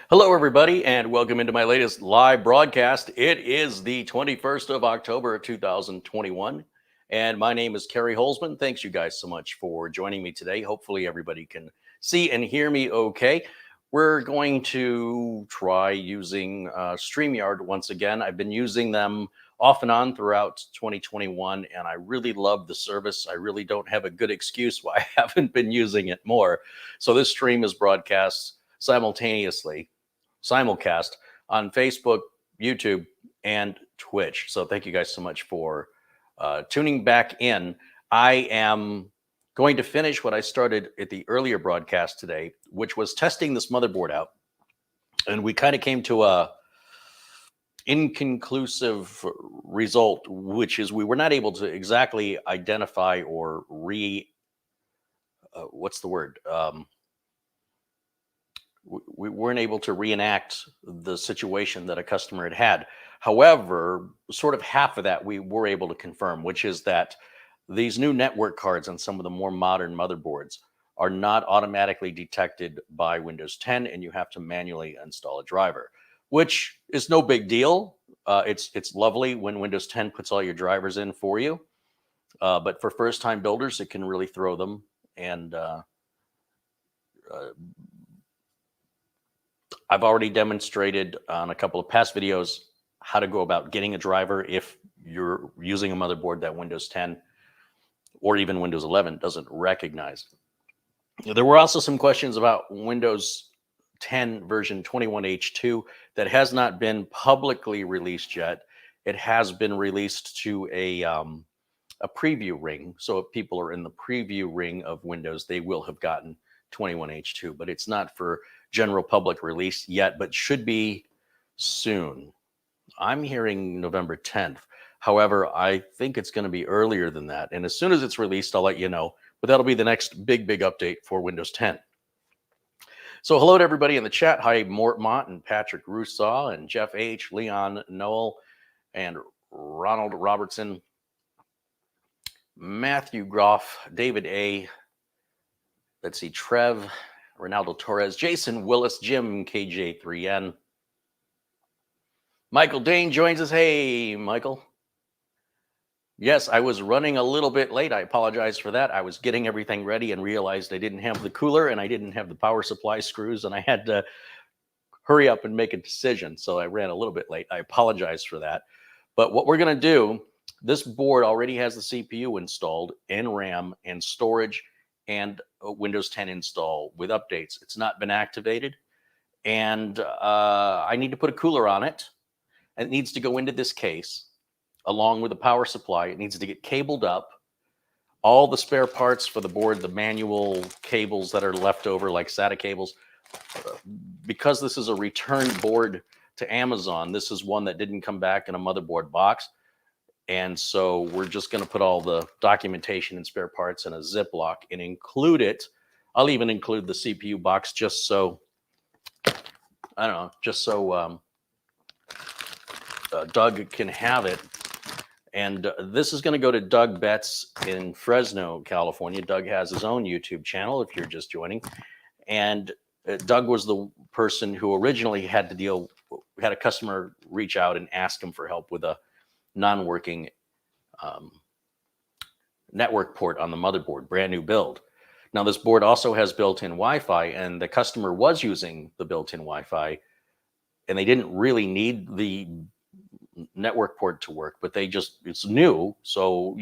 Hello, everybody, and welcome into my latest live broadcast. It is the 21st of October of 2021, and my name is Kerry Holzman. Thanks, you guys, so much for joining me today. Hopefully, everybody can see and hear me okay. We're going to try using StreamYard once again. I've been using them off and on throughout 2021, and I really love the service. I really don't have a good excuse why I haven't been using it more. So this stream is broadcast simulcast on Facebook, YouTube, and Twitch. So thank you guys so much for tuning back in. I am going to finish what I started at the earlier broadcast today, which was testing this motherboard out. And we kind of came to a inconclusive result, which is we were not able to exactly identify or what's the word? We weren't able to reenact the situation that a customer had had. However, sort of half of that we were able to confirm, which is that these new network cards on some of the more modern motherboards are not automatically detected by Windows 10, and you have to manually install a driver, which is no big deal. It's lovely when Windows 10 puts all your drivers in for you, but for first-time builders, it can really throw them. And I've already demonstrated on a couple of past videos how to go about getting a driver if you're using a motherboard that Windows 10 or even Windows 11 doesn't recognize. There were also some questions about Windows 10 version 21H2 that has not been publicly released yet. It has been released to a preview ring. So if people are in the preview ring of Windows, they will have gotten 21H2, but it's not for general public release yet, but should be soon. I'm hearing November 10th. However, I think it's going to be earlier than that. And as soon as it's released, I'll let you know. But that'll be the next big update for Windows 10. So hello to everybody in the chat. Hi, Mort Mott and Patrick Rousseau and Jeff H., Leon Noel, and Ronald Robertson, Matthew Groff, David A., let's see, Trev, Ronaldo Torres, Jason Willis, Jim KJ3N. Michael Dane joins us. Hey, Michael. Yes, I was running a little bit late. I apologize for that. I was getting everything ready and realized I didn't have the cooler and I didn't have the power supply screws, and I had to hurry up and make a decision. So I ran a little bit late. I apologize for that. But what we're going to do, this board already has the CPU installed and RAM and storage and Windows 10 install with updates. It's not been activated, and I need to put a cooler on it. And it needs to go into this case along with the power supply. It needs to get cabled up. All the spare parts for the board, the manual cables that are left over, like SATA cables, because this is a return board to Amazon, this is one that didn't come back in a motherboard box. And so we're just going to put all the documentation and spare parts in a Ziploc and include it. I'll even include the CPU box just so, I don't know, just so Doug can have it. And this is going to go to Doug Betts in Fresno, California. Doug has his own YouTube channel, if you're just joining. And Doug was the person who originally had a customer reach out and ask him for help with a non-working network port on the motherboard, brand new build. Now, this board also has built-in Wi-Fi, and the customer was using the built-in Wi-Fi, and they didn't really need the network port to work, but it's new, so,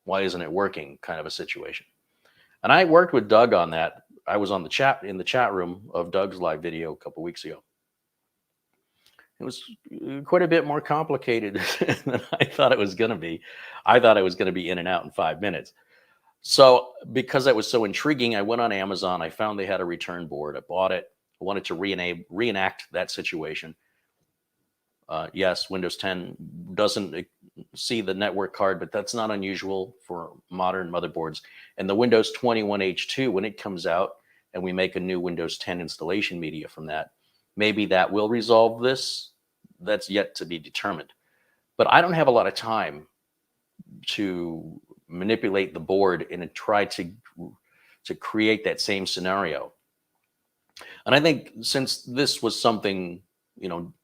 why isn't it working, kind of a situation. And I worked with Doug on that. I was in the chat room of Doug's live video a couple weeks ago. It was quite a bit more complicated than I thought it was going to be. I thought I was going to be in and out in 5 minutes. So because that was so intriguing, I went on Amazon. I found they had a return board. I bought it. I wanted to reenact that situation. Yes, Windows 10 doesn't see the network card, but that's not unusual for modern motherboards. And the Windows 21H2, when it comes out and we make a new Windows 10 installation media from that, maybe that will resolve this. That's yet to be determined. But I don't have a lot of time to manipulate the board and try to create that same scenario. And I think since this was something, you know,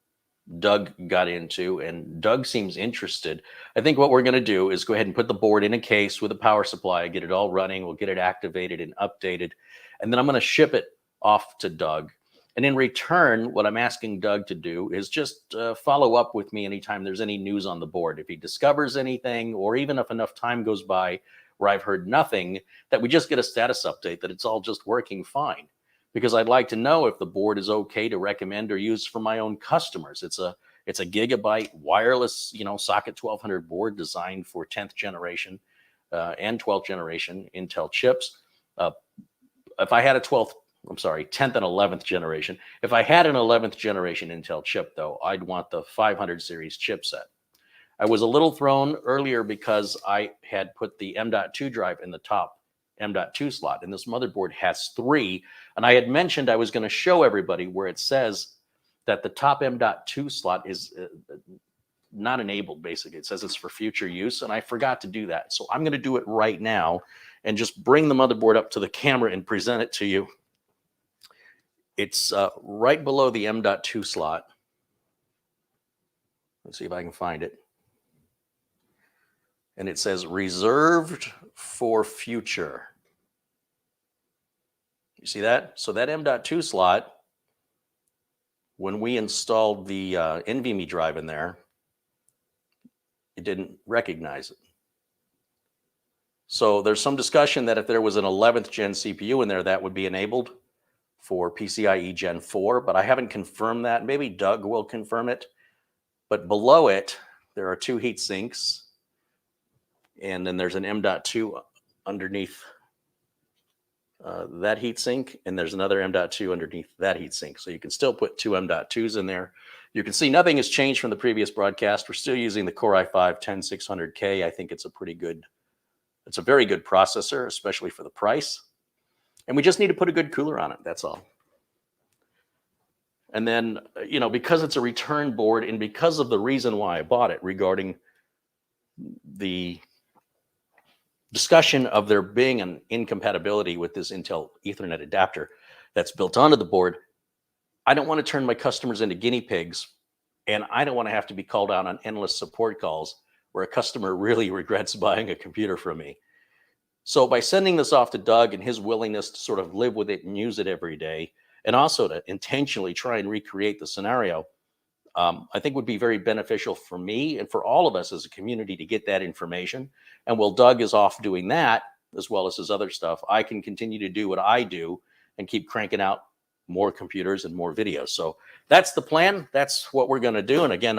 Doug got into and Doug seems interested, I think what we're going to do is go ahead and put the board in a case with a power supply, get it all running. We'll get it activated and updated. And then I'm going to ship it off to Doug. And in return, what I'm asking Doug to do is just follow up with me anytime there's any news on the board. If he discovers anything, or even if enough time goes by where I've heard nothing, that we just get a status update that it's all just working fine. Because I'd like to know if the board is okay to recommend or use for my own customers. It's a gigabyte wireless, you know, socket 1200 board designed for 10th generation and 12th generation Intel chips. If I had a 10th and 11th generation. If I had an 11th generation Intel chip, though, I'd want the 500 series chipset. I was a little thrown earlier because I had put the M.2 drive in the top M.2 slot, and this motherboard has 3. And I had mentioned I was going to show everybody where it says that the top M.2 slot is not enabled, basically. It says it's for future use, and I forgot to do that. So I'm going to do it right now and just bring the motherboard up to the camera and present it to you. It's right below the M.2 slot. Let's see if I can find it. And it says reserved for future. You see that? So that M.2 slot, when we installed the NVMe drive in there, it didn't recognize it. So there's some discussion that if there was an 11th gen CPU in there, that would be enabled for PCIe Gen 4, but I haven't confirmed that. Maybe Doug will confirm it. But below it, there are 2 heat sinks, and then there's an M.2 underneath that heat sink, and there's another M.2 underneath that heat sink. So you can still put 2 M.2s in there. You can see nothing has changed from the previous broadcast. We're still using the Core i5-10600K. I think it's a very good processor, especially for the price. And we just need to put a good cooler on it. That's all. And then, you know, because it's a return board and because of the reason why I bought it regarding the discussion of there being an incompatibility with this Intel Ethernet adapter that's built onto the board, I don't want to turn my customers into guinea pigs, and I don't want to have to be called out on endless support calls where a customer really regrets buying a computer from me. So by sending this off to Doug and his willingness to sort of live with it and use it every day, and also to intentionally try and recreate the scenario, I think would be very beneficial for me and for all of us as a community to get that information. And while Doug is off doing that, as well as his other stuff, I can continue to do what I do and keep cranking out more computers and more videos. So that's the plan. That's what we're going to do. And again,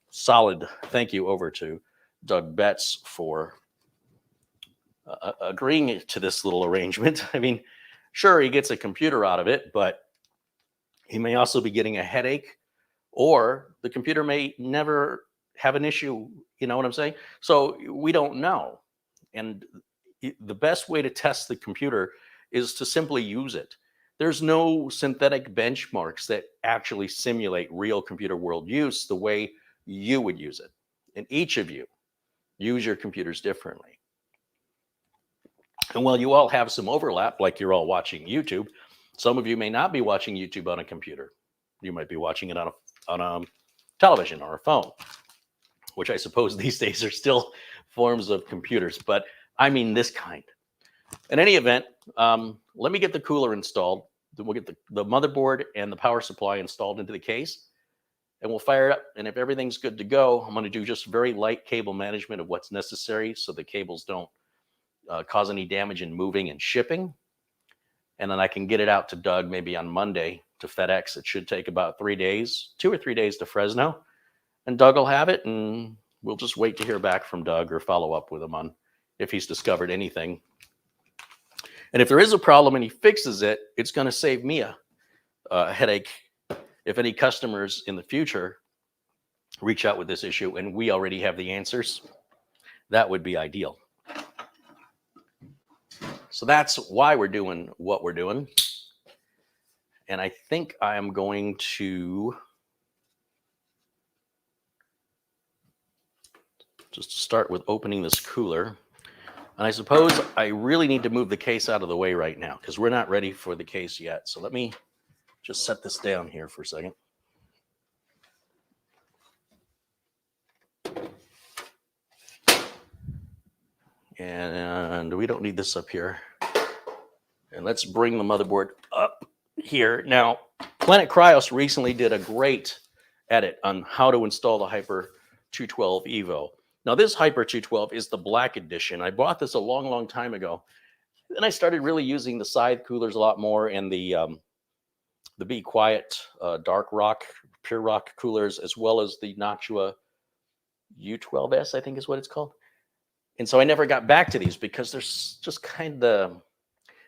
solid thank you over to Doug Betts for agreeing to this little arrangement. I mean, sure, he gets a computer out of it, but he may also be getting a headache, or the computer may never have an issue. You know what I'm saying? So we don't know. And the best way to test the computer is to simply use it. There's no synthetic benchmarks that actually simulate real computer world use the way you would use it. And each of you use your computers differently. And while you all have some overlap, like you're all watching YouTube, some of you may not be watching YouTube on a computer. You might be watching it on a television or a phone, which I suppose these days are still forms of computers, but I mean this kind. In any event, let me get the cooler installed. Then we'll get the motherboard and the power supply installed into the case, and we'll fire it up. And if everything's good to go, I'm going to do just very light cable management of what's necessary so the cables don't cause any damage in moving and shipping. And then I can get it out to Doug maybe on Monday to FedEx. It should take about 3 days, 2 or 3 days to Fresno. And Doug will have it, and we'll just wait to hear back from Doug or follow up with him on if he's discovered anything. And if there is a problem and he fixes it, it's going to save me a headache. If any customers in the future reach out with this issue and we already have the answers, that would be ideal. So that's why we're doing what we're doing. And I think I am going to just start with opening this cooler. And I suppose I really need to move the case out of the way right now because we're not ready for the case yet. So let me just set this down here for a second. And we don't need this up here. And let's bring the motherboard up here. Now, Planet Cryos recently did a great edit on how to install the Hyper 212 Evo. Now, this Hyper 212 is the black edition. I bought this a long, long time ago. Then I started really using the side coolers a lot more and the Be Quiet dark rock, pure rock coolers, as well as the Noctua U12S, I think is what it's called. And so I never got back to these because they're just kind of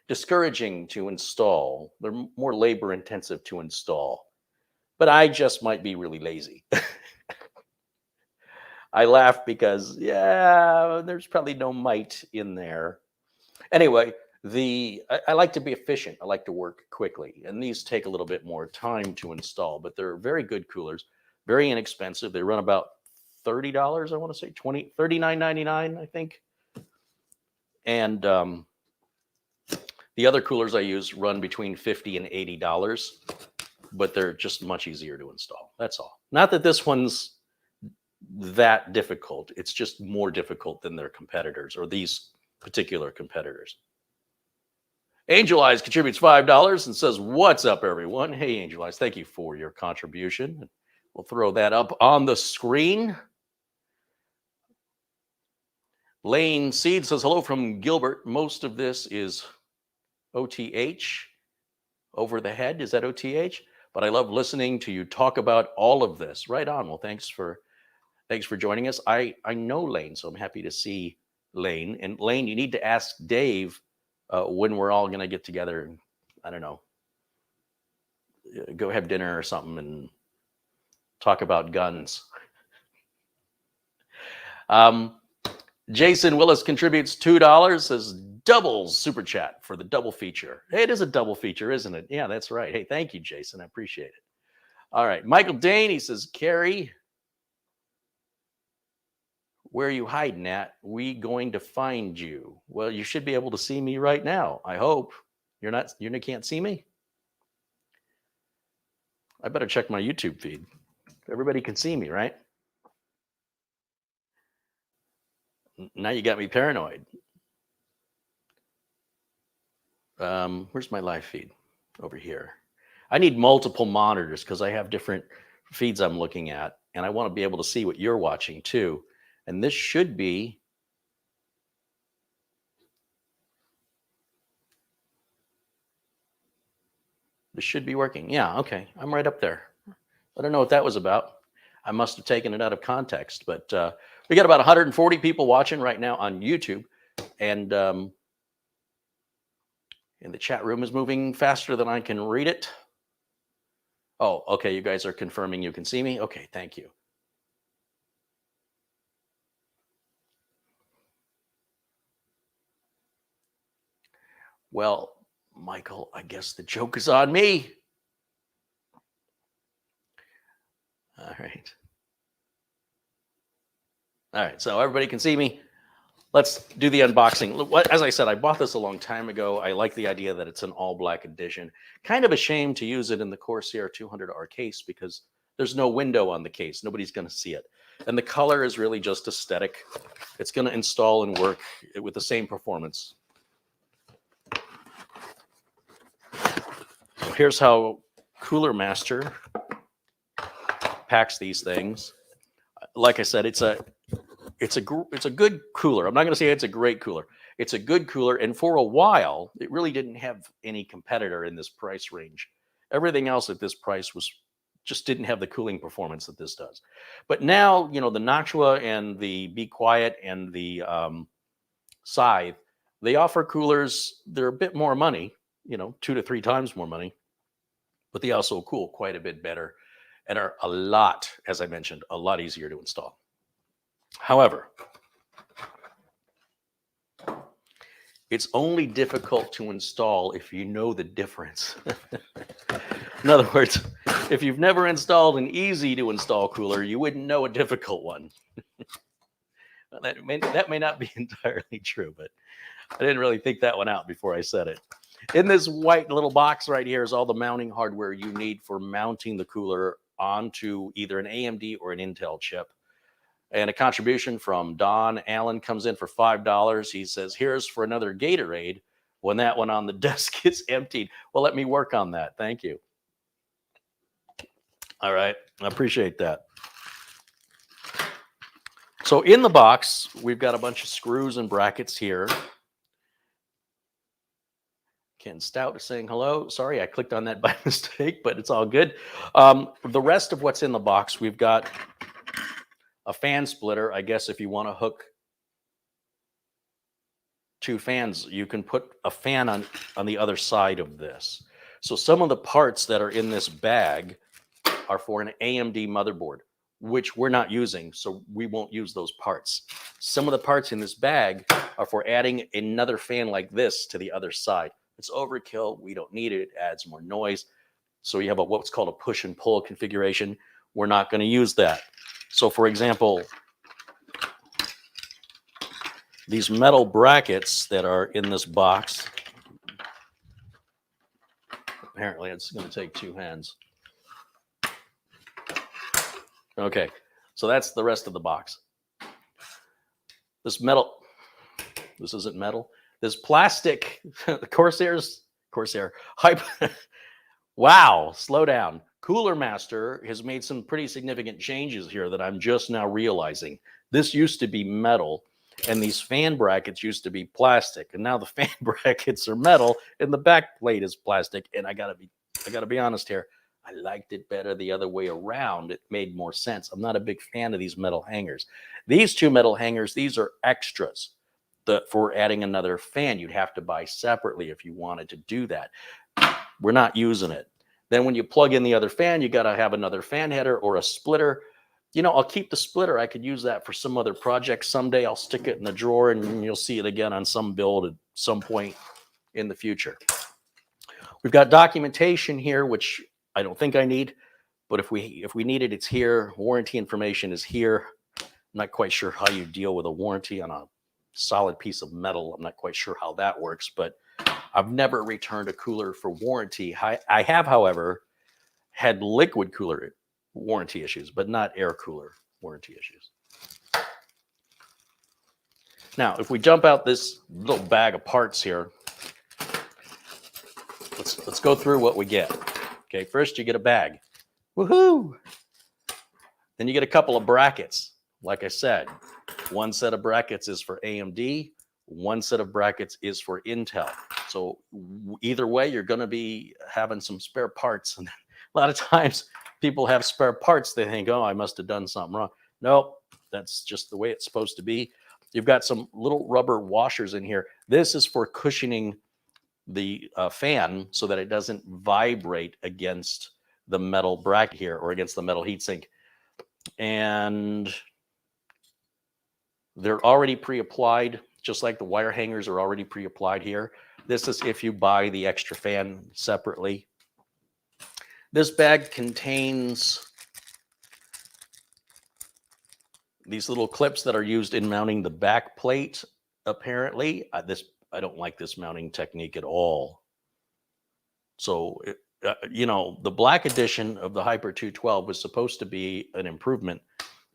discouraging to install. They're more labor intensive to install. But I just might be really lazy. I laugh because, yeah, there's probably no might in there. Anyway, I like to be efficient. I like to work quickly. And these take a little bit more time to install, but they're very good coolers, very inexpensive. They run about $30, I want to say, $39.99, I think. And the other coolers I use run between $50 and $80, but they're just much easier to install. That's all. Not that this one's that difficult. It's just more difficult than their competitors or these particular competitors. Angel Eyes contributes $5 and says, "What's up, everyone?" Hey, Angel Eyes, thank you for your contribution. We'll throw that up on the screen. Lane Seed says, "Hello from Gilbert. Most of this is OTH, over the head. Is that OTH? But I love listening to you talk about all of this." Right on. Well, thanks for joining us. I know Lane, so I'm happy to see Lane. And Lane, you need to ask Dave when we're all going to get together and, I don't know, go have dinner or something and talk about guns. Jason Willis contributes $2, says doubles super chat for the double feature. Hey, it is a double feature, isn't it? Yeah, that's right. Hey, thank you, Jason. I appreciate it. All right. Michael Dane, he says, "Carrie, where are you hiding at? We going to find you." Well, you should be able to see me right now. I hope you can't see me. I better check my YouTube feed. Everybody can see me, right? Now you got me paranoid. Where's my live feed? Over here. I need multiple monitors because I have different feeds I'm looking at, and I want to be able to see what you're watching too. And this should be working. Yeah, okay. I'm right up there. I don't know what that was about. I must have taken it out of context, but we got about 140 people watching right now on YouTube, and the chat room is moving faster than I can read it. Oh, okay. You guys are confirming you can see me. Okay, thank you. Well, Michael, I guess the joke is on me. All right. All right, so everybody can see me. Let's do the unboxing. As I said, I bought this a long time ago. I like the idea that it's an all black edition. Kind of a shame to use it in the Corsair 200R case because there's no window on the case. Nobody's going to see it. And the color is really just aesthetic. It's going to install and work with the same performance. So here's how Cooler Master packs these things. Like I said, it's a good cooler. I'm not going to say it's a great cooler. It's a good cooler, and for a while, it really didn't have any competitor in this price range. Everything else at this price just didn't have the cooling performance that this does. But now, the Noctua and the Be Quiet and the Scythe, they offer coolers. They're a bit more money, 2 to 3 times more money, but they also cool quite a bit better and are a lot, as I mentioned, a lot easier to install. However, it's only difficult to install if you know the difference. In other words, if you've never installed an easy to install cooler, you wouldn't know a difficult one. That may not be entirely true, but I didn't really think that one out before I said it. In this white little box right here is all the mounting hardware you need for mounting the cooler onto either an AMD or an Intel chip. And a contribution from Don Allen comes in for $5. He says, here's for another Gatorade when that one on the desk gets emptied. Well, let me work on that. Thank you. All right. I appreciate that. So in the box, we've got a bunch of screws and brackets here. Ken Stout is saying hello. Sorry, I clicked on that by mistake, but it's all good. The rest of what's in the box, we've got a fan splitter. I guess if you want to hook two fans, you can put a fan on the other side of this. So some of the parts that are in this bag are for an AMD motherboard, which we're not using, so we won't use those parts. Some of the parts in this bag are for adding another fan like this to the other side. It's overkill. We don't need it. It adds more noise. So you have what's called a push and pull configuration. We're not going to use that. So for example, these metal brackets that are in this box, apparently it's going to take two hands. Okay, so that's the rest of the box. This metal, this isn't metal. This plastic, the Corsair hype. Wow, slow down. Cooler Master has made some pretty significant changes here that I'm just now realizing. This used to be metal, and these fan brackets used to be plastic, and now the fan brackets are metal, and the back plate is plastic. And I gotta be honest here. I liked it better the other way around. It made more sense. I'm not a big fan of these metal hangers. These two metal hangers, these are extras. For adding another fan, you'd have to buy separately if you wanted to do that. We're not using it. Then when you plug in the other fan, you got to have another fan header or a splitter. You know, I'll keep the splitter. I could use that for some other project someday. I'll stick it in the drawer and you'll see it again on some build at some point in the future. We've got documentation here, which I don't think I need, but if we need it, it's here. Warranty information is here. I'm not quite sure how you deal with a warranty on a solid piece of metal. I'm not quite sure how that works, but I've never returned a cooler for warranty. I have, however, had liquid cooler warranty issues, but not air cooler warranty issues. Now, if we jump out this little bag of parts here, let's go through what we get. Okay, first you get a bag. Woohoo! Then you get a couple of brackets. Like I said, one set of brackets is for AMD, one set of brackets is for Intel. So either way, you're going to be having some spare parts. And a lot of times people have spare parts. They think, oh, I must have done something wrong. Nope, that's just the way it's supposed to be. You've got some little rubber washers in here. This is for cushioning the fan so that it doesn't vibrate against the metal bracket here or against the metal heatsink. And they're already pre-applied, just like the wire hangers are already pre-applied here. This is if you buy the extra fan separately. This bag contains these little clips that are used in mounting the back plate, apparently. I don't like this mounting technique at all. So, you know, the black edition of the Hyper 212 was supposed to be an improvement,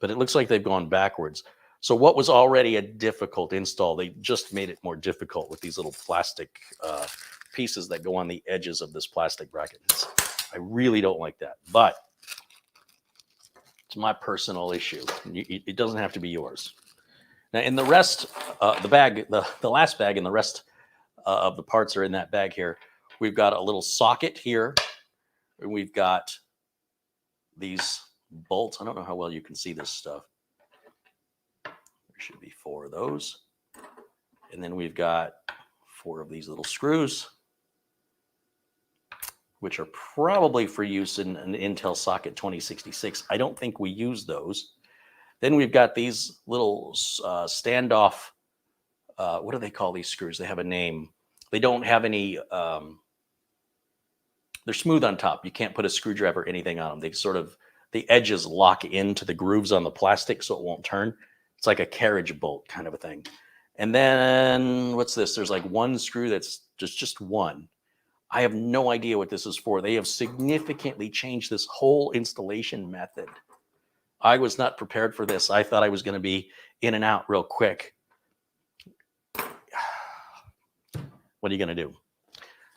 but it looks like they've gone backwards. So what was already a difficult install, they just made it more difficult with these little plastic pieces that go on the edges of this plastic bracket. I really don't like that, but it's my personal issue. It doesn't have to be yours. Now, in the rest, the bag, the last bag and the rest of the parts are in that bag here. We've got a little socket here. And we've got these bolts. I don't know how well you can see this stuff. There should be 4 of those. And then we've got 4 of these little screws, which are probably for use in an Intel socket 2066. I don't think we use those. Then we've got these little standoff, what do they call these screws? They have a name. They don't have any, they're smooth on top. You can't put a screwdriver or anything on them. They sort of, the edges lock into the grooves on the plastic so it won't turn. It's like a carriage bolt kind of a thing. And then what's this? There's like one screw that's just one. I have no idea what this is for. They have significantly changed this whole installation method. I was not prepared for this. I thought I was going to be in and out real quick. What are you going to do?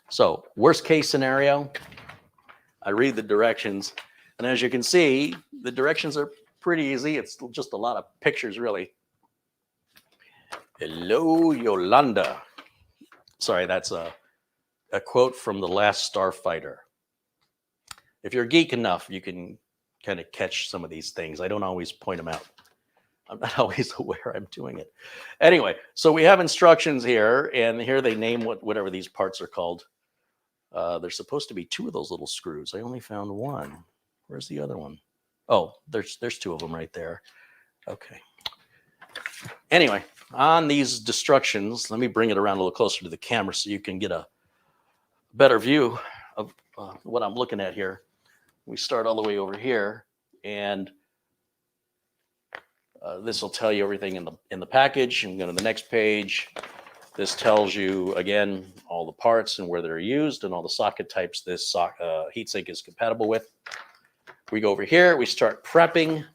So worst case scenario, I read the directions. And as you can see, the directions are pretty easy. It's just a lot of pictures, really. Hello, Yolanda. Sorry, that's a quote from The Last Starfighter. If you're geek enough, you can kind of catch some of these things. I don't always point them out. I'm not always aware I'm doing it. Anyway, so we have instructions here, and here they name whatever these parts are called. There's supposed to be two of those little screws. I only found one. Where's the other one? Oh, there's two of them right there. Okay. Anyway, on these instructions, let me bring it around a little closer to the camera so you can get a better view of what I'm looking at here. We start all the way over here, and this will tell you everything in the package. And go to the next page. This tells you, again, all the parts and where they're used and all the socket types this heatsink is compatible with. We go over here. We start prepping.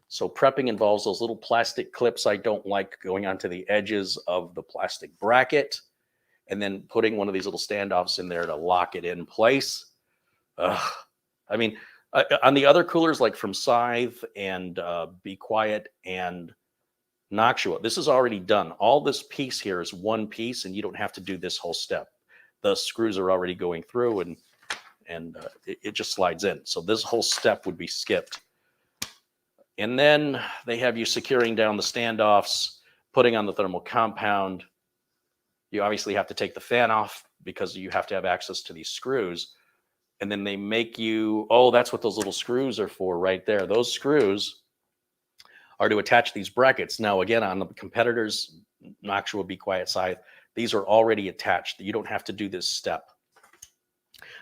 So prepping involves those little plastic clips I don't like going onto the edges of the plastic bracket, and then putting one of these little standoffs in there to lock it in place. I mean, on the other coolers, like from Scythe and Be Quiet and Noctua, this is already done. All this piece here is one piece, and you don't have to do this whole step. The screws are already going through, and it just slides in. So this whole step would be skipped. And then they have you securing down the standoffs, putting on the thermal compound. You obviously have to take the fan off because you have to have access to these screws. And then they make you, oh, that's what those little screws are for right there. Those screws are to attach these brackets. Now, again, on the competitors, Noctua, Be Quiet, Scythe, these are already attached. You don't have to do this step.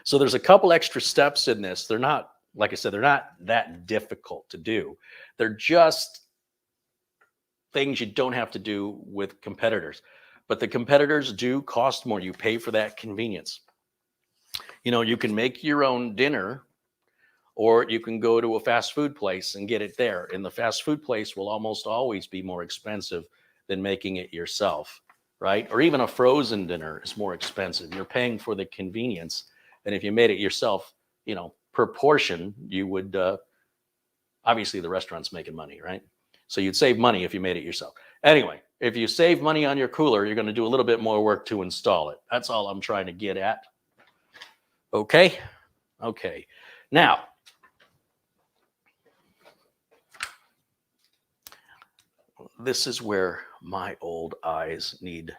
So there's a couple extra steps in this. They're not, like I said, they're not that difficult to do. They're just things you don't have to do with competitors. But the competitors do cost more. You pay for that convenience. You know, you can make your own dinner, or you can go to a fast food place and get it there. And the fast food place will almost always be more expensive than making it yourself, right? Or even a frozen dinner is more expensive. You're paying for the convenience. And if you made it yourself, you know, per portion, you would, obviously the restaurant's making money, right? So you'd save money if you made it yourself. Anyway, if you save money on your cooler, you're going to do a little bit more work to install it. That's all I'm trying to get at. Okay. Okay. Now, this is where my old eyes need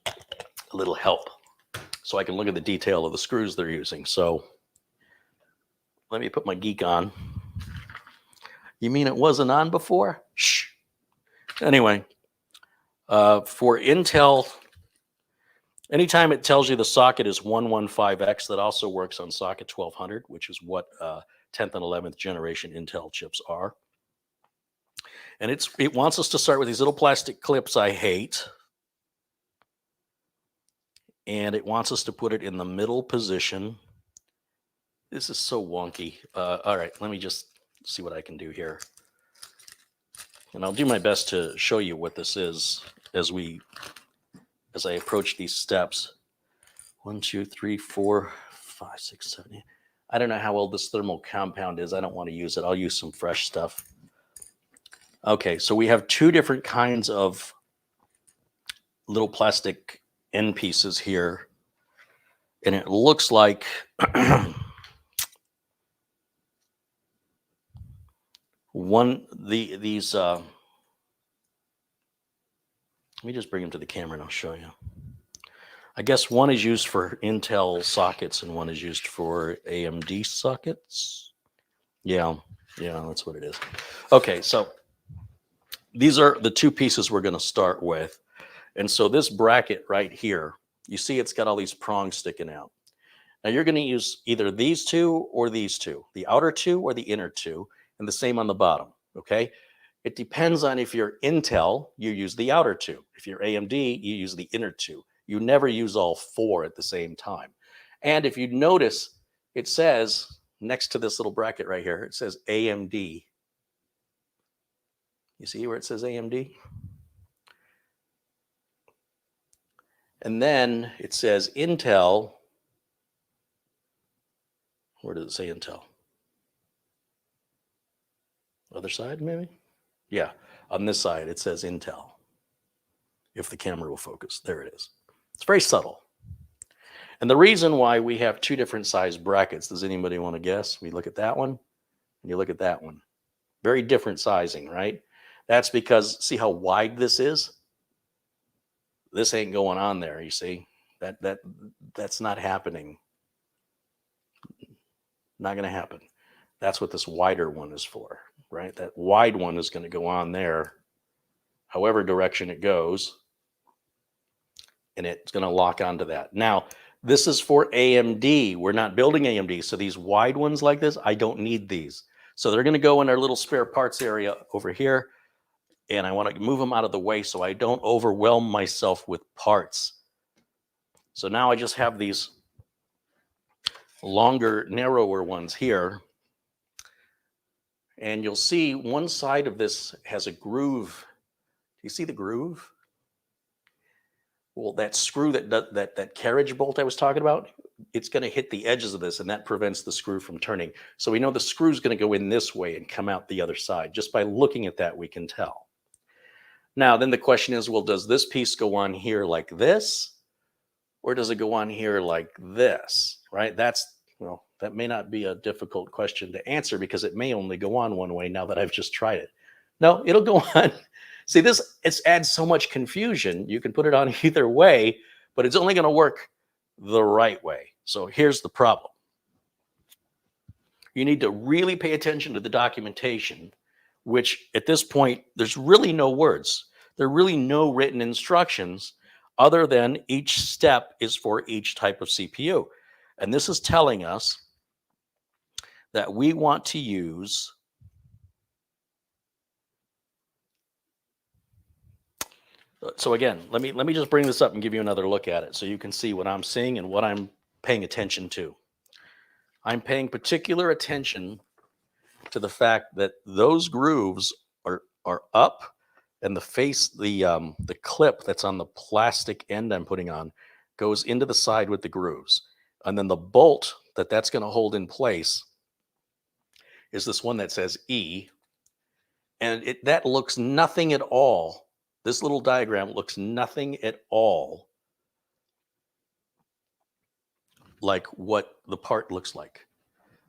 a little help so I can look at the detail of the screws they're using. So let me put my geek on. You mean it wasn't on before? Shh. Anyway, for Intel, anytime it tells you the socket is 115X, that also works on socket 1200, which is what 10th and 11th generation Intel chips are. And it wants us to start with these little plastic clips I hate. And it wants us to put it in the middle position. This is so wonky. All right, let me just see what I can do here. And I'll do my best to show you what this is as I approach these steps. 1, 2, 3, 4, 5, 6, 7, 8. I don't know how old this thermal compound is. I don't want to use it. I'll use some fresh stuff. Okay, so we have two different kinds of little plastic end pieces here. And it looks like these let me just bring them to the camera and I'll show you. I guess one is used for Intel sockets and one is used for AMD sockets. Yeah, that's what it is. Okay, so these are the two pieces we're going to start with. And so this bracket right here, you see it's got all these prongs sticking out. Now you're going to use either these two or these two, the outer two or the inner two, and the same on the bottom, okay? It depends on if you're Intel, you use the outer two. If you're AMD, you use the inner two. You never use all four at the same time. And if you notice, it says next to this little bracket right here, it says AMD. You see where it says AMD? And then it says Intel. Where does it say Intel? Other side, maybe? Yeah, on this side, it says Intel. If the camera will focus, there it is. It's very subtle. And the reason why we have two different size brackets, does anybody want to guess? We look at that one, and you look at that one. Very different sizing, right? That's because, see how wide this is? This ain't going on there, you see? That's not happening. Not going to happen. That's what this wider one is for, right? That wide one is going to go on there, however direction it goes, and it's going to lock onto that. Now, this is for AMD. We're not building AMD, so these wide ones like this, I don't need these. So they're going to go in our little spare parts area over here, and I want to move them out of the way so I don't overwhelm myself with parts. So now I just have these longer, narrower ones here. And you'll see one side of this has a groove. Do you see the groove? Well, that screw that carriage bolt I was talking about, it's going to hit the edges of this, and that prevents the screw from turning. So we know the screw is going to go in this way and come out the other side. Just by looking at that, we can tell. Now, then the question is, well, does this piece go on here like this? Or does it go on here like this, right? Well, that may not be a difficult question to answer because it may only go on one way now that I've just tried it. No, it'll go on. See, it adds so much confusion. You can put it on either way, but it's only going to work the right way. So here's the problem. You need to really pay attention to the documentation, which at this point, there's really no words. There are really no written instructions other than each step is for each type of CPU. And this is telling us that we want to use so again, let me just bring this up and give you another look at it so you can see what I'm seeing and what I'm paying attention to. I'm paying particular attention to the fact that those grooves are up, and the clip that's on the plastic end I'm putting on goes into the side with the grooves. And then the bolt that's going to hold in place is this one that says E. And that looks nothing at all. This little diagram looks nothing at all like what the part looks like.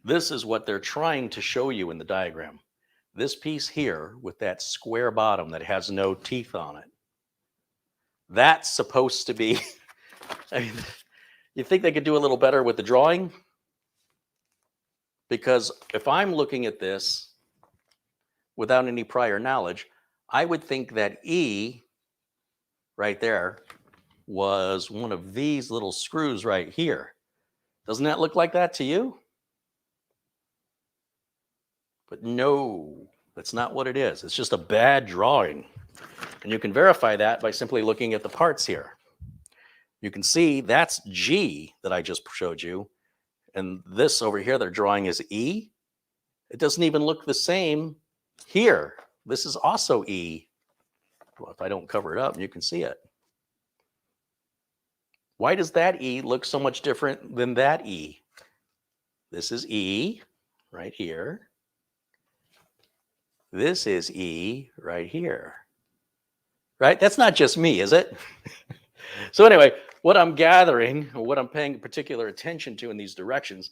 This is what they're trying to show you in the diagram. This piece here with that square bottom that has no teeth on it, that's supposed to be, I mean, you think they could do a little better with the drawing? Because if I'm looking at this without any prior knowledge, I would think that E right there was one of these little screws right here. Doesn't that look like that to you? But no, that's not what it is. It's just a bad drawing. And you can verify that by simply looking at the parts here. You can see that's G that I just showed you. And this over here they're drawing is E. It doesn't even look the same here. This is also E. Well, if I don't cover it up, you can see it. Why does that E look so much different than that E? This is E right here. This is E right here. Right? That's not just me, is it? So anyway, what I'm gathering, or what I'm paying particular attention to in these directions,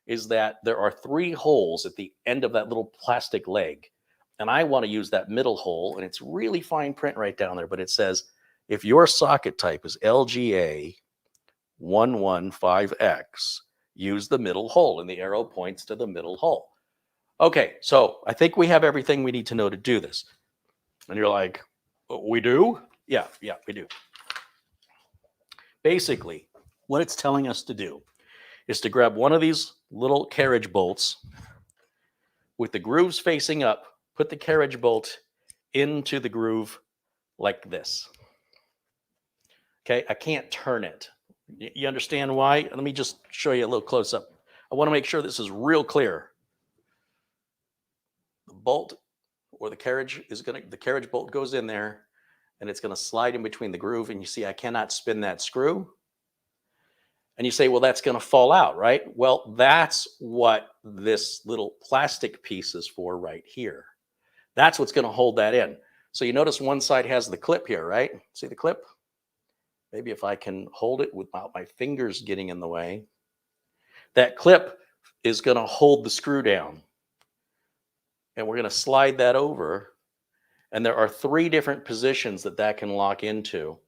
is that there are 3 holes at the end of that little plastic leg. And I want to use that middle hole, and it's really fine print right down there, but it says, if your socket type is LGA 115X, use the middle hole, and the arrow points to the middle hole. Okay, so I think we have everything we need to know to do this. And you're like, we do? Yeah, we do. Basically, what it's telling us to do is to grab one of these little carriage bolts with the grooves facing up, put the carriage bolt into the groove like this. Okay, I can't turn it. You understand why? Let me just show you a little close up. I want to make sure this is real clear. The bolt or the carriage bolt goes in there and it's going to slide in between the groove. And you see, I cannot spin that screw. And you say, well, that's going to fall out, right? Well, that's what this little plastic piece is for right here. That's what's going to hold that in. So you notice one side has the clip here, right? See the clip? Maybe if I can hold it without my fingers getting in the way. That clip is going to hold the screw down. And we're going to slide that over. And there are 3 different positions that can lock into.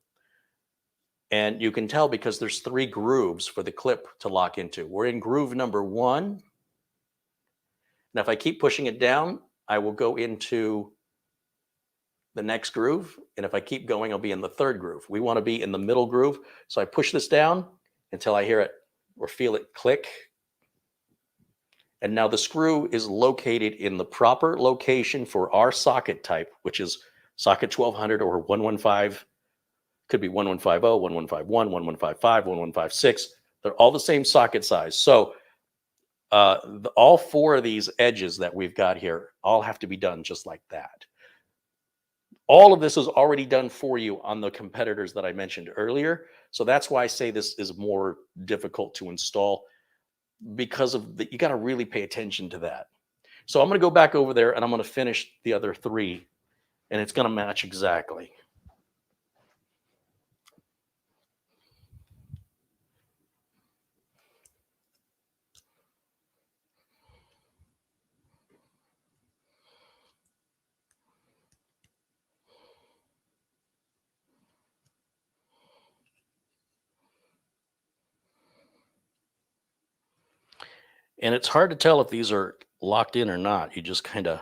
And you can tell because there's 3 grooves for the clip to lock into. We're in groove number 1. Now, if I keep pushing it down, I will go into the next groove. And if I keep going, I'll be in the 3rd groove. We want to be in the middle groove. So I push this down until I hear it or feel it click. And now the screw is located in the proper location for our socket type, which is socket 1200 or 115. Could be 1150, 1151, 1155, 1156. They're all the same socket size. So all 4 of these edges that we've got here all have to be done just like that. All of this is already done for you on the competitors that I mentioned earlier. So that's why I say this is more difficult to install, because of you got to really pay attention to that. So I'm going to go back over there and I'm going to finish the other 3, and it's going to match exactly. And it's hard to tell if these are locked in or not. You just kind of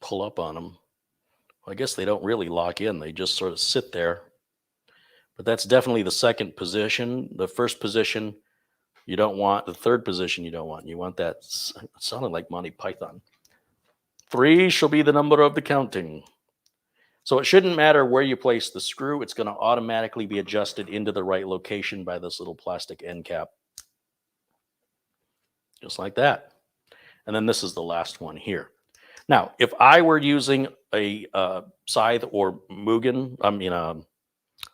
pull up on them. Well, I guess they don't really lock in. They just sort of sit there. But that's definitely the 2nd position. The 1st position you don't want. The 3rd position you don't want. You want that. It sounded like Monty Python. 3 shall be the number of the counting. So it shouldn't matter where you place the screw. It's going to automatically be adjusted into the right location by this little plastic end cap. Just like that. And then this is the last one here. Now, if I were using a scythe or Mugen,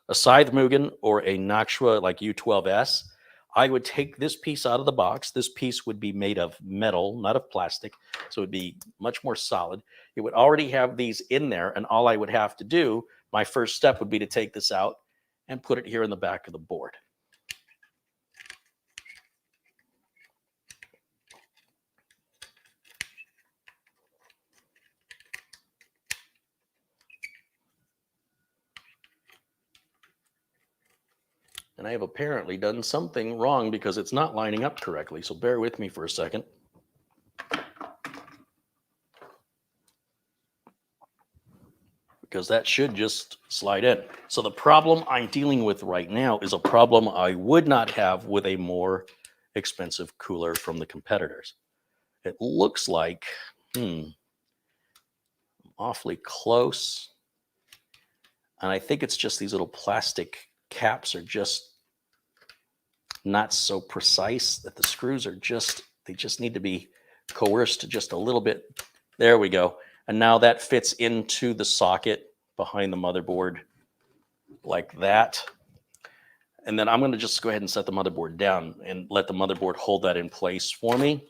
a scythe Mugen or a Noctua like U12S, I would take this piece out of the box. This piece would be made of metal, not of plastic. So it would be much more solid. It would already have these in there. And all I would have to do, my first step would be to take this out and put it here in the back of the board. And I have apparently done something wrong because it's not lining up correctly. So bear with me for a second. Because that should just slide in. So the problem I'm dealing with right now is a problem I would not have with a more expensive cooler from the competitors. It looks like, awfully close. And I think it's just these little plastic caps are just not so precise, that the screws are they just need to be coerced just a little bit. There we go. And now that fits into the socket behind the motherboard like that. And then I'm going to just go ahead and set the motherboard down and let the motherboard hold that in place for me,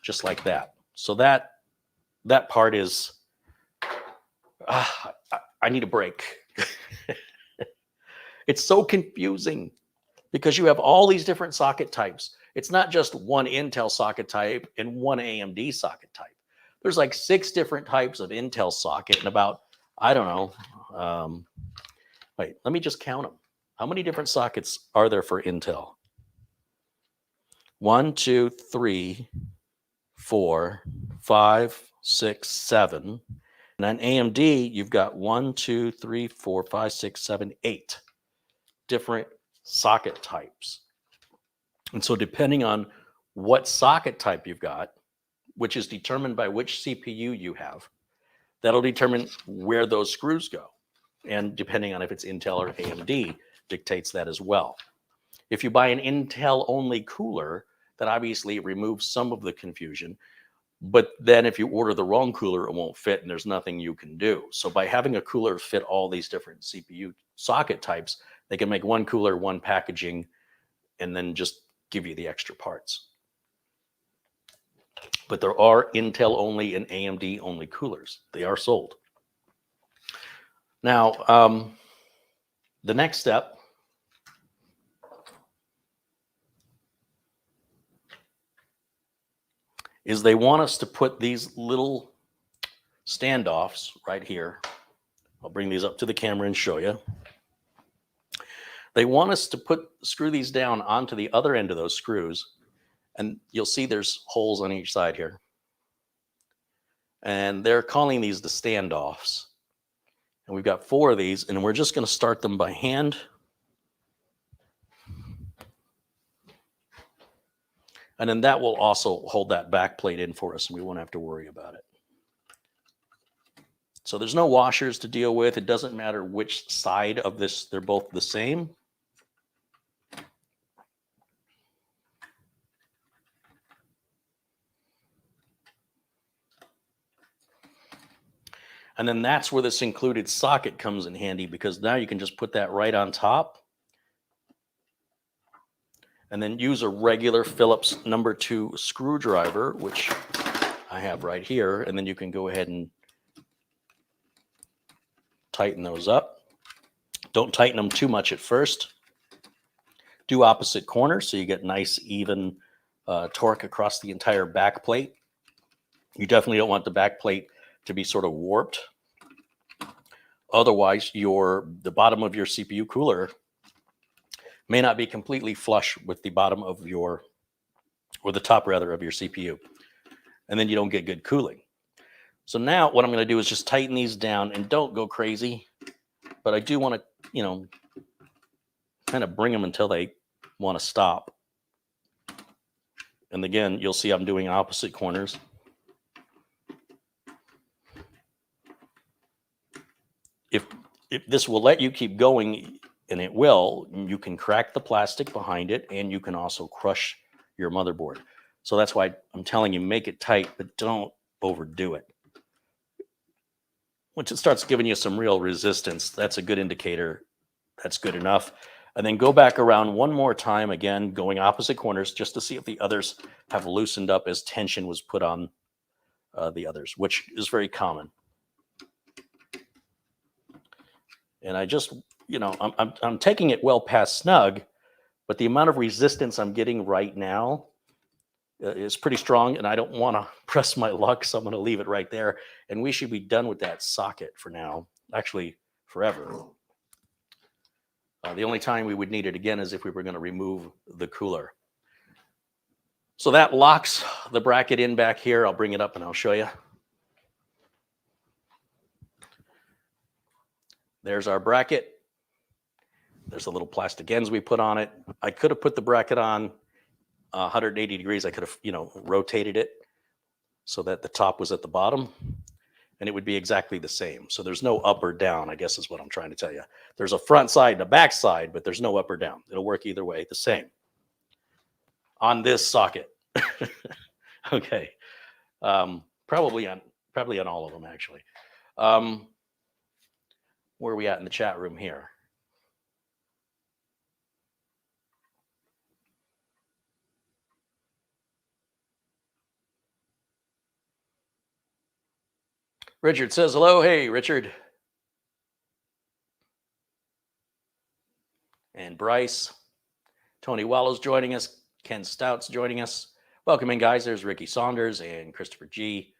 just like that. So that part is, I need a break. It's so confusing because you have all these different socket types. It's not just one Intel socket type and one AMD socket type. There's like 6 different types of Intel socket and about, I don't know. Wait, let me just count them. How many different sockets are there for Intel? 1, 2, 3, 4, 5, 6, 7. And on AMD, you've got 1, 2, 3, 4, 5, 6, 7, 8 different socket types. And so depending on what socket type you've got, which is determined by which CPU you have. That'll determine where those screws go. And depending on if it's Intel or AMD, dictates that as well. If you buy an Intel only cooler, that obviously removes some of the confusion. But then if you order the wrong cooler, it won't fit and there's nothing you can do. So by having a cooler fit all these different CPU socket types, they can make one cooler, one packaging, and then just give you the extra parts. But there are Intel only and AMD only coolers. They are sold. Now, the next step is they want us to put these little standoffs right here. I'll bring these up to the camera and show you. They want us to screw these down onto the other end of those screws. And you'll see there's holes on each side here. And they're calling these the standoffs. And we've got 4 of these, and we're just going to start them by hand. And then that will also hold that back plate in for us, and we won't have to worry about it. So there's no washers to deal with. It doesn't matter which side of this, they're both the same. And then that's where this included socket comes in handy, because now you can just put that right on top and then use a regular Phillips number 2 screwdriver, which I have right here. And then you can go ahead and tighten those up. Don't tighten them too much at first. Do opposite corners so you get nice, even torque across the entire back plate. You definitely don't want the back plate to be sort of warped. Otherwise, the bottom of your CPU cooler may not be completely flush with the bottom of or the top rather of your CPU. And then you don't get good cooling. So now what I'm going to do is just tighten these down, and don't go crazy, but I do want to, kind of bring them until they want to stop. And again, you'll see I'm doing opposite corners. If this will let you keep going, and it will, you can crack the plastic behind it, and you can also crush your motherboard. So that's why I'm telling you, make it tight, but don't overdo it. Once it starts giving you some real resistance, that's a good indicator. That's good enough. And then go back around one more time, again, going opposite corners, just to see if the others have loosened up as tension was put on the others, which is very common. And I just, I'm taking it well past snug, but the amount of resistance I'm getting right now is pretty strong, and I don't want to press my luck, so I'm going to leave it right there. And we should be done with that socket for now, actually forever. The only time we would need it again is if we were going to remove the cooler. So that locks the bracket in back here. I'll bring it up and I'll show you. There's our bracket. There's the little plastic ends we put on it. I could have put the bracket on 180 degrees. I could have, rotated it so that the top was at the bottom, and it would be exactly the same. So there's no up or down, I guess is what I'm trying to tell you. There's a front side and a back side, but there's no up or down. It'll work either way, the same. On this socket. Okay. Probably on all of them, actually. Where are we at in the chat room here? Richard says hello. Hey, Richard. And Bryce. Tony Wallow's joining us. Ken Stout's joining us. Welcome in, guys. There's Ricky Saunders and Christopher G.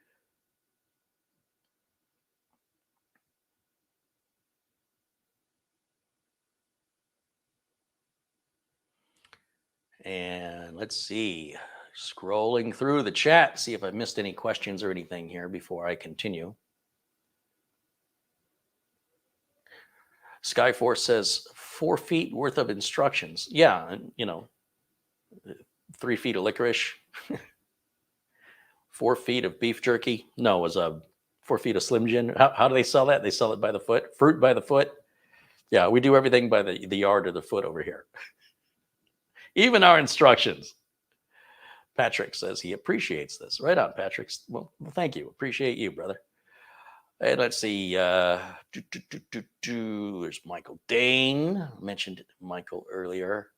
And let's see, scrolling through the chat, see if I missed any questions or anything here before I continue. Skyforce says 4 feet worth of instructions. Yeah, and 3 feet of licorice. 4 feet of beef jerky. No, it was a 4 feet of Slim Jim. How do they sell that? They sell it by the foot, fruit by the foot. Yeah, we do everything by the yard or the foot over here. Even our instructions. Patrick says he appreciates this. Right on, Patrick. Well, thank you. Appreciate you, brother. And let's see. There's Michael Dane. I mentioned Michael earlier.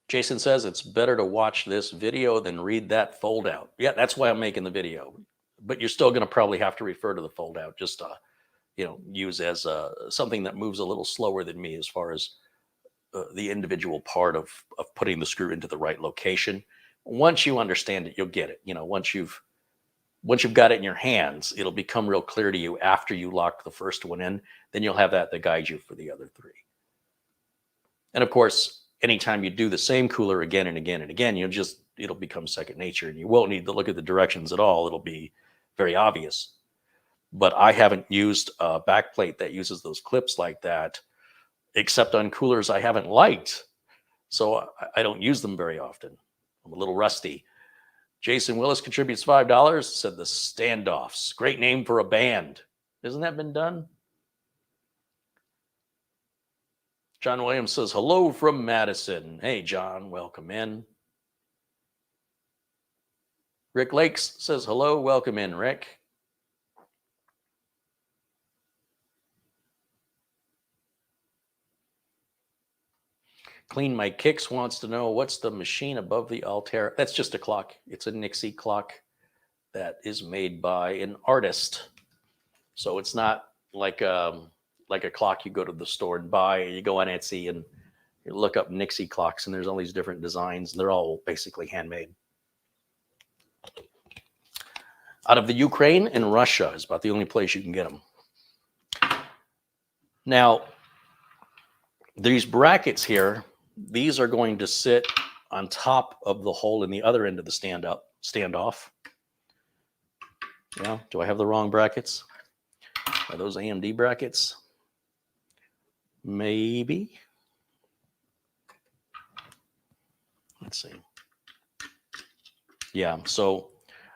Jason says it's better to watch this video than read that foldout. Yeah, that's why I'm making the video. But you're still going to probably have to refer to the foldout just to, use as something that moves a little slower than me as far as the individual part of putting the screw into the right location. Once you understand it, you'll get it. Once you've got it in your hands, it'll become real clear to you after you lock the first one in. Then you'll have that to guide you for the other 3. And of course, anytime you do the same cooler again and again and again, it'll become second nature, and you won't need to look at the directions at all. It'll be very obvious. But I haven't used a backplate that uses those clips like that, except on coolers I haven't liked. So I don't use them very often. I'm a little rusty. Jason Willis contributes $5, said the Standoffs. Great name for a band. Hasn't that been done? John Williams says, hello from Madison. Hey, John, welcome in. Rick Lakes says, hello, welcome in, Rick. Clean My Kicks wants to know, what's the machine above the Altair? That's just a clock. It's a Nixie clock that is made by an artist. So it's not like a clock you go to the store and buy. You go on Etsy and you look up Nixie clocks, and there's all these different designs. And they're all basically handmade. Out of the Ukraine and Russia is about the only place you can get them. Now, these brackets here, these are going to sit on top of the hole in the other end of the standoff. Yeah, do I have the wrong brackets? Are those AMD brackets? Maybe. Let's see. Yeah, so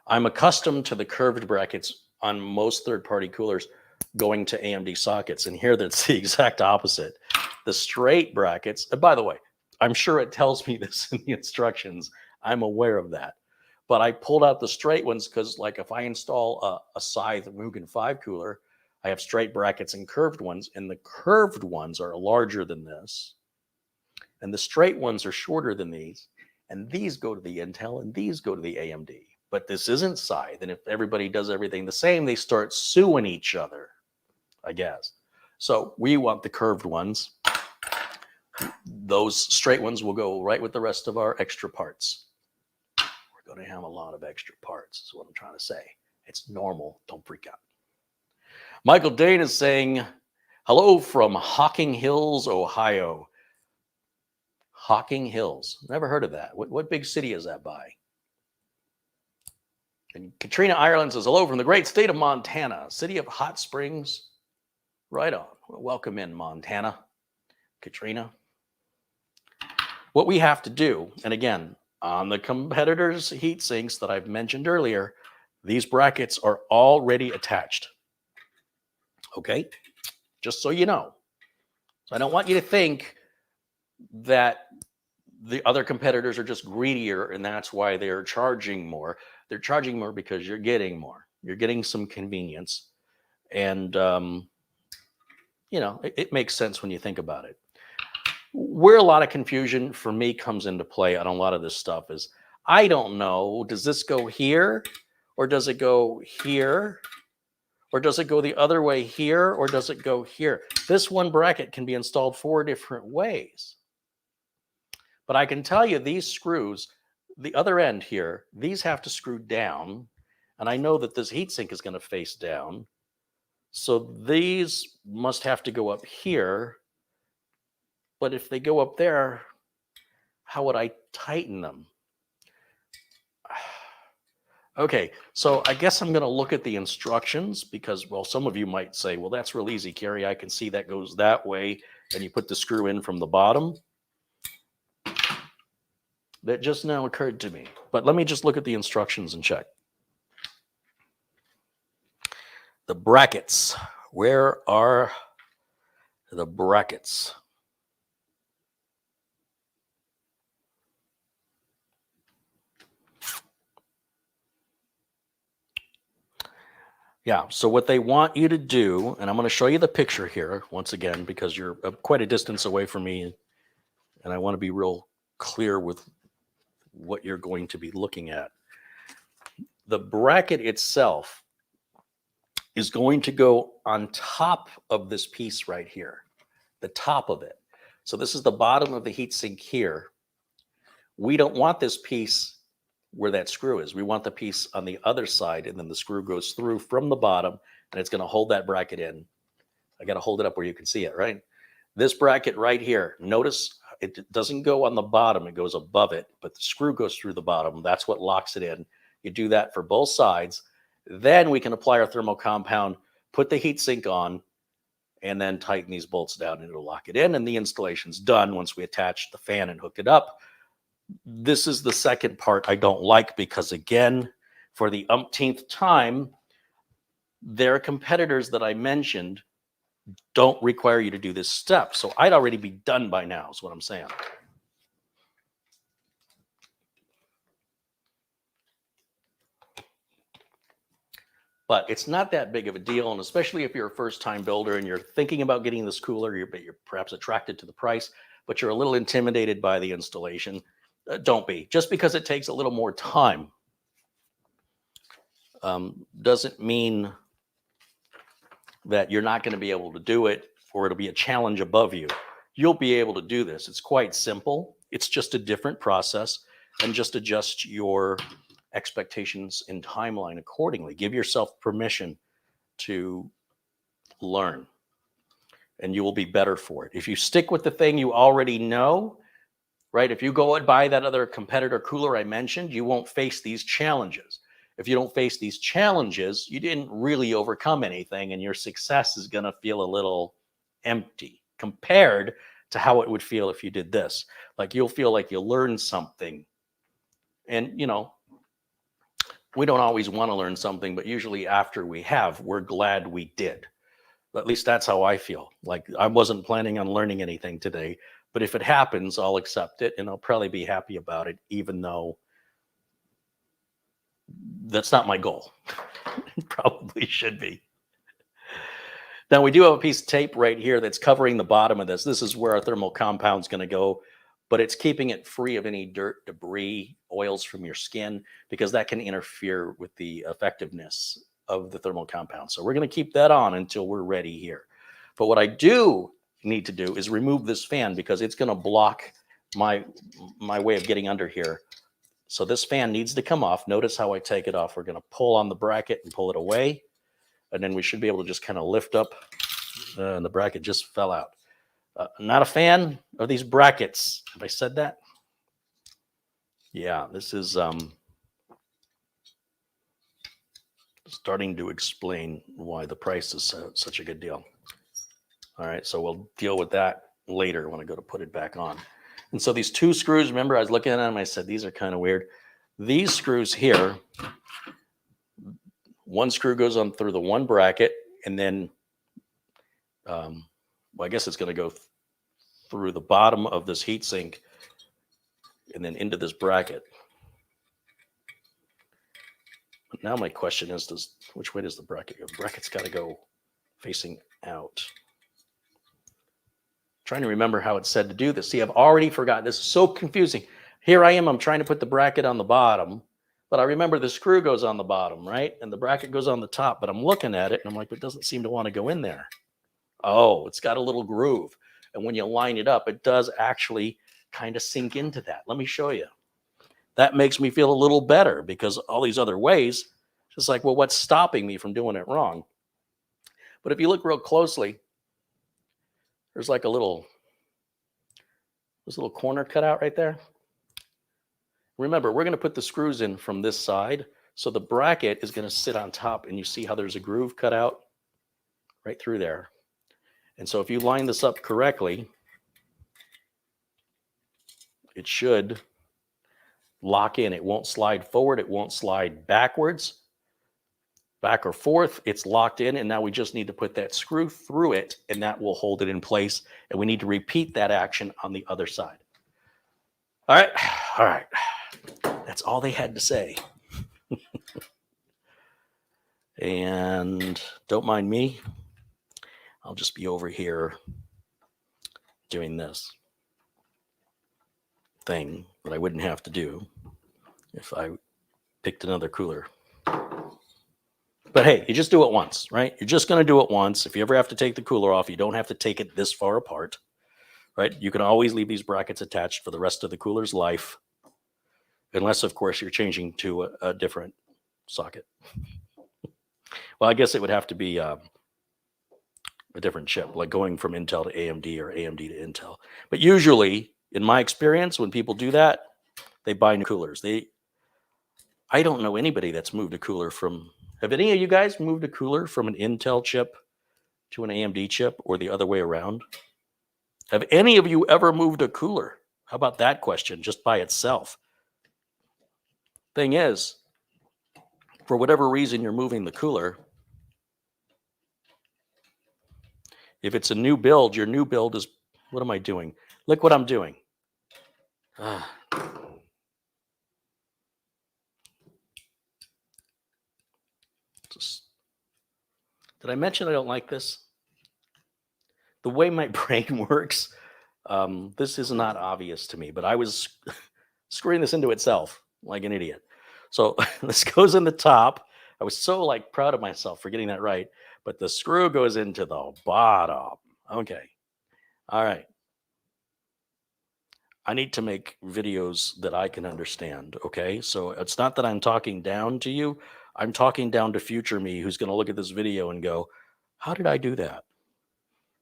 I'm accustomed to the curved brackets on most third-party coolers going to AMD sockets, and here that's the exact opposite. The straight brackets, and by the way, I'm sure it tells me this in the instructions. I'm aware of that. But I pulled out the straight ones because, like, if I install a Scythe Mugen 5 cooler, I have straight brackets and curved ones, and the curved ones are larger than this, and the straight ones are shorter than these, and these go to the Intel, and these go to the AMD. But this isn't Scythe, and if everybody does everything the same, they start suing each other, I guess. So we want the curved ones. Those straight ones will go right with the rest of our extra parts. We're going to have a lot of extra parts, is what I'm trying to say. It's normal. Don't freak out. Michael Dane is saying, hello from Hocking Hills, Ohio. Hocking Hills. Never heard of that. What big city is that by? And Katrina Ireland says, hello from the great state of Montana, city of hot springs. Right on. Welcome in, Montana. Katrina. What we have to do, and again, on the competitors' heat sinks that I've mentioned earlier, these brackets are already attached. Okay? Just so you know. So I don't want you to think that the other competitors are just greedier and that's why they're charging more. They're charging more because you're getting more. You're getting some convenience. And, it makes sense when you think about it. Where a lot of confusion for me comes into play on a lot of this stuff is, I don't know, does this go here? Or does it go here? Or does it go the other way here? Or does it go here? This one bracket can be installed 4 different ways. But I can tell you these screws, the other end here, these have to screw down. And I know that this heatsink is going to face down. So these must have to go up here. But if they go up there, how would I tighten them? Okay, so I guess I'm going to look at the instructions because, well, some of you might say, well, that's real easy, Carrie. I can see that goes that way. And you put the screw in from the bottom. That just now occurred to me. But let me just look at the instructions and check. The brackets. Where are the brackets? Yeah, so what they want you to do, and I'm going to show you the picture here once again because you're quite a distance away from me, and I want to be real clear with what you're going to be looking at. The bracket itself is going to go on top of this piece right here, the top of it. So this is the bottom of the heatsink here. We don't want this piece where that screw is. We want the piece on the other side, and then the screw goes through from the bottom, and it's going to hold that bracket in. I got to hold it up where you can see it, right? This bracket right here, notice it doesn't go on the bottom, it goes above it, but the screw goes through the bottom. That's what locks it in. You do that for both sides. Then we can apply our thermal compound, put the heatsink on, and then tighten these bolts down, and it'll lock it in, and the installation's done once we attach the fan and hook it up. This is the second part I don't like because, again, for the umpteenth time, their competitors that I mentioned don't require you to do this step. So I'd already be done by now, is what I'm saying. But it's not that big of a deal, and especially if you're a first-time builder and you're thinking about getting this cooler, you're perhaps attracted to the price, but you're a little intimidated by the installation. Don't be. Just because it takes a little more time doesn't mean that you're not going to be able to do it or it'll be a challenge above you. You'll be able to do this. It's quite simple. It's just a different process, and just adjust your expectations and timeline accordingly. Give yourself permission to learn, and you will be better for it. If you stick with the thing you already know, right? If you go and buy that other competitor cooler I mentioned, you won't face these challenges. If you don't face these challenges, you didn't really overcome anything, and your success is going to feel a little empty compared to how it would feel if you did this. Like, you'll feel like you learned something. And, you know, we don't always want to learn something, but usually after we have, we're glad we did. At least that's how I feel. Like, I wasn't planning on learning anything today, but if it happens, I'll accept it, and I'll probably be happy about it, even though that's not my goal. It probably should be. Now, we do have a piece of tape right here that's covering the bottom of this. This is where our thermal compound's going to go, but it's keeping it free of any dirt, debris, oils from your skin, because that can interfere with the effectiveness of the thermal compound. So we're going to keep that on until we're ready here. But what I do need to do is remove this fan, because it's going to block my way of getting under here. So this fan needs to come off. Notice how I take it off. We're going to pull on the bracket and pull it away, and then we should be able to just kind of lift up, and the bracket just fell out. Not a fan of these brackets. Have I said that? Yeah, this is starting to explain why the price is such a good deal. All right, so we'll deal with that later when I go to put it back on. And so these two screws, remember I was looking at them, I said, these are kind of weird. These screws here, one screw goes on through the one bracket, and then, well, I guess it's going to go through the bottom of this heatsink and then into this bracket. But now my question is, which way does the bracket go? The bracket's got to go facing out. Trying to remember how it said to do this. See, I've already forgotten. This is so confusing. Here I am, I'm trying to put the bracket on the bottom, but I remember the screw goes on the bottom, right? And the bracket goes on the top, but I'm looking at it and I'm like, it doesn't seem to want to go in there. Oh, it's got a little groove. And when you line it up, it does actually kind of sink into that. Let me show you. That makes me feel a little better, because all these other ways, just like, well, what's stopping me from doing it wrong? But if you look real closely, there's like a little corner cut out right there. Remember, we're going to put the screws in from this side. So the bracket is going to sit on top, and you see how there's a groove cut out right through there. And so if you line this up correctly, it should lock in. It won't slide forward. It won't slide backwards, back or forth. It's locked in, and now we just need to put that screw through it, and that will hold it in place. And we need to repeat that action on the other side. All right. All right. That's all they had to say. And don't mind me. I'll just be over here doing this thing that I wouldn't have to do if I picked another cooler. But hey, you just do it once, right? You're just going to do it once. If you ever have to take the cooler off, you don't have to take it this far apart, right? You can always leave these brackets attached for the rest of the cooler's life, unless, of course, you're changing to a different socket. Well, I guess it would have to be a different chip, like going from Intel to AMD or AMD to Intel. But usually, in my experience, when people do that, they buy new coolers. I don't know anybody that's moved a cooler from... Have any of you guys moved a cooler from an Intel chip to an AMD chip, or the other way around? Have any of you ever moved a cooler? How about that question, just by itself? Thing is, for whatever reason you're moving the cooler, if it's a new build, your new build is... What am I doing? Look what I'm doing. Did I mention I don't like this? The way my brain works, this is not obvious to me, but I was screwing this into itself like an idiot. So this goes in the top. I was so proud of myself for getting that right, but the screw goes into the bottom. Okay. All right. I need to make videos that I can understand, okay? So it's not that I'm talking down to you. I'm talking down to future me, who's going to look at this video and go, how did I do that?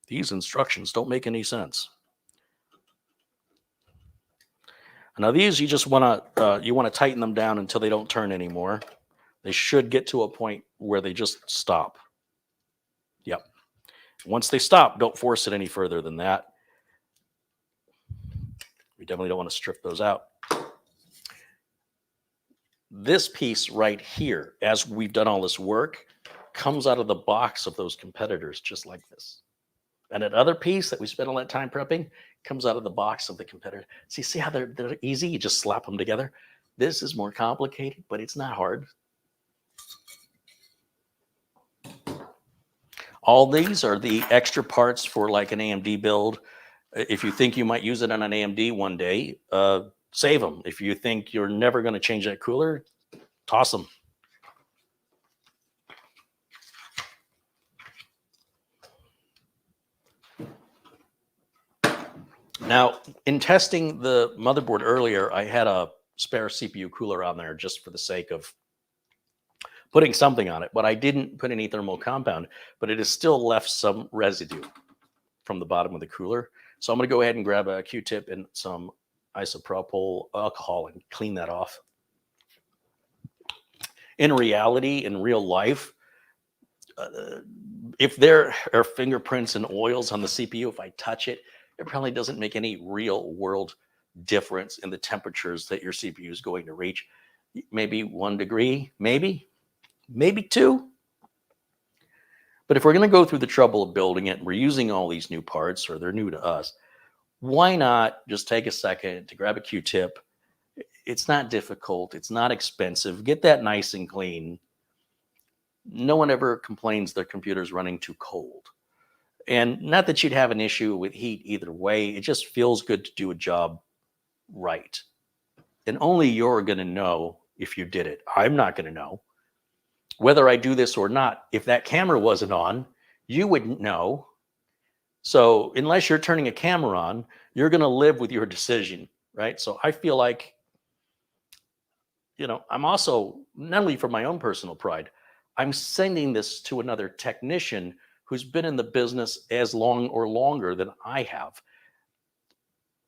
These instructions don't make any sense. Now these, you just want to tighten them down until they don't turn anymore. They should get to a point where they just stop. Yep. Once they stop, don't force it any further than that. We definitely don't want to strip those out. This piece right here, as we've done all this work, comes out of the box of those competitors just like this. And that other piece that we spent all that time prepping comes out of the box of the competitor. See how they're easy? You just slap them together. This is more complicated, but it's not hard. All these are the extra parts for like an AMD build. If you think you might use it on an AMD one day, save them. If you think you're never going to change that cooler, toss them. Now, in testing the motherboard earlier, I had a spare CPU cooler on there just for the sake of putting something on it, but I didn't put any thermal compound, but it has still left some residue from the bottom of the cooler. So I'm going to go ahead and grab a Q-tip and some isopropyl alcohol and clean that off. In reality, in real life, if there are fingerprints and oils on the CPU, if I touch it, it probably doesn't make any real world difference in the temperatures that your CPU is going to reach. Maybe 1 degree, maybe 2. But if we're going to go through the trouble of building it, and we're using all these new parts, or they're new to us, why not just take a second to grab a Q-tip? It's not difficult. It's not expensive. Get that nice and clean. No one ever complains their computer's running too cold. And not that you'd have an issue with heat either way. It just feels good to do a job right. And only you're going to know if you did it. I'm not going to know. Whether I do this or not, if that camera wasn't on, you wouldn't know. So unless you're turning a camera on, you're going to live with your decision, right? So I feel like, I'm also, not only for my own personal pride, I'm sending this to another technician who's been in the business as long or longer than I have.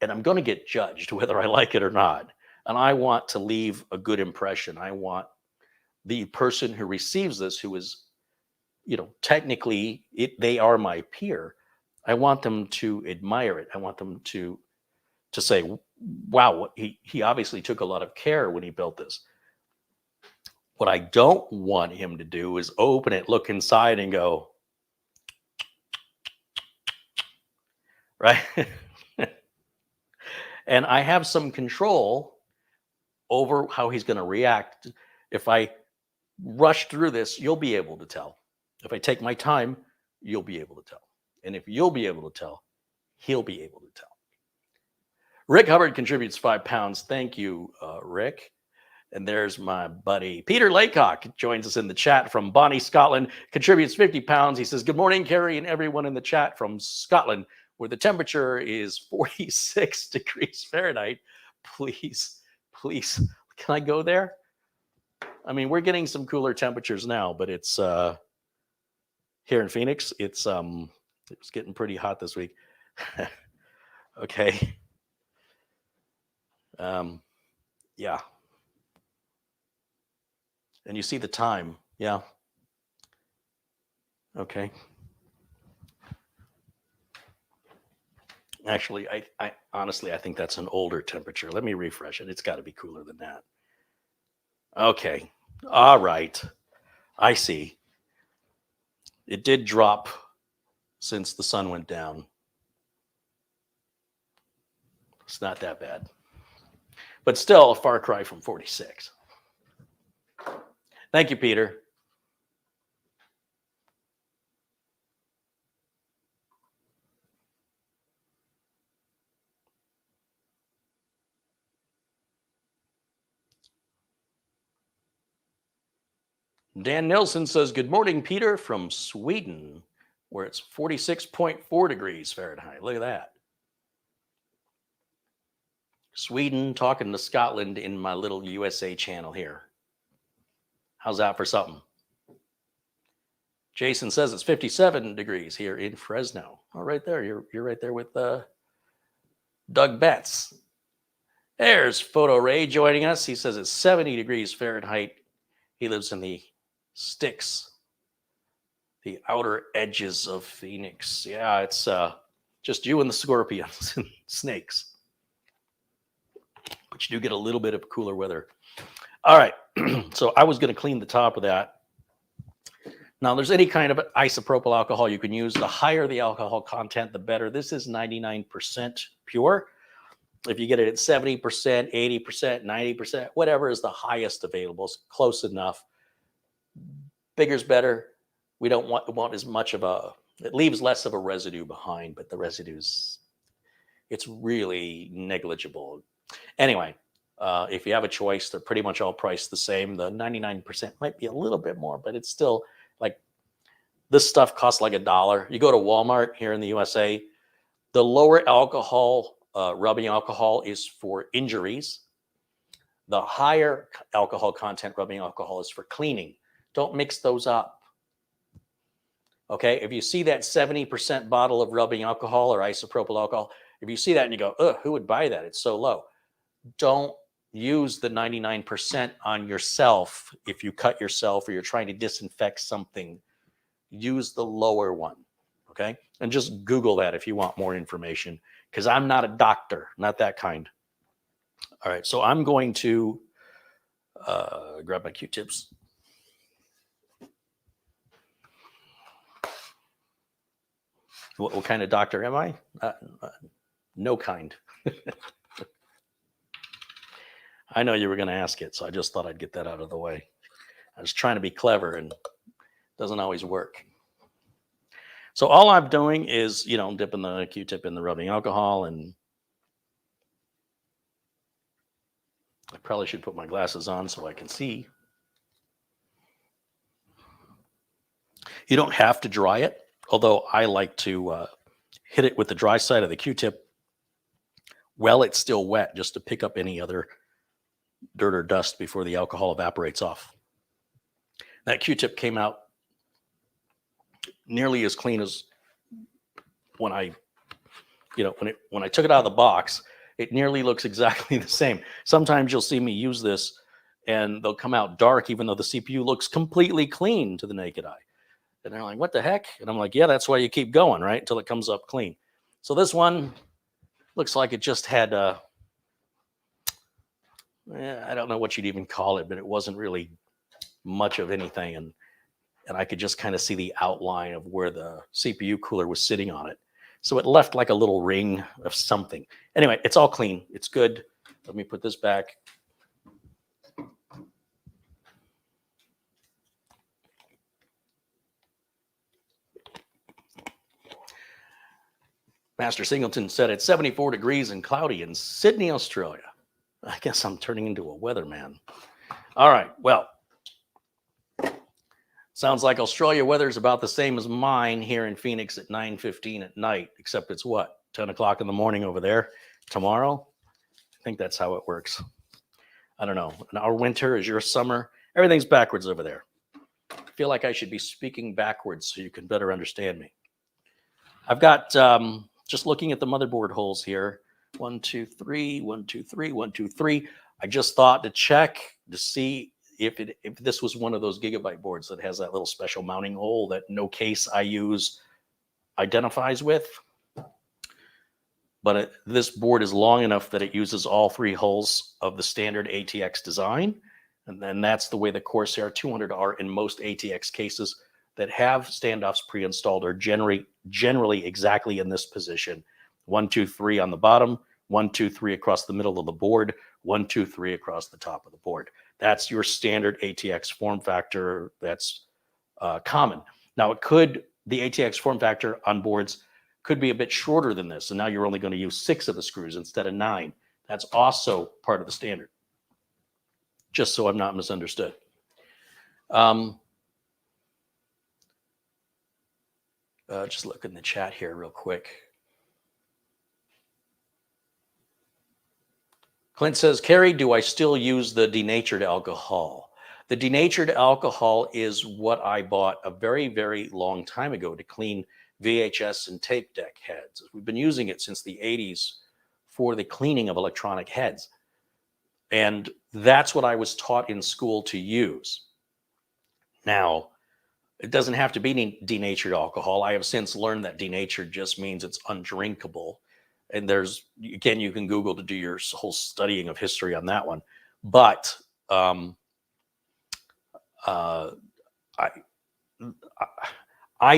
And I'm going to get judged whether I like it or not. And I want to leave a good impression. I want the person who receives this, who is, technically they are my peer. I want them to admire it. I want them to say, wow, he obviously took a lot of care when he built this. What I don't want him to do is open it, look inside, and go, right? And I have some control over how he's going to react. If I rush through this, you'll be able to tell. If I take my time, you'll be able to tell. And if you'll be able to tell, he'll be able to tell. Rick Hubbard contributes £5. Thank you, Rick. And there's my buddy Peter Laycock, joins us in the chat from Bonnie, Scotland, contributes £50. He says, good morning, Carrie, and everyone in the chat from Scotland, where the temperature is 46 degrees Fahrenheit. Please, can I go there? I mean, we're getting some cooler temperatures now, but it's here in Phoenix, it's getting pretty hot this week. Okay. Yeah. And you see the time. Yeah. Okay. Actually, I honestly, I think that's an older temperature. Let me refresh it. It's got to be cooler than that. Okay. All right. I see. It did drop since the sun went down. It's not that bad. But still a far cry from 46. Thank you, Peter. Dan Nilsson says, good morning, Peter, from Sweden, where it's 46.4 degrees Fahrenheit. Look at that. Sweden talking to Scotland in my little USA channel here. How's that for something? Jason says it's 57 degrees here in Fresno. Oh, right there. You're right there with Doug Betts. There's Photo Ray joining us. He says it's 70 degrees Fahrenheit. He lives in the sticks, the outer edges of Phoenix. Yeah, it's just you and the scorpions and snakes. But you do get a little bit of cooler weather. All right. So I was going to clean the top of that. Now, there's any kind of isopropyl alcohol you can use. The higher the alcohol content, the better. This is 99% pure. If you get it at 70%, 80%, 90%, whatever is the highest available, is close enough. Bigger's better. We don't want as much of it leaves less of a residue behind, but the residues, it's really negligible. Anyway, if you have a choice, they're pretty much all priced the same. The 99% might be a little bit more, but it's still like this stuff costs like $1. You go to Walmart here in the USA, the lower alcohol, rubbing alcohol is for injuries. The higher alcohol content rubbing alcohol is for cleaning. Don't mix those up. Okay, if you see that 70% bottle of rubbing alcohol or isopropyl alcohol, if you see that and you go, ugh, who would buy that? It's so low. Don't use the 99% on yourself if you cut yourself or you're trying to disinfect something. Use the lower one, okay? And just Google that if you want more information, because I'm not a doctor, not that kind. All right, so I'm going to grab my Q-tips. What kind of doctor am I? No kind. I know you were going to ask it, so I just thought I'd get that out of the way. I was trying to be clever, and it doesn't always work. So all I'm doing is, dipping the Q-tip in the rubbing alcohol, and I probably should put my glasses on so I can see. You don't have to dry it, although I like to hit it with the dry side of the Q-tip while it's still wet, just to pick up any other dirt or dust before the alcohol evaporates off. That Q-tip came out nearly as clean as when I took it out of the box. It nearly looks exactly the same. Sometimes you'll see me use this and they'll come out dark even though the CPU looks completely clean to the naked eye. And they're like, what the heck? And I'm like, yeah, that's why you keep going, right? Until it comes up clean. So this one looks like it just had, I don't know what you'd even call it, but it wasn't really much of anything. And I could just kind of see the outline of where the CPU cooler was sitting on it. So it left like a little ring of something. Anyway, it's all clean. It's good. Let me put this back. Master Singleton said it's 74 degrees and cloudy in Sydney, Australia. I guess I'm turning into a weatherman. All right, well, sounds like Australia weather is about the same as mine here in Phoenix at 9:15 at night, except it's what, 10 o'clock in the morning over there tomorrow? I think that's how it works. I don't know. And our winter is your summer. Everything's backwards over there. I feel like I should be speaking backwards so you can better understand me. I've got, just looking at the motherboard holes here, 1, 2, 3, 1, 2, 3, 1, 2, 3. I just thought to check to see if this was one of those gigabyte boards that has that little special mounting hole that no case I use identifies with. But this board is long enough that it uses all 3 holes of the standard ATX design. And then that's the way the Corsair 200 are in most ATX cases that have standoffs pre-installed, are generally exactly in this position. 1, 2, 3 on the bottom, 1, 2, 3 across the middle of the board, 1, 2, 3 across the top of the board. That's your standard ATX form factor that's common. Now, the ATX form factor on boards could be a bit shorter than this, and now you're only going to use 6 of the screws instead of 9. That's also part of the standard, just so I'm not misunderstood. Just look in the chat here real quick. Clint says, Carrie, do I still use the denatured alcohol? The denatured alcohol is what I bought a very, very long time ago to clean VHS and tape deck heads. We've been using it since the 80s for the cleaning of electronic heads. And that's what I was taught in school to use. Now, it doesn't have to be denatured alcohol. I have since learned that denatured just means it's undrinkable. And you can Google to do your whole studying of history on that one. But I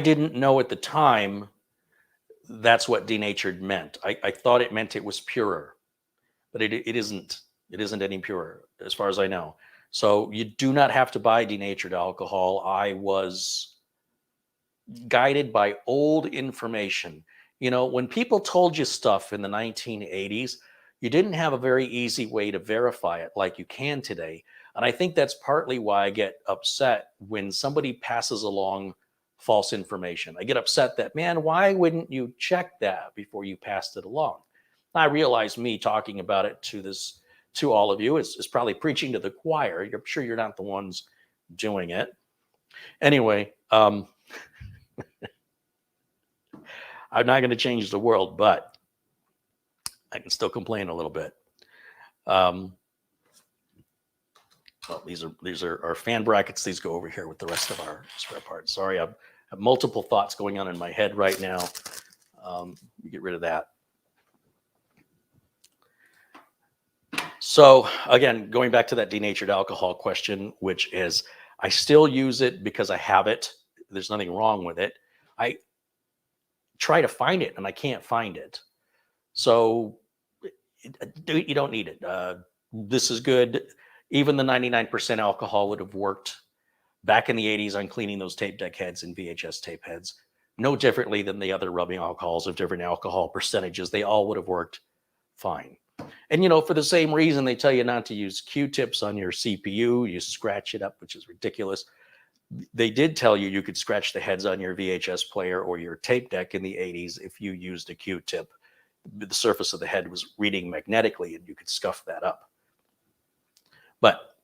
didn't know at the time that's what denatured meant. I thought it meant it was purer, but it isn't. It isn't any purer as far as I know. So you do not have to buy denatured alcohol. I was guided by old information. You know, when people told you stuff in the 1980s, you didn't have a very easy way to verify it like you can today. And I think that's partly why I get upset when somebody passes along false information. I get upset that, man, why wouldn't you check that before you passed it along? I realize me talking about it to all of you is probably preaching to the choir. You're sure you're not the ones doing it. Anyway, I'm not going to change the world, but I can still complain a little bit. Well, these are our fan brackets. These go over here with the rest of our spare parts. Sorry, I have multiple thoughts going on in my head right now. Get rid of that. So again, going back to that denatured alcohol question, which is, I still use it because I have it. There's nothing wrong with it. I try to find it and I can't find it. So you don't need it. This is good. Even the 99% alcohol would have worked back in the 80s on cleaning those tape deck heads and VHS tape heads, no differently than the other rubbing alcohols of different alcohol percentages. They all would have worked fine. And, you know, for the same reason they tell you not to use Q-tips on your CPU, you scratch it up, which is ridiculous. They did tell you could scratch the heads on your VHS player or your tape deck in the 80s if you used a Q-tip. The surface of the head was reading magnetically and you could scuff that up. But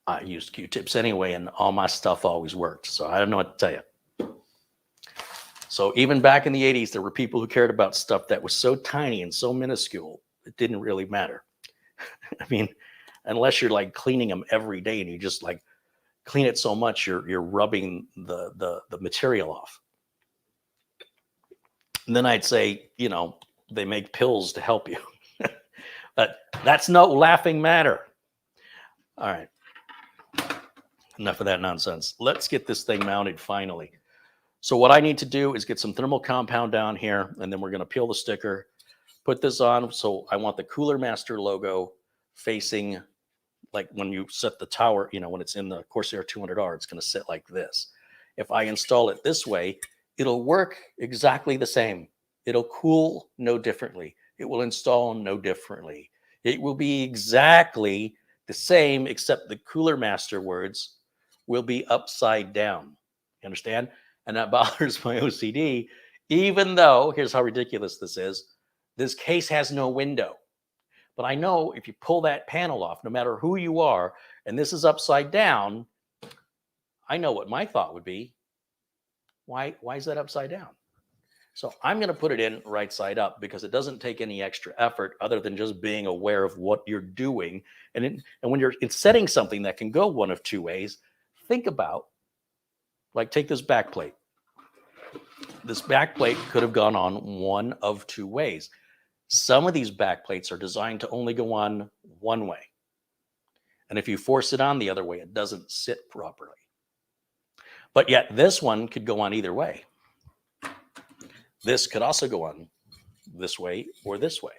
I used Q-tips anyway, and all my stuff always worked. So I don't know what to tell you. So even back in the 80s, there were people who cared about stuff that was so tiny and so minuscule, it didn't really matter. I mean, unless you're like cleaning them every day and you just like clean it so much you're rubbing the material off. And then I'd say, they make pills to help you. But that's no laughing matter. All right. Enough of that nonsense. Let's get this thing mounted finally. So what I need to do is get some thermal compound down here, and then we're going to peel the sticker, put this on. So I want the Cooler Master logo facing, like when you set the tower, when it's in the Corsair 200R, it's going to sit like this. If I install it this way, it'll work exactly the same. It'll cool no differently. It will install no differently. It will be exactly the same, except the Cooler Master words will be upside down. You understand? And that bothers my OCD, even though, here's how ridiculous this is. This case has no window. But I know if you pull that panel off, no matter who you are, and this is upside down, I know what my thought would be. Why is that upside down? So I'm going to put it in right side up because it doesn't take any extra effort other than just being aware of what you're doing. And when you're setting something that can go one of two ways, think about, like, take this back plate. This back plate could have gone on one of two ways. Some of these back plates are designed to only go on one way. And if you force it on the other way, it doesn't sit properly. But yet this one could go on either way. This could also go on this way or this way.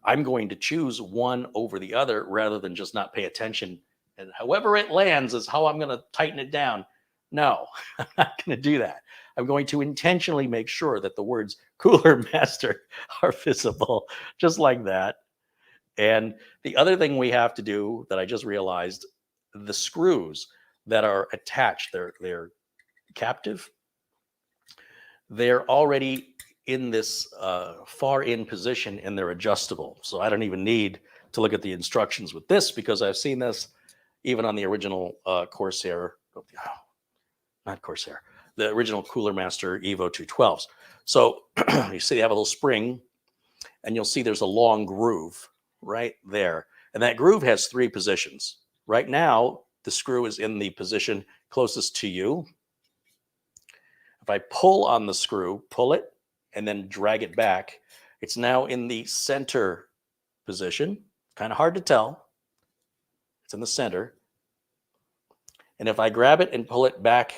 I'm going to choose one over the other rather than just not pay attention. And however it lands is how I'm going to tighten it down. No, I'm not going to do that. I'm going to intentionally make sure that the words Cooler Master are visible, just like that. And the other thing we have to do that I just realized, the screws that are attached, they're captive. They're already in this far in position and they're adjustable. So I don't even need to look at the instructions with this because I've seen this even on the original Corsair, not Corsair, the original Cooler Master Evo 212s. So you see they have a little spring and you'll see there's a long groove right there. And that groove has three positions. Right now, the screw is in the position closest to you. If I pull on the screw, pull it, and then drag it back, it's now in the center position. Kind of hard to tell. It's in the center. And if I grab it and pull it back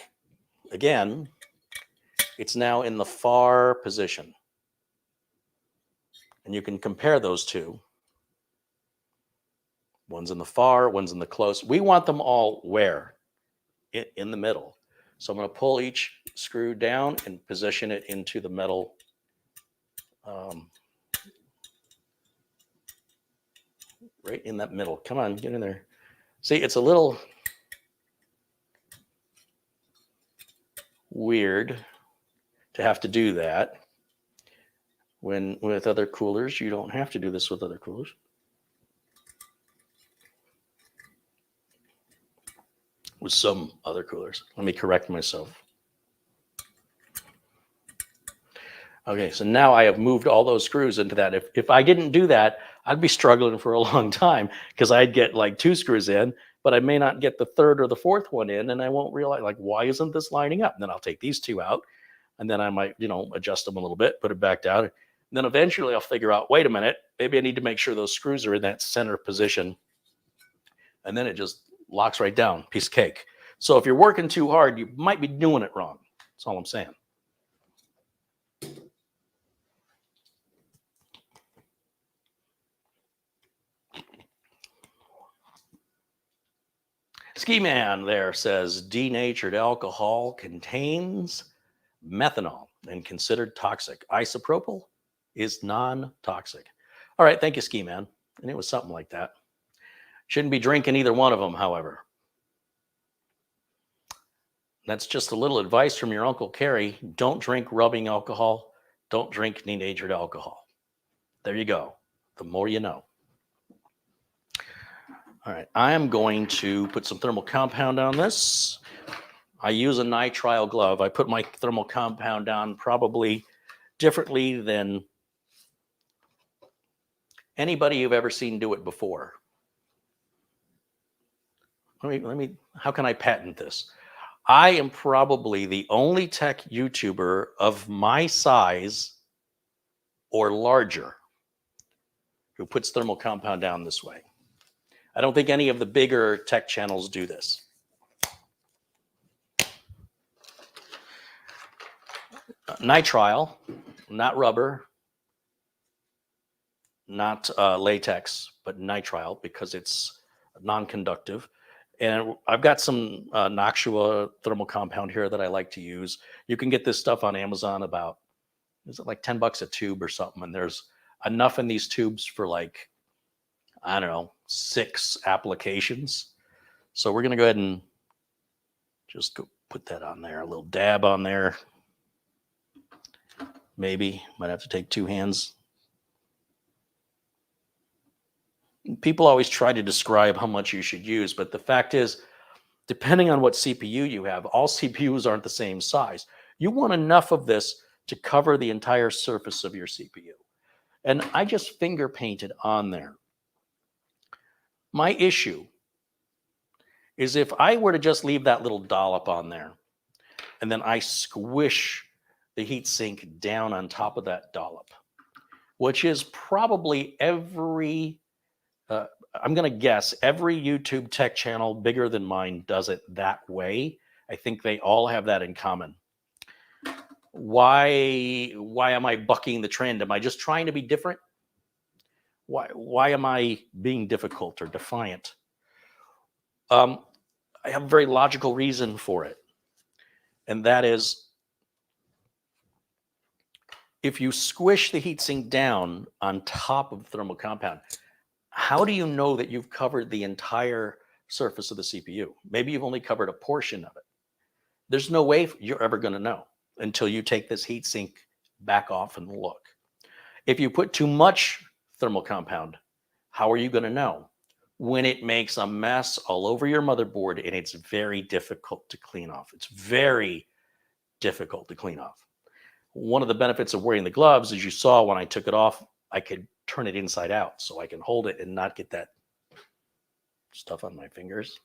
again, it's now in the far position. And you can compare those two. One's in the far, one's in the close. We want them all where? In the middle. So I'm going to pull each screw down and position it into the metal. Right in that middle. Come on, get in there. See, it's a little weird to have to do that. When with other coolers, you don't have to do this with other coolers. With some other coolers. Let me correct myself. Okay, so now I have moved all those screws into that. If I didn't do that, I'd be struggling for a long time because I'd get like two screws in, but I may not get the third or the fourth one in, and I won't realize, like, why isn't this lining up? And then I'll take these two out, and then I might, adjust them a little bit, put it back down. And then eventually I'll figure out, wait a minute, maybe I need to make sure those screws are in that center position. And then it just locks right down, piece of cake. So if you're working too hard, you might be doing it wrong. That's all I'm saying. Ski Man there says denatured alcohol contains methanol and considered toxic. Isopropyl is non-toxic. All right, thank you, Ski Man. And it was something like that. Shouldn't be drinking either one of them, however. That's just a little advice from your Uncle Carrie. Don't drink rubbing alcohol. Don't drink denatured alcohol. There you go. The more you know. All right, I am going to put some thermal compound on this. I use a nitrile glove. I put my thermal compound down probably differently than anybody you've ever seen do it before. how can I patent this? I am probably the only tech YouTuber of my size or larger who puts thermal compound down this way. I don't think any of the bigger tech channels do this. Nitrile, not rubber, not latex, but nitrile because it's non-conductive. And I've got some Noxua thermal compound here that I like to use. You can get this stuff on Amazon about, is it like $10 a tube or something? And there's enough in these tubes for like, I don't know, 6 applications. So we're going to go ahead and just go put that on there, a little dab on there. Maybe, might have to take 2 hands. People always try to describe how much you should use, but the fact is, depending on what CPU you have, all CPUs aren't the same size. You want enough of this to cover the entire surface of your CPU. And I just finger painted on there. My issue is if I were to just leave that little dollop on there, and then I squish the heatsink down on top of that dollop, which is probably every, I'm going to guess every YouTube tech channel bigger than mine does it that way. I think they all have that in common. Why am I bucking the trend? Am I just trying to be different? Why am I being difficult or defiant? I have a very logical reason for it. And that is, if you squish the heatsink down on top of the thermal compound, how do you know that you've covered the entire surface of the CPU? Maybe you've only covered a portion of it. There's no way you're ever going to know until you take this heatsink back off and look. If you put too much thermal compound, how are you going to know? When it makes a mess all over your motherboard and it's very difficult to clean off. It's very difficult to clean off. One of the benefits of wearing the gloves, as you saw when I took it off, I could turn it inside out so I can hold it and not get that stuff on my fingers.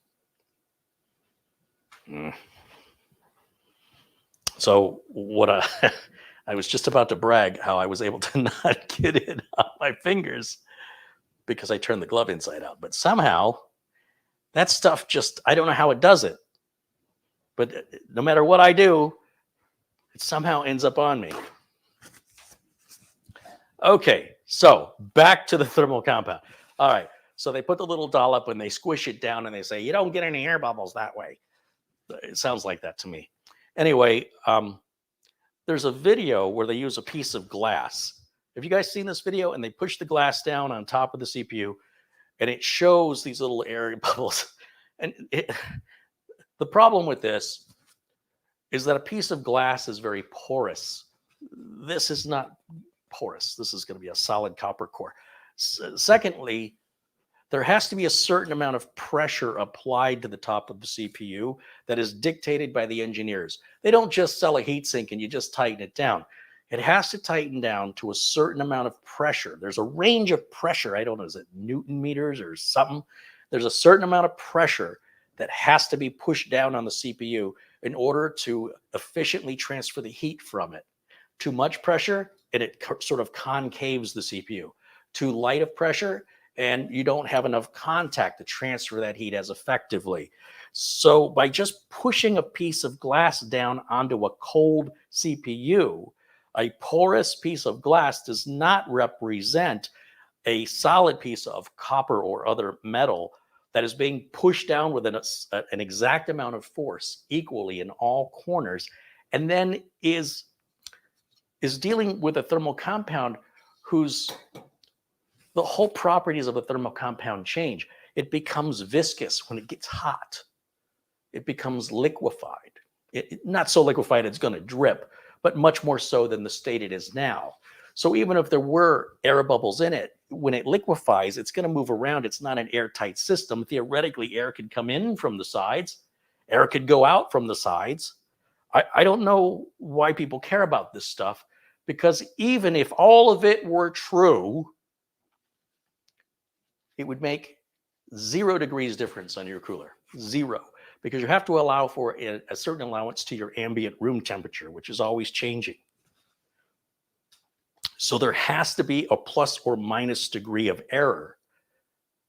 So what I was just about to brag how I was able to not get it on my fingers because I turned the glove inside out. But somehow that stuff just, I don't know how it does it. But no matter what I do, it somehow ends up on me. Okay, so back to the thermal compound. All right, so they put the little dollop and they squish it down and they say, you don't get any air bubbles that way. It sounds like that to me. Anyway, there's a video where they use a piece of glass. Have you guys seen this video? And they push the glass down on top of the CPU and it shows these little air bubbles. And the problem with this is that a piece of glass is very porous. This is not porous. This is going to be a solid copper core. Secondly, there has to be a certain amount of pressure applied to the top of the CPU that is dictated by the engineers. They don't just sell a heatsink and you just tighten it down. It has to tighten down to a certain amount of pressure. There's a range of pressure. I don't know, is it Newton meters or something? There's a certain amount of pressure that has to be pushed down on the CPU in order to efficiently transfer the heat from it. Too much pressure, and it sort of concaves the CPU. Too light of pressure, and you don't have enough contact to transfer that heat as effectively. So by just pushing a piece of glass down onto a cold CPU, a porous piece of glass does not represent a solid piece of copper or other metal that is being pushed down with an exact amount of force equally in all corners, and then is dealing with a thermal compound whose the whole properties of a thermal compound change. It becomes viscous when it gets hot. It becomes liquefied. Not so liquefied it's going to drip, but much more so than the state it is now. So even if there were air bubbles in it, when it liquefies, it's going to move around. It's not an airtight system. Theoretically, air could come in from the sides. Air could go out from the sides. I don't know why people care about this stuff, because even if all of it were true, it would make 0 degrees difference on your cooler. Zero. Because you have to allow for a certain allowance to your ambient room temperature, which is always changing. So there has to be a plus or minus degree of error.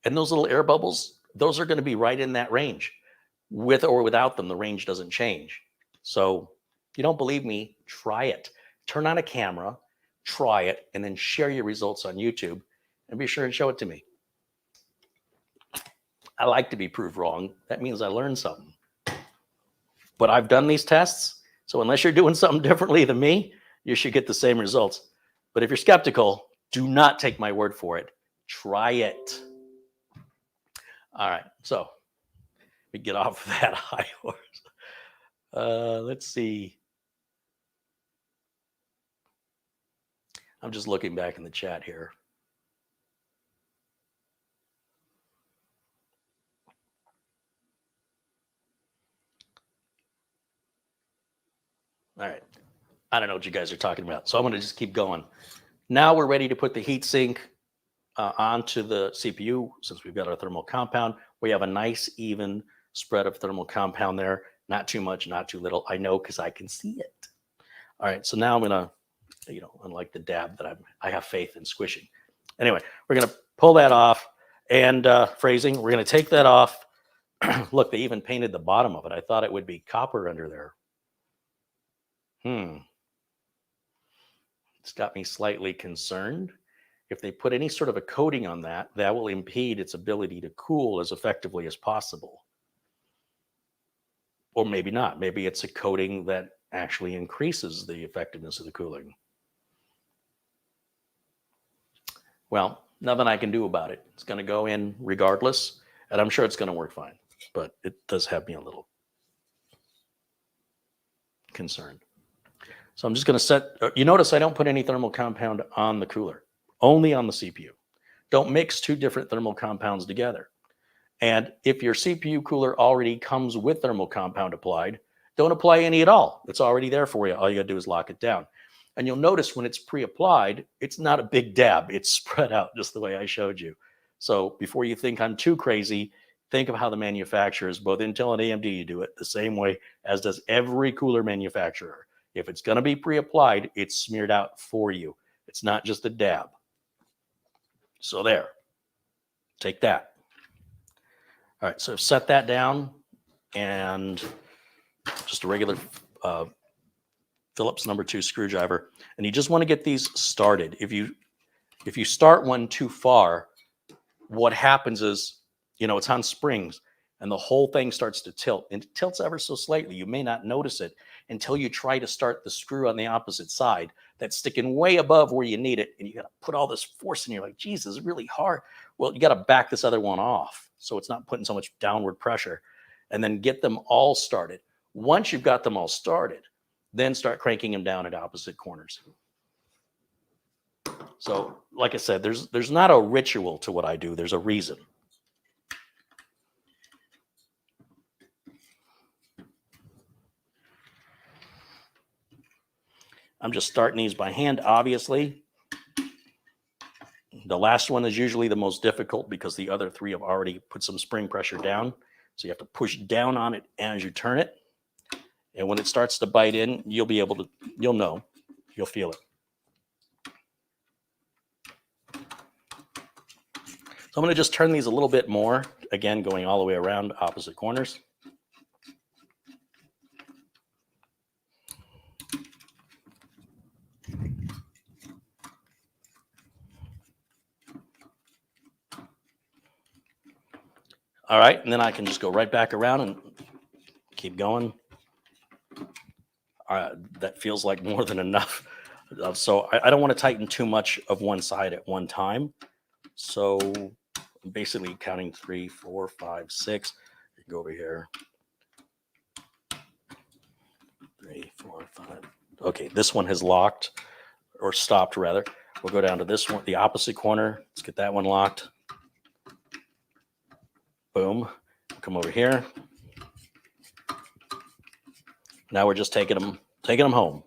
And those little air bubbles, those are going to be right in that range. With or without them, the range doesn't change. So if you don't believe me, try it. Turn on a camera, try it, and then share your results on YouTube, and be sure and show it to me. I like to be proved wrong. That means I learned something. But I've done these tests, so unless you're doing something differently than me, you should get the same results. But if you're skeptical, do not take my word for it. Try it. All right, so we get off of that high horse. Let's see. I'm just looking back in the chat here. All right. I don't know what you guys are talking about, so I'm going to just keep going. Now we're ready to put the heatsink onto the CPU. Since we've got our thermal compound, we have a nice even spread of thermal compound there. Not too much, not too little. I know because I can see it. All right, so now I'm going to, unlike the dab that I have faith in squishing. Anyway, we're going to pull that off and phrasing. We're going to take that off. Look, they even painted the bottom of it. I thought it would be copper under there. It's got me slightly concerned. If they put any sort of a coating on that, that will impede its ability to cool as effectively as possible. Or maybe not. Maybe it's a coating that actually increases the effectiveness of the cooling. Well, nothing I can do about it. It's going to go in regardless, and I'm sure it's going to work fine. But it does have me a little concerned. So I'm just going to set, you notice I don't put any thermal compound on the cooler, only on the CPU. Don't mix two different thermal compounds together. And if your CPU cooler already comes with thermal compound applied, don't apply any at all. It's already there for you. All you got to do is lock it down. And you'll notice when it's pre-applied, it's not a big dab. It's spread out just the way I showed you. So before you think I'm too crazy, think of how the manufacturers, both Intel and AMD, do it the same way as does every cooler manufacturer. If it's going to be pre-applied, it's smeared out for you. It's not just a dab. So there. Take that. All right, so I've set that down, and just a regular Phillips #2 screwdriver. And you just want to get these started. If you start one too far, what happens is, it's on springs, and the whole thing starts to tilt. And it tilts ever so slightly. You may not notice it until you try to start the screw on the opposite side that's sticking way above where you need it. And you got to put all this force in. You're like, geez, this is really hard. Well, you got to back this other one off so it's not putting so much downward pressure, and then get them all started. Once you've got them all started, then start cranking them down at opposite corners. So like I said, there's not a ritual to what I do. There's a reason. I'm just starting these by hand, obviously. The last one is usually the most difficult because the other three have already put some spring pressure down. So you have to push down on it as you turn it. And when it starts to bite in, you'll know, you'll feel it. So I'm going to just turn these a little bit more, again, going all the way around opposite corners. All right, and then I can just go right back around and keep going. That feels like more than enough. So I don't want to tighten too much of one side at one time. So I'm basically counting 3, 4, 5, 6. You go over here. 3, 4, 5. Okay, this one has locked, or stopped rather. We'll go down to this one, the opposite corner. Let's get that one locked. Boom. Come over here. Now we're just taking them home.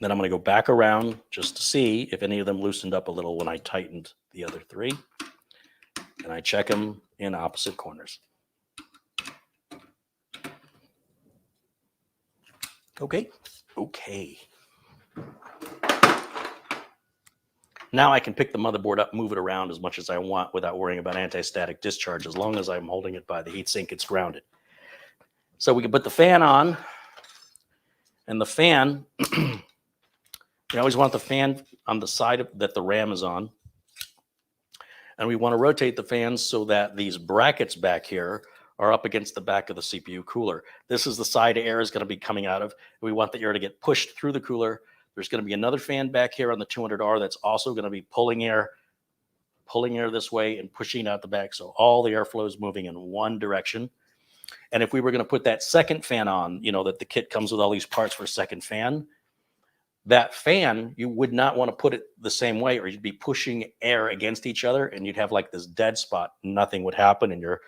Then I'm going to go back around just to see if any of them loosened up a little when I tightened the other three. And I check them in opposite corners. Okay. Now I can pick the motherboard up, move it around as much as I want without worrying about anti-static discharge. As long as I'm holding it by the heatsink, it's grounded. So we can put the fan on. And the fan, you always want the fan on the side that the RAM is on. And we want to rotate the fans so that these brackets back here are up against the back of the CPU cooler. This is the side air is going to be coming out of. We want the air to get pushed through the cooler. There's going to be another fan back here on the 200R that's also going to be pulling air this way and pushing out the back. So all the airflow is moving in one direction. And if we were going to put that second fan on, that the kit comes with all these parts for a second fan, that fan, you would not want to put it the same way, or you'd be pushing air against each other and you'd have like this dead spot. Nothing would happen and your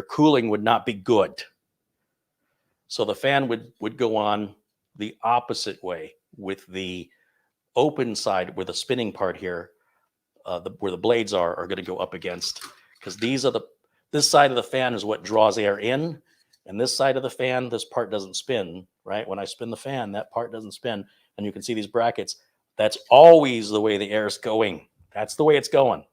cooling would not be good. So the fan would go on the opposite way, with the open side where the spinning part here, where the blades are going to go up against, because this side of the fan is what draws air in, and this side of the fan, this part doesn't spin, right? When I spin the fan, that part doesn't spin, and you can see these brackets. That's always the way the air is going. That's the way it's going.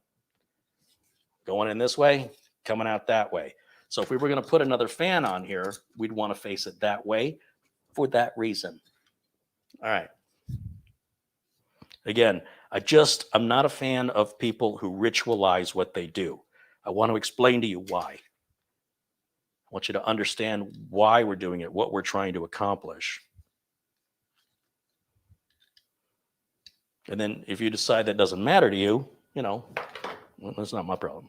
Going in this way, coming out that way. So if we were going to put another fan on here, we'd want to face it that way for that reason. All right. Again, I'm not a fan of people who ritualize what they do. I want to explain to you why. I want you to understand why we're doing it, what we're trying to accomplish. And then if you decide that doesn't matter to you, well, that's not my problem.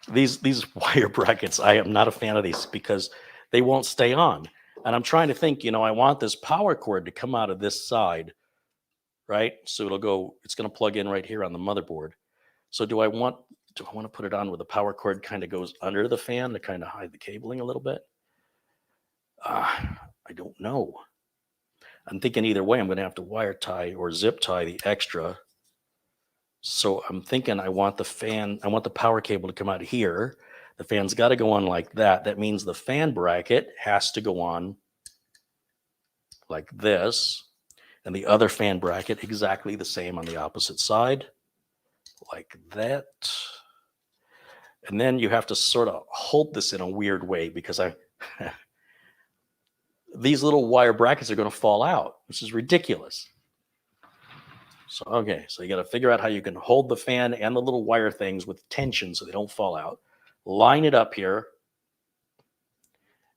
These wire brackets, I am not a fan of these because they won't stay on. And I'm trying to think, I want this power cord to come out of this side, right? So it's going to plug in right here on the motherboard. So do I want to put it on where the power cord kind of goes under the fan to kind of hide the cabling a little bit? I don't know. I'm thinking either way, I'm going to have to wire tie or zip tie the extra. So I'm thinking I want the power cable to come out here. The fan's got to go on like that. That means the fan bracket has to go on like this, and the other fan bracket exactly the same on the opposite side, like that. And then you have to sort of hold this in a weird way because these little wire brackets are going to fall out, which is ridiculous. So you got to figure out how you can hold the fan and the little wire things with tension so they don't fall out. Line it up here,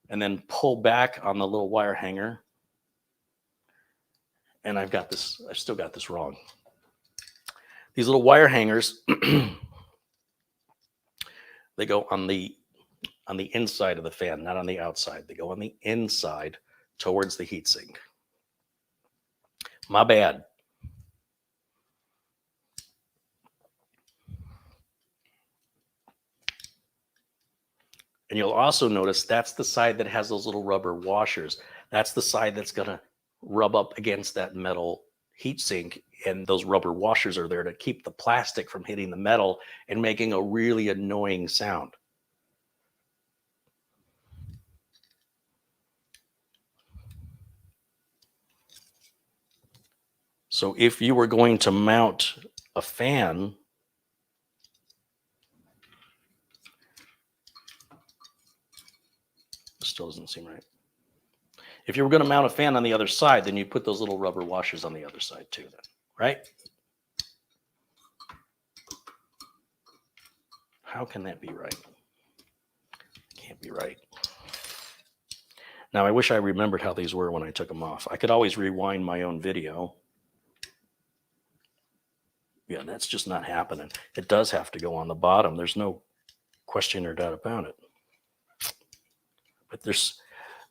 and then pull back on the little wire hanger. And I've still got this wrong. These little wire hangers, they go on the inside of the fan, not on the outside. They go on the inside towards the heatsink. My bad. And you'll also notice that's the side that has those little rubber washers. That's the side that's going to rub up against that metal heatsink, and those rubber washers are there to keep the plastic from hitting the metal and making a really annoying sound. So if you were going to mount a fan, still doesn't seem right. If you were going to mount a fan on the other side, then you put those little rubber washers on the other side too, then, right? How can that be right? Can't be right. Now, I wish I remembered how these were when I took them off. I could always rewind my own video. Yeah, that's just not happening. It does have to go on the bottom. There's no question or doubt about it. But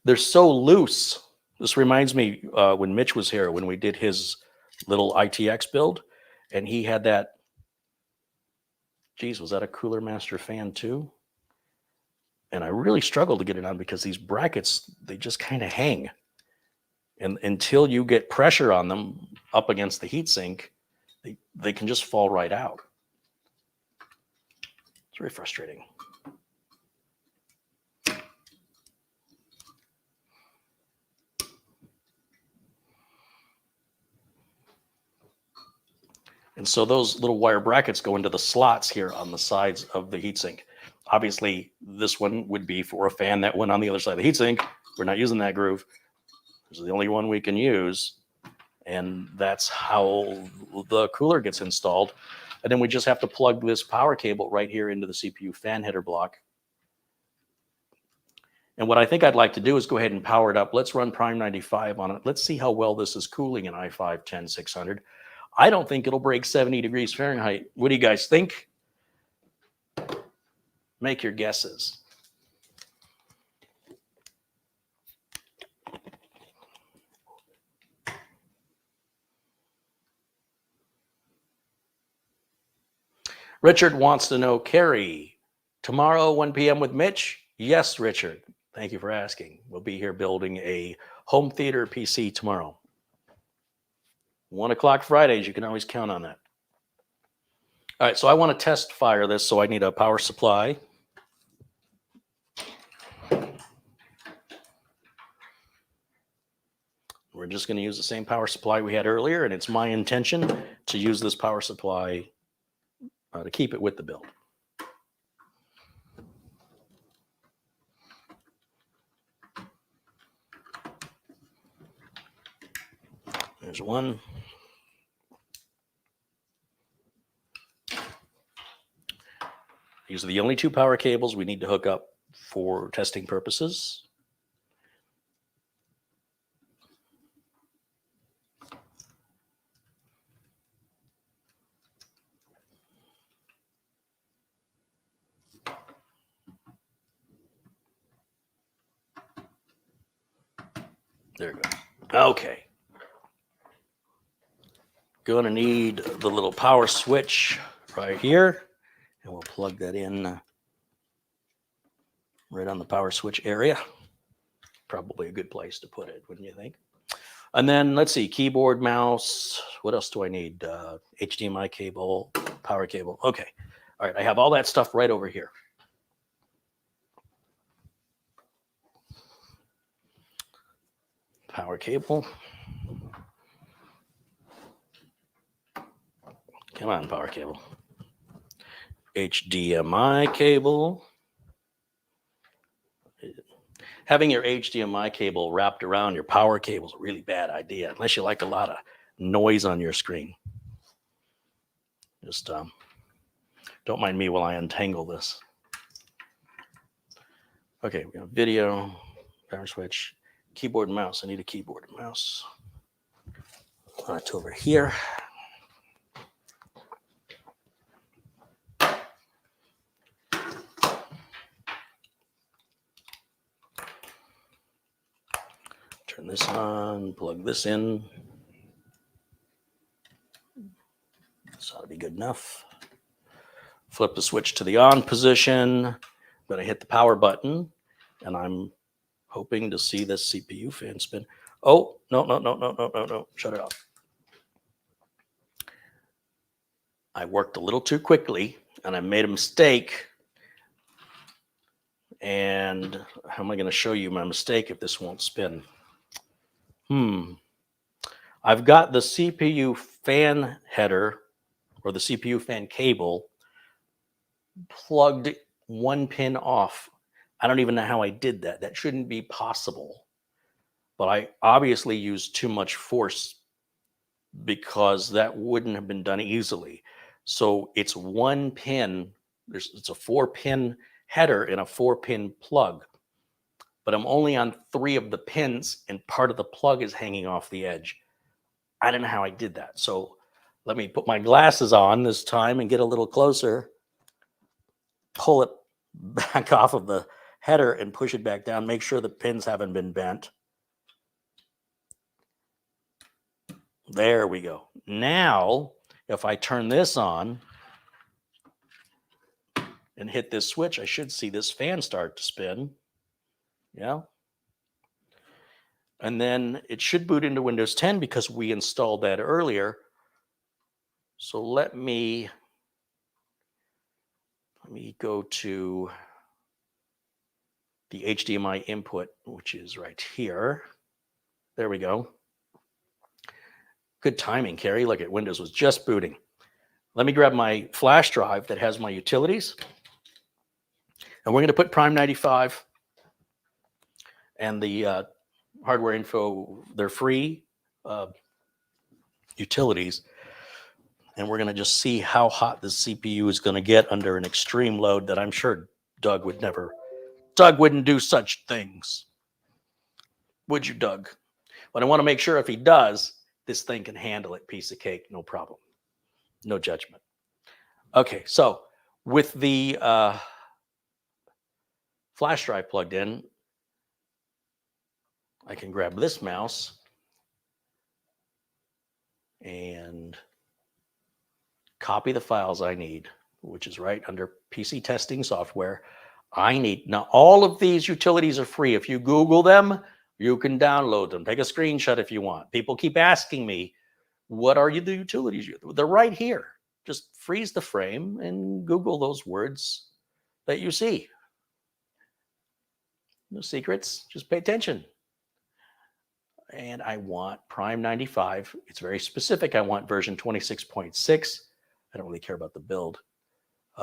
they're so loose. This reminds me when Mitch was here, when we did his little ITX build, and he had that, geez, was that a Cooler Master fan too? And I really struggle to get it on because these brackets, they just kind of hang. And until you get pressure on them up against the heatsink, they can just fall right out. It's very frustrating. And so those little wire brackets go into the slots here on the sides of the heatsink. Obviously, this one would be for a fan that went on the other side of the heatsink. We're not using that groove. This is the only one we can use. And that's how the cooler gets installed. And then we just have to plug this power cable right here into the CPU fan header block. And what I think I'd like to do is go ahead and power it up. Let's run Prime 95 on it. Let's see how well this is cooling in i5 10600. I don't think it'll break 70 degrees Fahrenheit. What do you guys think? Make your guesses. Richard wants to know, Carrie, tomorrow 1 p.m. with Mitch? Yes, Richard. Thank you for asking. We'll be here building a home theater PC tomorrow. 1 o'clock Fridays, you can always count on that. All right, so I want to test fire this, so I need a power supply. We're just going to use the same power supply we had earlier, and it's my intention to use this power supply to keep it with the build. There's one. These are the only 2 power cables we need to hook up for testing purposes. There we go. Okay. Going to need the little power switch right here. And we'll plug that in right on the power switch area. Probably a good place to put it, wouldn't you think? And then let's see, keyboard, mouse. What else do I need? HDMI cable, power cable. Okay. All right. I have all that stuff right over here. Power cable. Come on, power cable. HDMI cable. Having your HDMI cable wrapped around your power cable is a really bad idea, unless you like a lot of noise on your screen. Just don't mind me while I untangle this. Okay, we have video, power switch, keyboard and mouse. I need a keyboard and mouse. It's over here. Turn this on, plug this in. This ought to be good enough. Flip the switch to the on position. I'm going to hit the power button, and I'm hoping to see this CPU fan spin. Oh, no. Shut it off. I worked a little too quickly, and I made a mistake. And how am I going to show you my mistake if this won't spin? I've got the CPU fan header or the CPU fan cable plugged 1 pin off. I don't even know how I did that. That shouldn't be possible. But I obviously used too much force because that wouldn't have been done easily. So it's 1 pin. It's a 4-pin header and a 4-pin plug. But I'm only on 3 of the pins, and part of the plug is hanging off the edge. I don't know how I did that. So let me put my glasses on this time and get a little closer. Pull it back off of the header and push it back down. Make sure the pins haven't been bent. There we go. Now, if I turn this on, and hit this switch, I should see this fan start to spin. Yeah. And then it should boot into Windows 10 because we installed that earlier. So let me go to the HDMI input, which is right here. There we go. Good timing, Carrie. Look at Windows was just booting. Let me grab my flash drive that has my utilities. And we're going to put Prime 95 and the hardware info. They're free utilities. And we're going to just see how hot the CPU is going to get under an extreme load that I'm sure Doug wouldn't do such things. Would you, Doug? But I want to make sure if he does, this thing can handle it. Piece of cake, no problem. No judgment. Okay, so with the flash drive plugged in, I can grab this mouse and copy the files I need, which is right under PC testing software. Now all of these utilities are free. If you Google them, you can download them. Take a screenshot if you want. People keep asking me, what are the utilities? They're right here. Just freeze the frame and Google those words that you see. No secrets, just pay attention. And I want Prime 95. It's very specific. I want version 26.6. I don't really care about the build.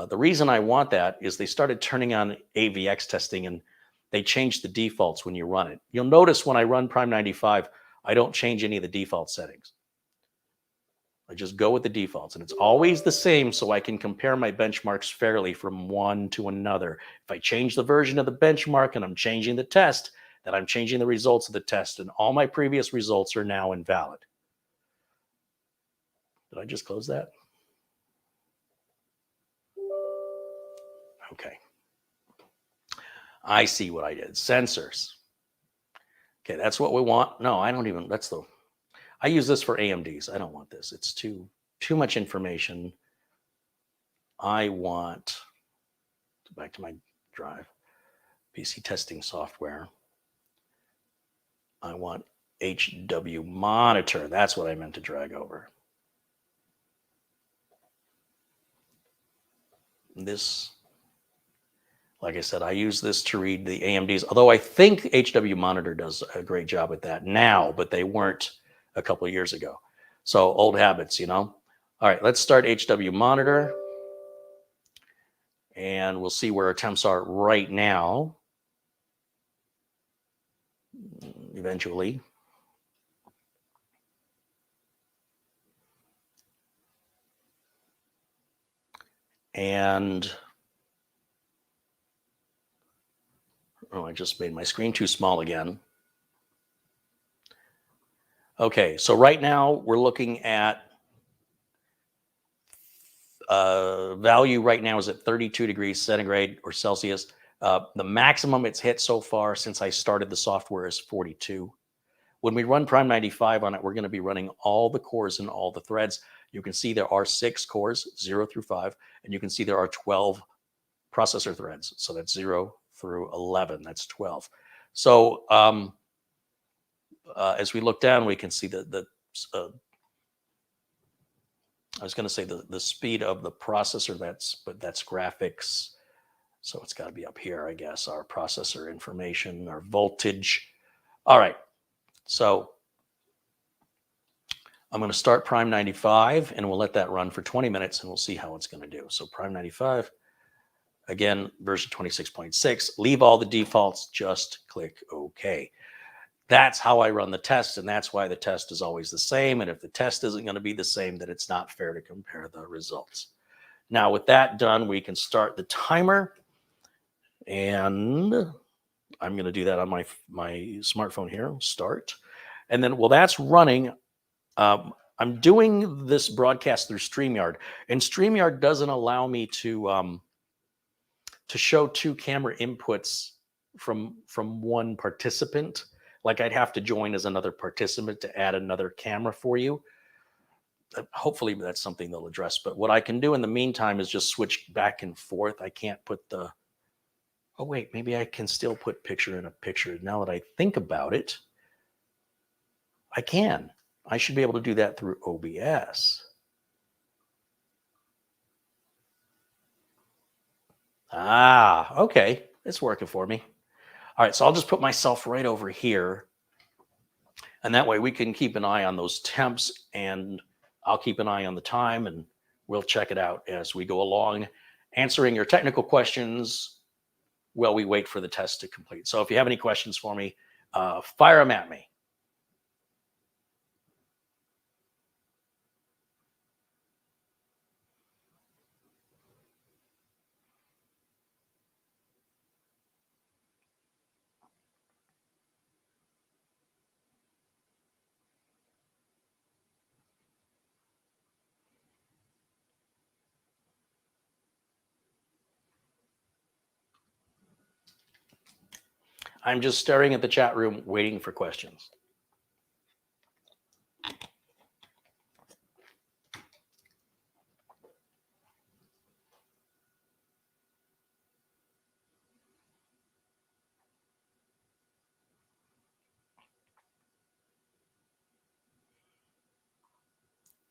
The reason I want that is they started turning on AVX testing and they changed the defaults when you run it. You'll notice when I run Prime 95, I don't change any of the default settings. I just go with the defaults and it's always the same so I can compare my benchmarks fairly from one to another. If I change the version of the benchmark and I'm changing the test, then I'm changing the results of the test and all my previous results are now invalid. Did I just close that? Okay. I see what I did. Sensors. Okay, that's what we want. No, I don't even, I use this for AMDs. I don't want this. It's too much information. I want, back to my drive, PC testing software. I want HW monitor. That's what I meant to drag over. This, like I said, I use this to read the AMDs, although I think HW monitor does a great job at that now, but they weren't a couple of years ago. So old habits, you know. All right, let's start HW monitor. And we'll see where our temps are right now. Eventually. And I just made my screen too small again. Okay, so right now we're looking at value right now is at 32 degrees centigrade or Celsius. The maximum it's hit so far since I started the software is 42. When we run Prime 95 on it, we're going to be running all the cores and all the threads. You can see there are 6 cores, 0 through 5, and you can see there are 12 processor threads. So that's 0 through 11. That's 12. So as we look down, we can see I was going to say the speed of the processor. But that's graphics. So it's got to be up here, I guess. Our processor information, our voltage. All right. So I'm going to start Prime 95 and we'll let that run for 20 minutes and we'll see how it's going to do. So Prime 95, again, version 26.6, leave all the defaults, just click OK. That's how I run the test, and that's why the test is always the same. And if the test isn't going to be the same, then it's not fair to compare the results. Now, with that done, we can start the timer. And I'm going to do that on my smartphone here. Start. And then, well, that's running. I'm doing this broadcast through StreamYard. And StreamYard doesn't allow me to show 2 camera inputs from one participant. Like I'd have to join as another participant to add another camera for you. hopefully that's something they'll address. But what I can do in the meantime is just switch back and forth. I can't put the, oh wait, maybe I can still put picture in a picture. Now that I think about it, I can. I should be able to do that through OBS. Ah, okay. It's working for me. All right, so I'll just put myself right over here. And that way we can keep an eye on those temps, and I'll keep an eye on the time, and we'll check it out as we go along, answering your technical questions while we wait for the test to complete. So if you have any questions for me, fire them at me. I'm just staring at the chat room, waiting for questions.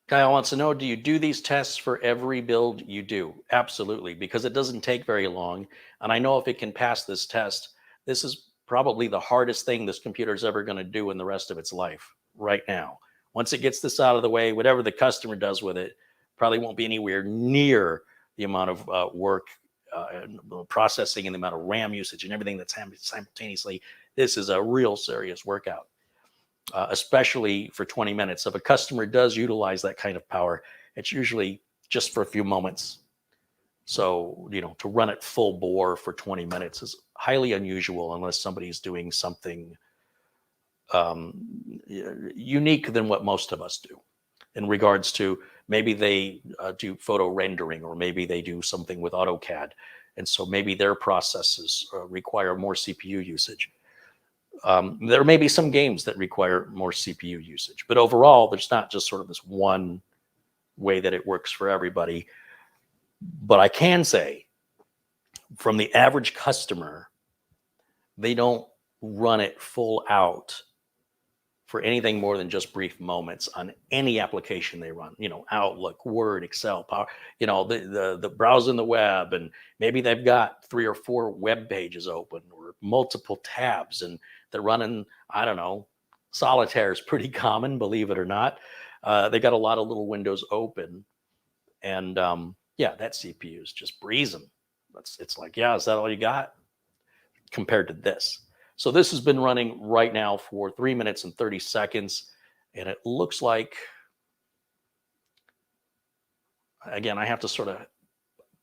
Kyle wants to know, do you do these tests for every build you do? Absolutely, because it doesn't take very long. And I know if it can pass this test, this is probably the hardest thing this computer is ever going to do in the rest of its life right now. Once it gets this out of the way, whatever the customer does with it probably won't be anywhere near the amount of work, and processing, and the amount of RAM usage and everything that's happening simultaneously. This is a real serious workout. Especially for 20 minutes. If a customer does utilize that kind of power, it's usually just for a few moments. So, to run it full bore for 20 minutes is highly unusual unless somebody's doing something unique than what most of us do in regards to maybe they do photo rendering, or maybe they do something with AutoCAD. And so maybe their processes require more CPU usage. There may be some games that require more CPU usage, but overall, there's not just sort of this one way that it works for everybody. But I can say, from the average customer, they don't run it full out for anything more than just brief moments on any application they run. Outlook, Word, Excel, Power. The browsing the web, and maybe they've got 3 or 4 web pages open, or multiple tabs, and they're running, I don't know, Solitaire is pretty common, believe it or not. They got a lot of little windows open, and that CPU is just breezing. It's like, yeah, is that all you got compared to this? So this has been running right now for 3 minutes and 30 seconds, and it looks like, again, I have to sort of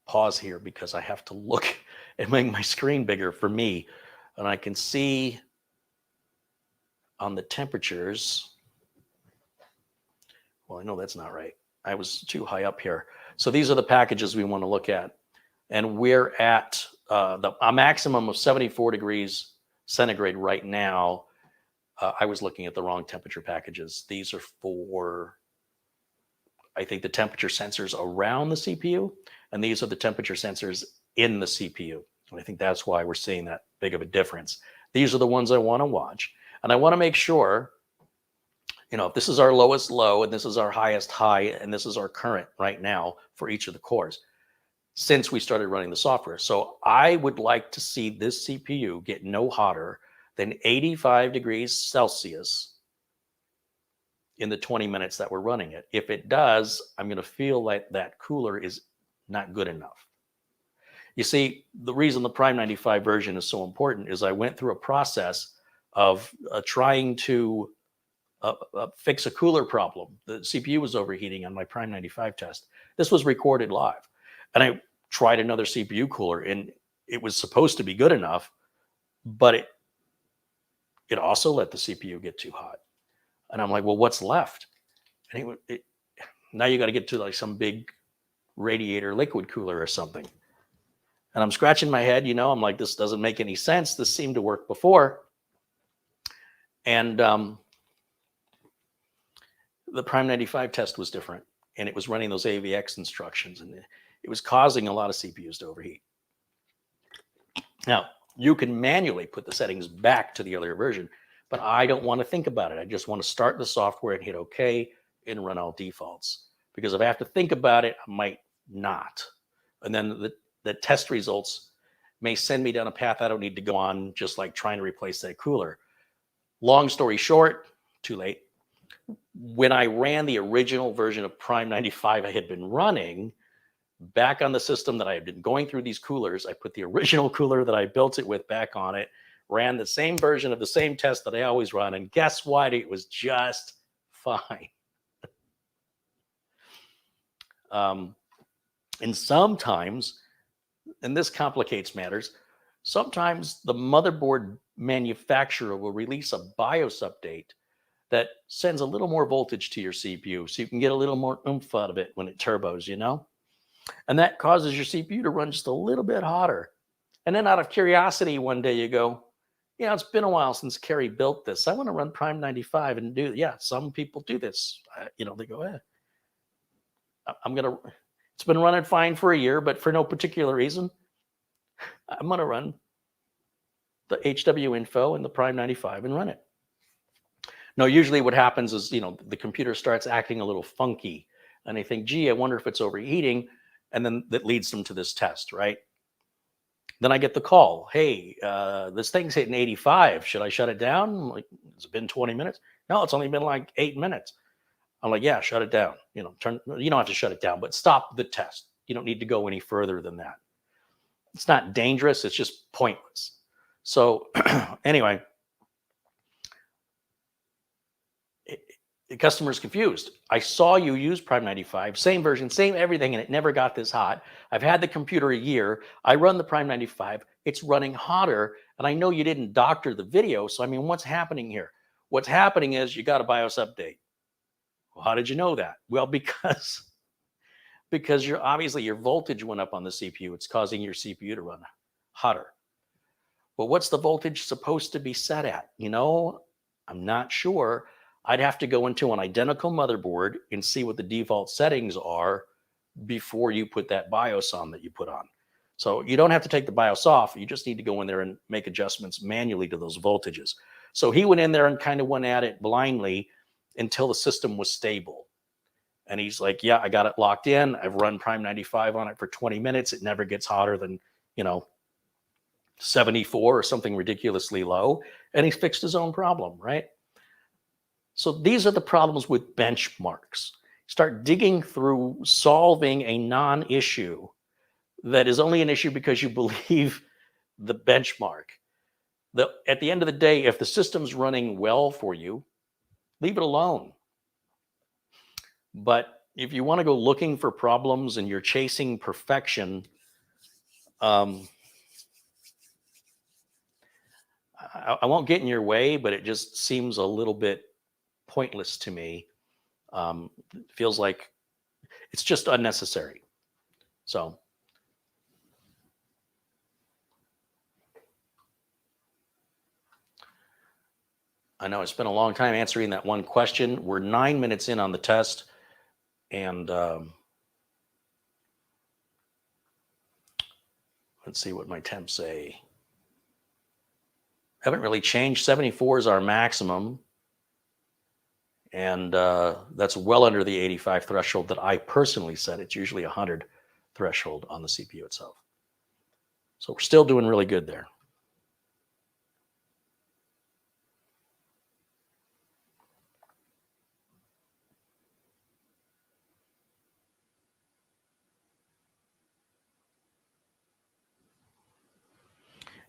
pause here because I have to look and make my screen bigger for me, and I can see on the temperatures. Well, I know that's not right. I was too high up here. So these are the packages we want to look at. And we're at a maximum of 74 degrees centigrade right now. I was looking at the wrong temperature packages. These are for, I think, the temperature sensors around the CPU. And these are the temperature sensors in the CPU. And I think that's why we're seeing that big of a difference. These are the ones I want to watch. And I want to make sure, if this is our lowest low, and this is our highest high, and this is our current right now for each of the cores, since we started running the software. So I would like to see this CPU get no hotter than 85 degrees Celsius in the 20 minutes that we're running it. If it does, I'm going to feel like that cooler is not good enough. You see, the reason the Prime 95 version is so important is I went through a process of trying to fix a cooler problem. The CPU was overheating on my Prime 95 test. This was recorded live. And I tried another CPU cooler, and it was supposed to be good enough, but it also let the CPU get too hot. And I'm like, well, what's left? And now you got to get to like some big radiator liquid cooler or something. And I'm scratching my head, I'm like, this doesn't make any sense. This seemed to work before. And the Prime 95 test was different, and it was running those AVX instructions, and it was causing a lot of CPUs to overheat. Now, you can manually put the settings back to the earlier version, but I don't want to think about it. I just want to start the software and hit OK and run all defaults. Because if I have to think about it, I might not. And then the test results may send me down a path I don't need to go on, just like trying to replace that cooler. Long story short, too late. When I ran the original version of Prime 95 I had been running, back on the system that I had been going through these coolers, I put the original cooler that I built it with back on it, ran the same version of the same test that I always run, and guess what? It was just fine. And sometimes, and this complicates matters, sometimes the motherboard manufacturer will release a BIOS update that sends a little more voltage to your CPU, so you can get a little more oomph out of it when it turbos, you know? And that causes your CPU to run just a little bit hotter. And then out of curiosity, one day you go, yeah, it's been a while since Carrie built this. I want to run Prime 95 and do, yeah, some people do this. They go, it's been running fine for a year, but for no particular reason, I'm going to run the HW info and the Prime 95 and run it. No, usually what happens is, the computer starts acting a little funky and they think, gee, I wonder if it's overheating. And then that leads them to this test, right? Then I get the call. Hey, this thing's hitting 85. Should I shut it down? I'm like, it's been 20 minutes. No, it's only been like 8 minutes. I'm like, yeah, shut it down. You don't have to shut it down, but stop the test. You don't need to go any further than that. It's not dangerous. It's just pointless. So anyway, the customer's confused. I saw you use Prime 95, same version, same everything, and it never got this hot. I've had the computer a year. I run the Prime 95. It's running hotter, and I know you didn't doctor the video. So, what's happening here? What's happening is you got a BIOS update. Well, how did you know that? Well, because your voltage went up on the CPU. It's causing your CPU to run hotter. Well, what's the voltage supposed to be set at? I'm not sure. I'd have to go into an identical motherboard and see what the default settings are before you put that BIOS on that you put on. So you don't have to take the BIOS off. You just need to go in there and make adjustments manually to those voltages. So he went in there and kind of went at it blindly until the system was stable. And he's like, yeah, I got it locked in. I've run Prime 95 on it for 20 minutes. It never gets hotter than, 74 or something ridiculously low. And he fixed his own problem, right? So these are the problems with benchmarks. Start digging through solving a non-issue that is only an issue because you believe the benchmark. At the end of the day, if the system's running well for you, leave it alone. But if you want to go looking for problems and you're chasing perfection, I won't get in your way, but it just seems a little bit pointless to me. It feels like it's just unnecessary. So I know I spent a long time answering that one question. We're 9 minutes in on the test, and let's see what my temps say. Haven't really changed. 74 is our maximum. And that's well under the 85 threshold that I personally set. It's usually 100 threshold on the CPU itself. So we're still doing really good there.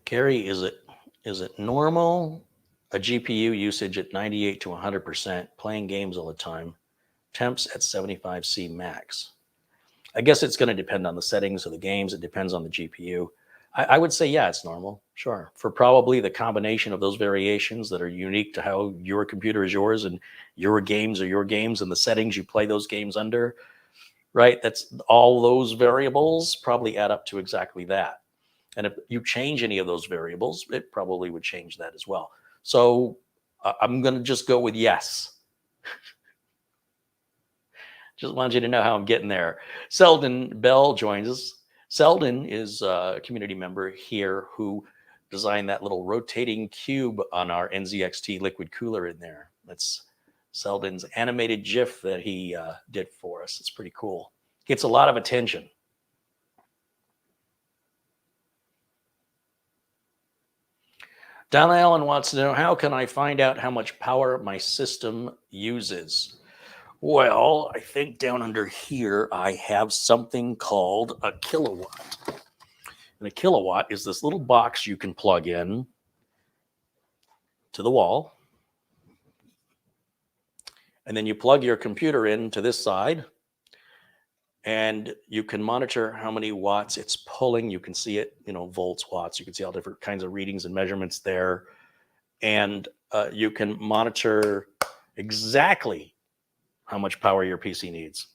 Gary, is it normal? A GPU usage at 98 to 100%, playing games all the time, temps at 75C max. I guess it's going to depend on the settings of the games. It depends on the GPU. I would say, yeah, it's normal. Sure. For probably the combination of those variations that are unique to how your computer is yours and your games are your games and the settings you play those games under, right? That's all those variables probably add up to exactly that. And if you change any of those variables, it probably would change that as well. So I'm going to just go with yes. Just wanted you to know how I'm getting there. Selden Bell joins us. Selden is a community member here who designed that little rotating cube on our NZXT liquid cooler in there. That's Selden's animated GIF that he did for us. It's pretty cool. Gets a lot of attention. Don Allen wants to know, how can I find out how much power my system uses? Well, I think down under here, I have something called a kilowatt. And a kilowatt is this little box you can plug in to the wall. And then you plug your computer in to this side. And you can monitor how many watts it's pulling. You can see it, volts, watts. You can see all different kinds of readings and measurements there. And you can monitor exactly how much power your PC needs.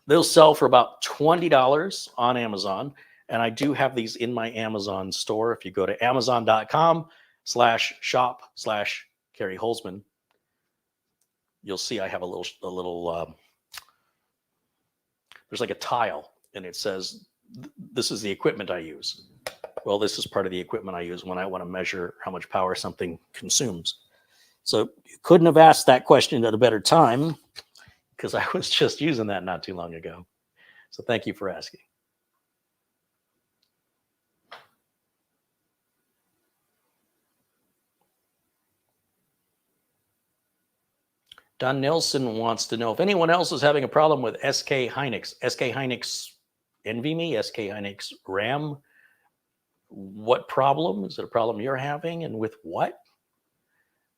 They'll sell for about $20 on Amazon. And I do have these in my Amazon store. If you go to amazon.com/shop/Carrie Holzman, you'll see I have a little there's like a tile, and it says, this is the equipment I use. Well, this is part of the equipment I use when I want to measure how much power something consumes. So you couldn't have asked that question at a better time, because I was just using that not too long ago. So thank you for asking. Don Nelson wants to know if anyone else is having a problem with SK Hynix. SK Hynix NVMe, SK Hynix RAM. What problem? Is it a problem you're having, and with what?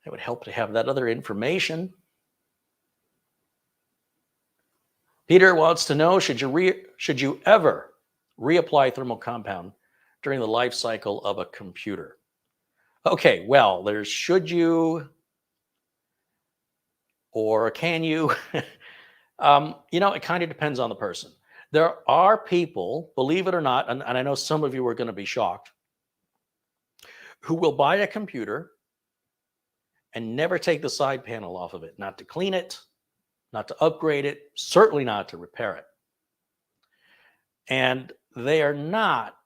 It would help to have that other information. Peter wants to know, should you ever reapply thermal compound during the life cycle of a computer? Okay, well, there's should you or can you? It kind of depends on the person. There are people, believe it or not, and I know some of you are going to be shocked, who will buy a computer and never take the side panel off of it, not to clean it, not to upgrade it, certainly not to repair it. And they are not,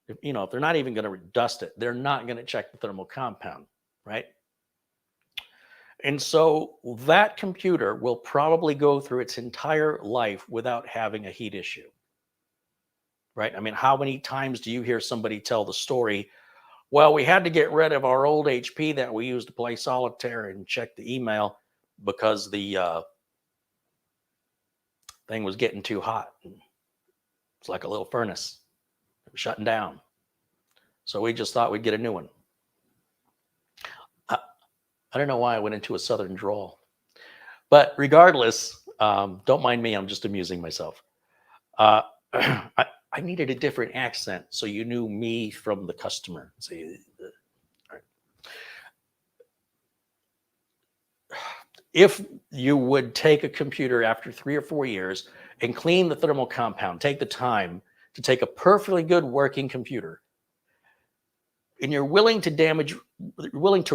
if they're not even going to dust it, they're not going to check the thermal compound, right? And so that computer will probably go through its entire life without having a heat issue, right? I mean, how many times do you hear somebody tell the story, well, we had to get rid of our old HP that we used to play solitaire and check the email because the thing was getting too hot. It's like a little furnace. It was shutting down. So we just thought we'd get a new one. I don't know why I went into a southern drawl. But regardless, don't mind me. I'm just amusing myself. I needed a different accent so you knew me from the customer. See, all right. If you would take a computer after 3 or 4 years and clean the thermal compound, take the time to take a perfectly good working computer, and you're willing to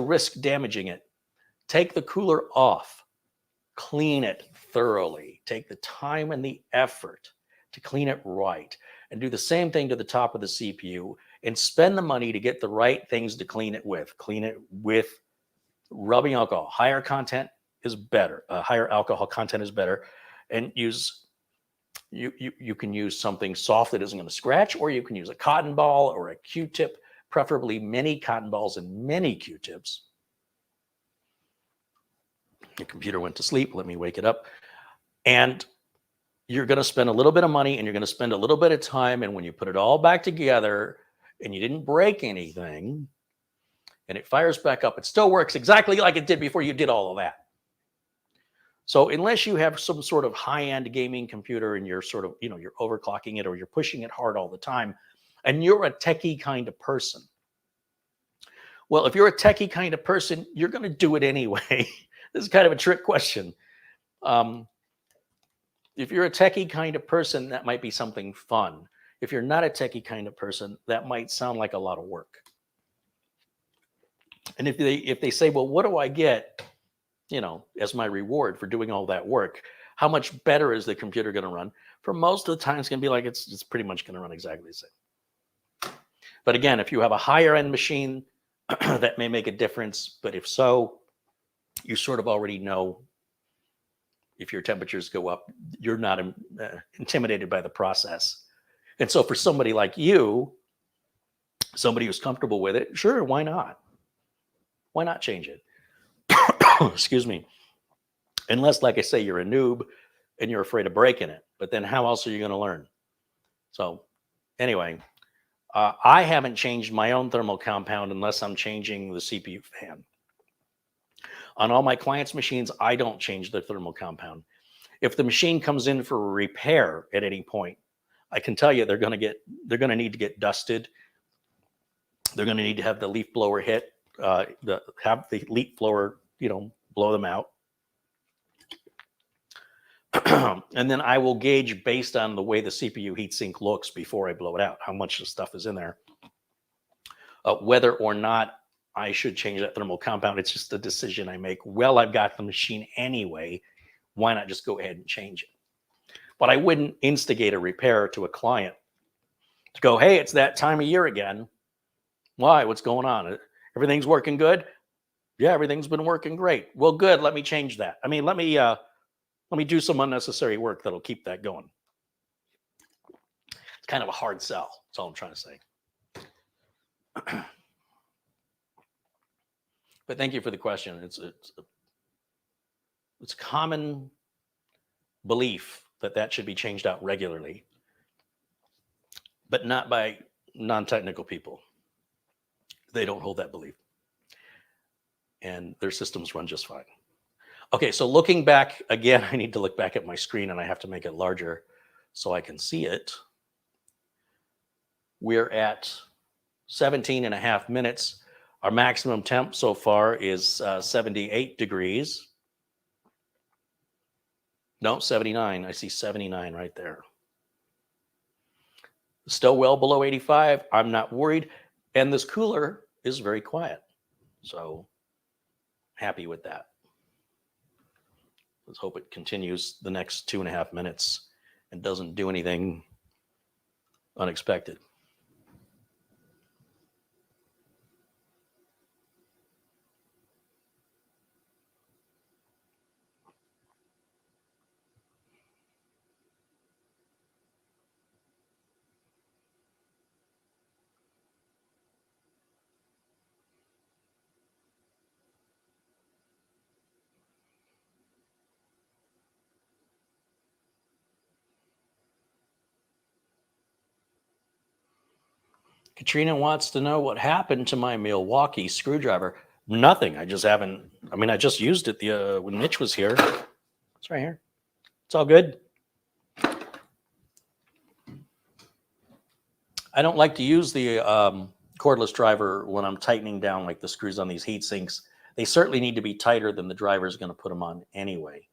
risk damaging it, take the cooler off, clean it thoroughly, take the time and the effort to clean it right, and do the same thing to the top of the CPU, and spend the money to get the right things to clean it with. Clean it with rubbing alcohol. Higher content is better. Higher alcohol content is better. And you can use something soft that isn't going to scratch, or you can use a cotton ball or a Q-tip, preferably many cotton balls and many Q-tips. Your computer went to sleep. Let me wake it up. And you're going to spend a little bit of money, and you're going to spend a little bit of time. And when you put it all back together and you didn't break anything and it fires back up, it still works exactly like it did before you did all of that. So unless you have some sort of high-end gaming computer and you're sort of, you're overclocking it or you're pushing it hard all the time, and you're a techie kind of person. Well, if you're a techie kind of person, you're going to do it anyway. This is kind of a trick question. If you're a techie kind of person, that might be something fun. If you're not a techie kind of person, that might sound like a lot of work. And if they say, well, what do I get as my reward for doing all that work, how much better is the computer going to run? For most of the time, it's going to be like it's pretty much going to run exactly the same. But again, if you have a higher end machine, that may make a difference. But if so, you sort of already know if your temperatures go up, you're not intimidated by the process. And so for somebody like you, somebody who's comfortable with it, sure, why not? Why not change it? Excuse me. Unless, like I say, you're a noob and you're afraid of breaking it. But then how else are you going to learn? So anyway, I haven't changed my own thermal compound unless I'm changing the CPU fan. On all my clients' machines, I don't change the thermal compound. If the machine comes in for a repair at any point, I can tell you they're going to need to get dusted. They're going to need to have the leaf blower hit, have the leaf blower, blow them out. And then I will gauge based on the way the CPU heatsink looks before I blow it out, how much the stuff is in there, whether or not I should change that thermal compound. It's just a decision I make. Well, I've got the machine anyway. Why not just go ahead and change it? But I wouldn't instigate a repair to a client to go, hey, it's that time of year again. Why? What's going on? Everything's working good? Yeah, everything's been working great. Well, good. Let me change that. I mean, let me do some unnecessary work that'll keep that going. It's kind of a hard sell. That's all I'm trying to say. But thank you for the question. It's a common belief that should be changed out regularly, but not by non-technical people. They don't hold that belief, and their systems run just fine. Okay, so looking back again, I need to look back at my screen, and I have to make it larger so I can see it. We're at 17 and a half minutes. Our maximum temp so far is 78 degrees. No, 79. I see 79 right there. Still well below 85. I'm not worried. And this cooler is very quiet. So happy with that. Let's hope it continues the next 2.5 minutes and doesn't do anything unexpected. Katrina wants to know what happened to my Milwaukee screwdriver. Nothing. I just used it when Mitch was here. It's right here. It's all good. I don't like to use the cordless driver when I'm tightening down like the screws on these heat sinks. They certainly need to be tighter than the driver is going to put them on anyway.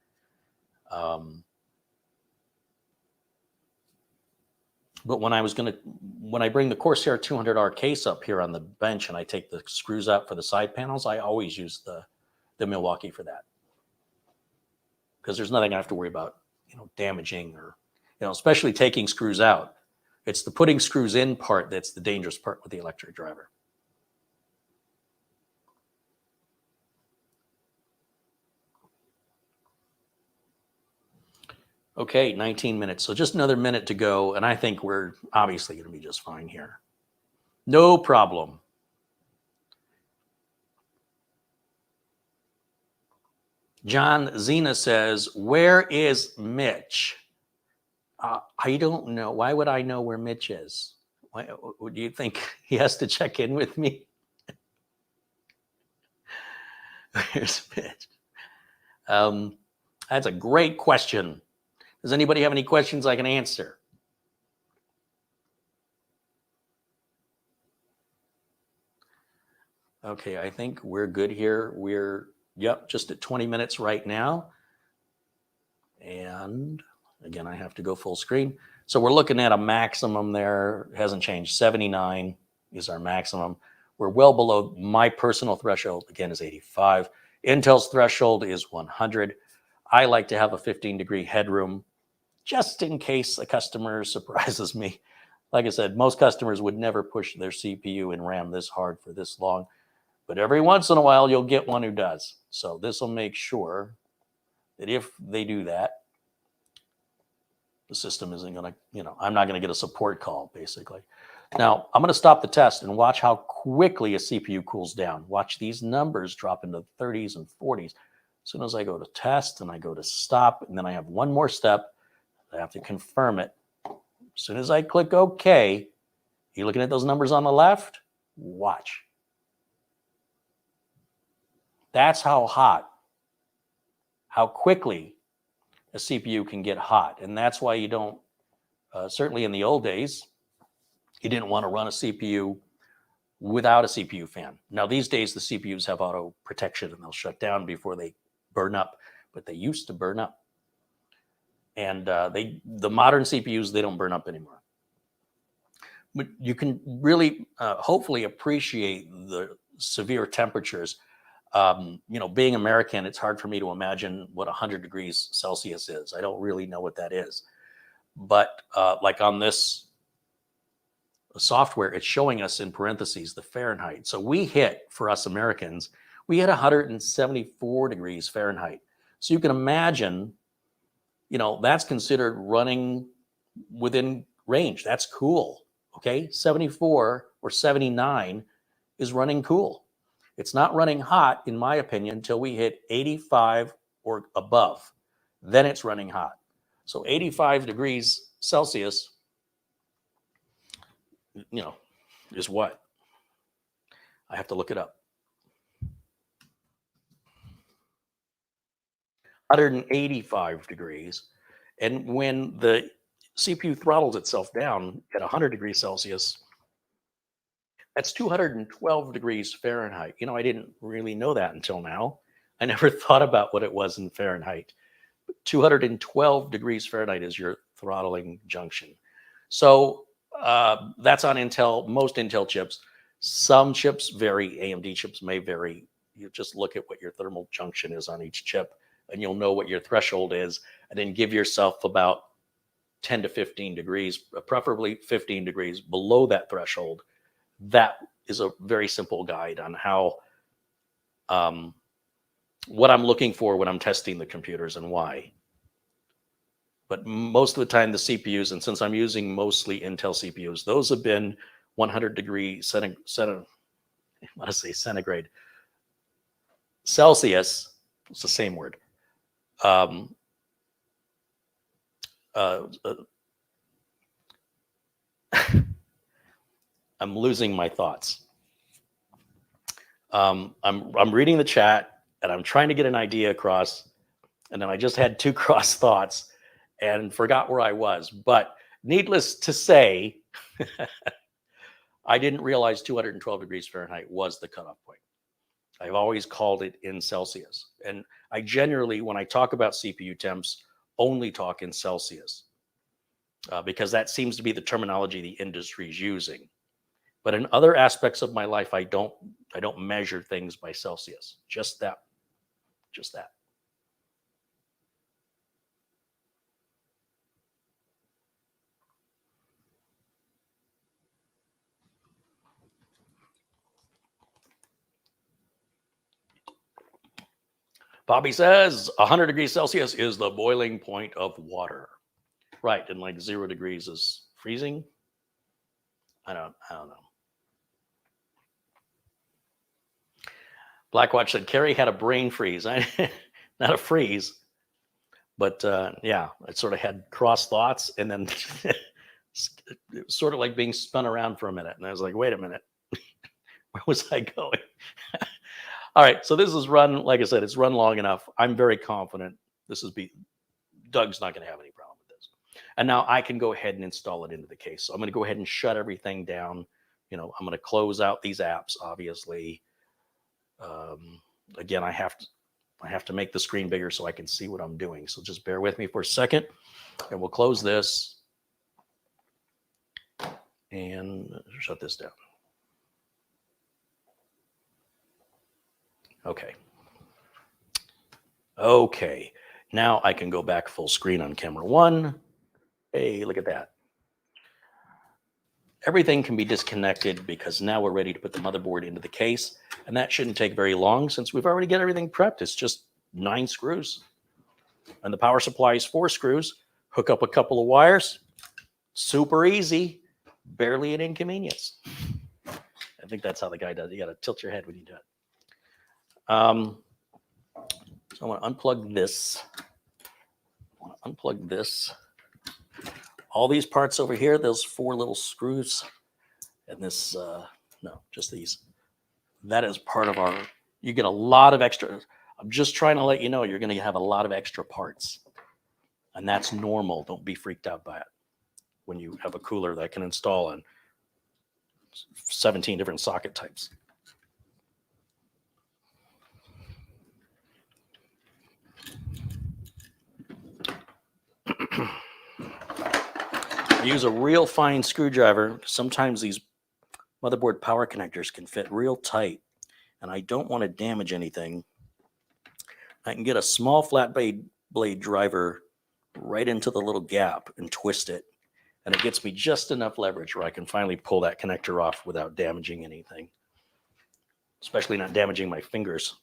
But when I bring the Corsair 200R case up here on the bench and I take the screws out for the side panels, I always use the Milwaukee for that. Because there's nothing I have to worry about, damaging or, especially taking screws out. It's the putting screws in part that's the dangerous part with the electric driver. Okay, 19 minutes. So just another minute to go. And I think we're obviously going to be just fine here. No problem. John Zena says, where is Mitch? I don't know. Why would I know where Mitch is? Why, do you think he has to check in with me? Where's Mitch? That's a great question. Does anybody have any questions I can answer? Okay, I think we're good here. We're, just at 20 minutes right now. And again, I have to go full screen. So we're looking at a maximum there. It hasn't changed. 79 is our maximum. We're well below my personal threshold. Again, is 85. Intel's threshold is 100. I like to have a 15-degree headroom just in case a customer surprises me. Like I said, most customers would never push their CPU and RAM this hard for this long, but every once in a while you'll get one who does. So this will make sure that if they do that, the system isn't going to, I'm not going to get a support call, basically. Now, I'm going to stop the test and watch how quickly a CPU cools down. Watch these numbers drop into the 30s and 40s. As soon as I go to test and I go to stop, and then I have one more step, I have to confirm it. As soon as I click OK, you looking at those numbers on the left? Watch. That's how hot, how quickly a CPU can get hot. And that's why you don't, certainly in the old days, you didn't want to run a CPU without a CPU fan. Now, these days, the CPUs have auto protection and they'll shut down before they burn up, but they used to burn up. And the modern CPUs, they don't burn up anymore. But you can really, hopefully, appreciate the severe temperatures. Being American, it's hard for me to imagine what 100 degrees Celsius is. I don't really know what that is. But like on this software, it's showing us in parentheses the Fahrenheit. So we hit, for us Americans, we hit 174 degrees Fahrenheit. So you can imagine, that's considered running within range. That's cool. Okay, 74 or 79 is running cool. It's not running hot, in my opinion, until we hit 85 or above. Then it's running hot. So 85 degrees Celsius, is what? I have to look it up. 185 degrees. And when the CPU throttles itself down at 100 degrees Celsius, that's 212 degrees Fahrenheit. I didn't really know that until now. I never thought about what it was in Fahrenheit. 212 degrees Fahrenheit is your throttling junction. So that's on Intel, most Intel chips. Some chips vary, AMD chips may vary. You just look at what your thermal junction is on each chip, and you'll know what your threshold is, and then give yourself about 10 to 15 degrees, preferably 15 degrees below that threshold. That is a very simple guide on how, what I'm looking for when I'm testing the computers and why. But most of the time, the CPUs, and since I'm using mostly Intel CPUs, those have been 100-degree centigrade. Celsius, it's the same word. I'm losing my thoughts. I'm reading the chat and I'm trying to get an idea across, and then I just had two cross thoughts and forgot where I was. But needless to say, I didn't realize 212 degrees Fahrenheit was the cutoff point. I've always called it in Celsius. And I generally, when I talk about CPU temps, only talk in Celsius because that seems to be the terminology the industry is using. But in other aspects of my life, I don't measure things by Celsius. Just that. Bobby says 100 degrees Celsius is the boiling point of water. Right, and like 0 degrees is freezing. I don't know. Blackwatch said Carrie had a brain freeze. Not a freeze, but yeah, I sort of had cross thoughts, and then it was sort of like being spun around for a minute, and I was like, wait a minute, where was I going? All right, so this is run, like I said, it's run long enough. I'm very confident Doug's not going to have any problem with this. And now I can go ahead and install it into the case. So I'm going to go ahead and shut everything down. I'm going to close out these apps, obviously. Again, I have to make the screen bigger so I can see what I'm doing. So just bear with me for a second, and we'll close this and shut this down. Okay. Okay, now I can go back full screen on camera 1. Hey, look at that. Everything can be disconnected because now we're ready to put the motherboard into the case. And that shouldn't take very long since we've already got everything prepped. It's just 9 screws. And the power supply is 4 screws. Hook up a couple of wires. Super easy. Barely an inconvenience. I think that's how the guy does it. You got to tilt your head when you do it. So I want to unplug this. All these parts over here, those 4 little screws, and this, no, just these. That is part of our, you get a lot of extra. I'm just trying to let you know you're going to have a lot of extra parts. And that's normal. Don't be freaked out by it when you have a cooler that can install in 17 different socket types. I use a real fine screwdriver. Sometimes these motherboard power connectors can fit real tight, and I don't want to damage anything. I can get a small flat blade driver right into the little gap and twist it, and it gets me just enough leverage where I can finally pull that connector off without damaging anything, especially not damaging my fingers.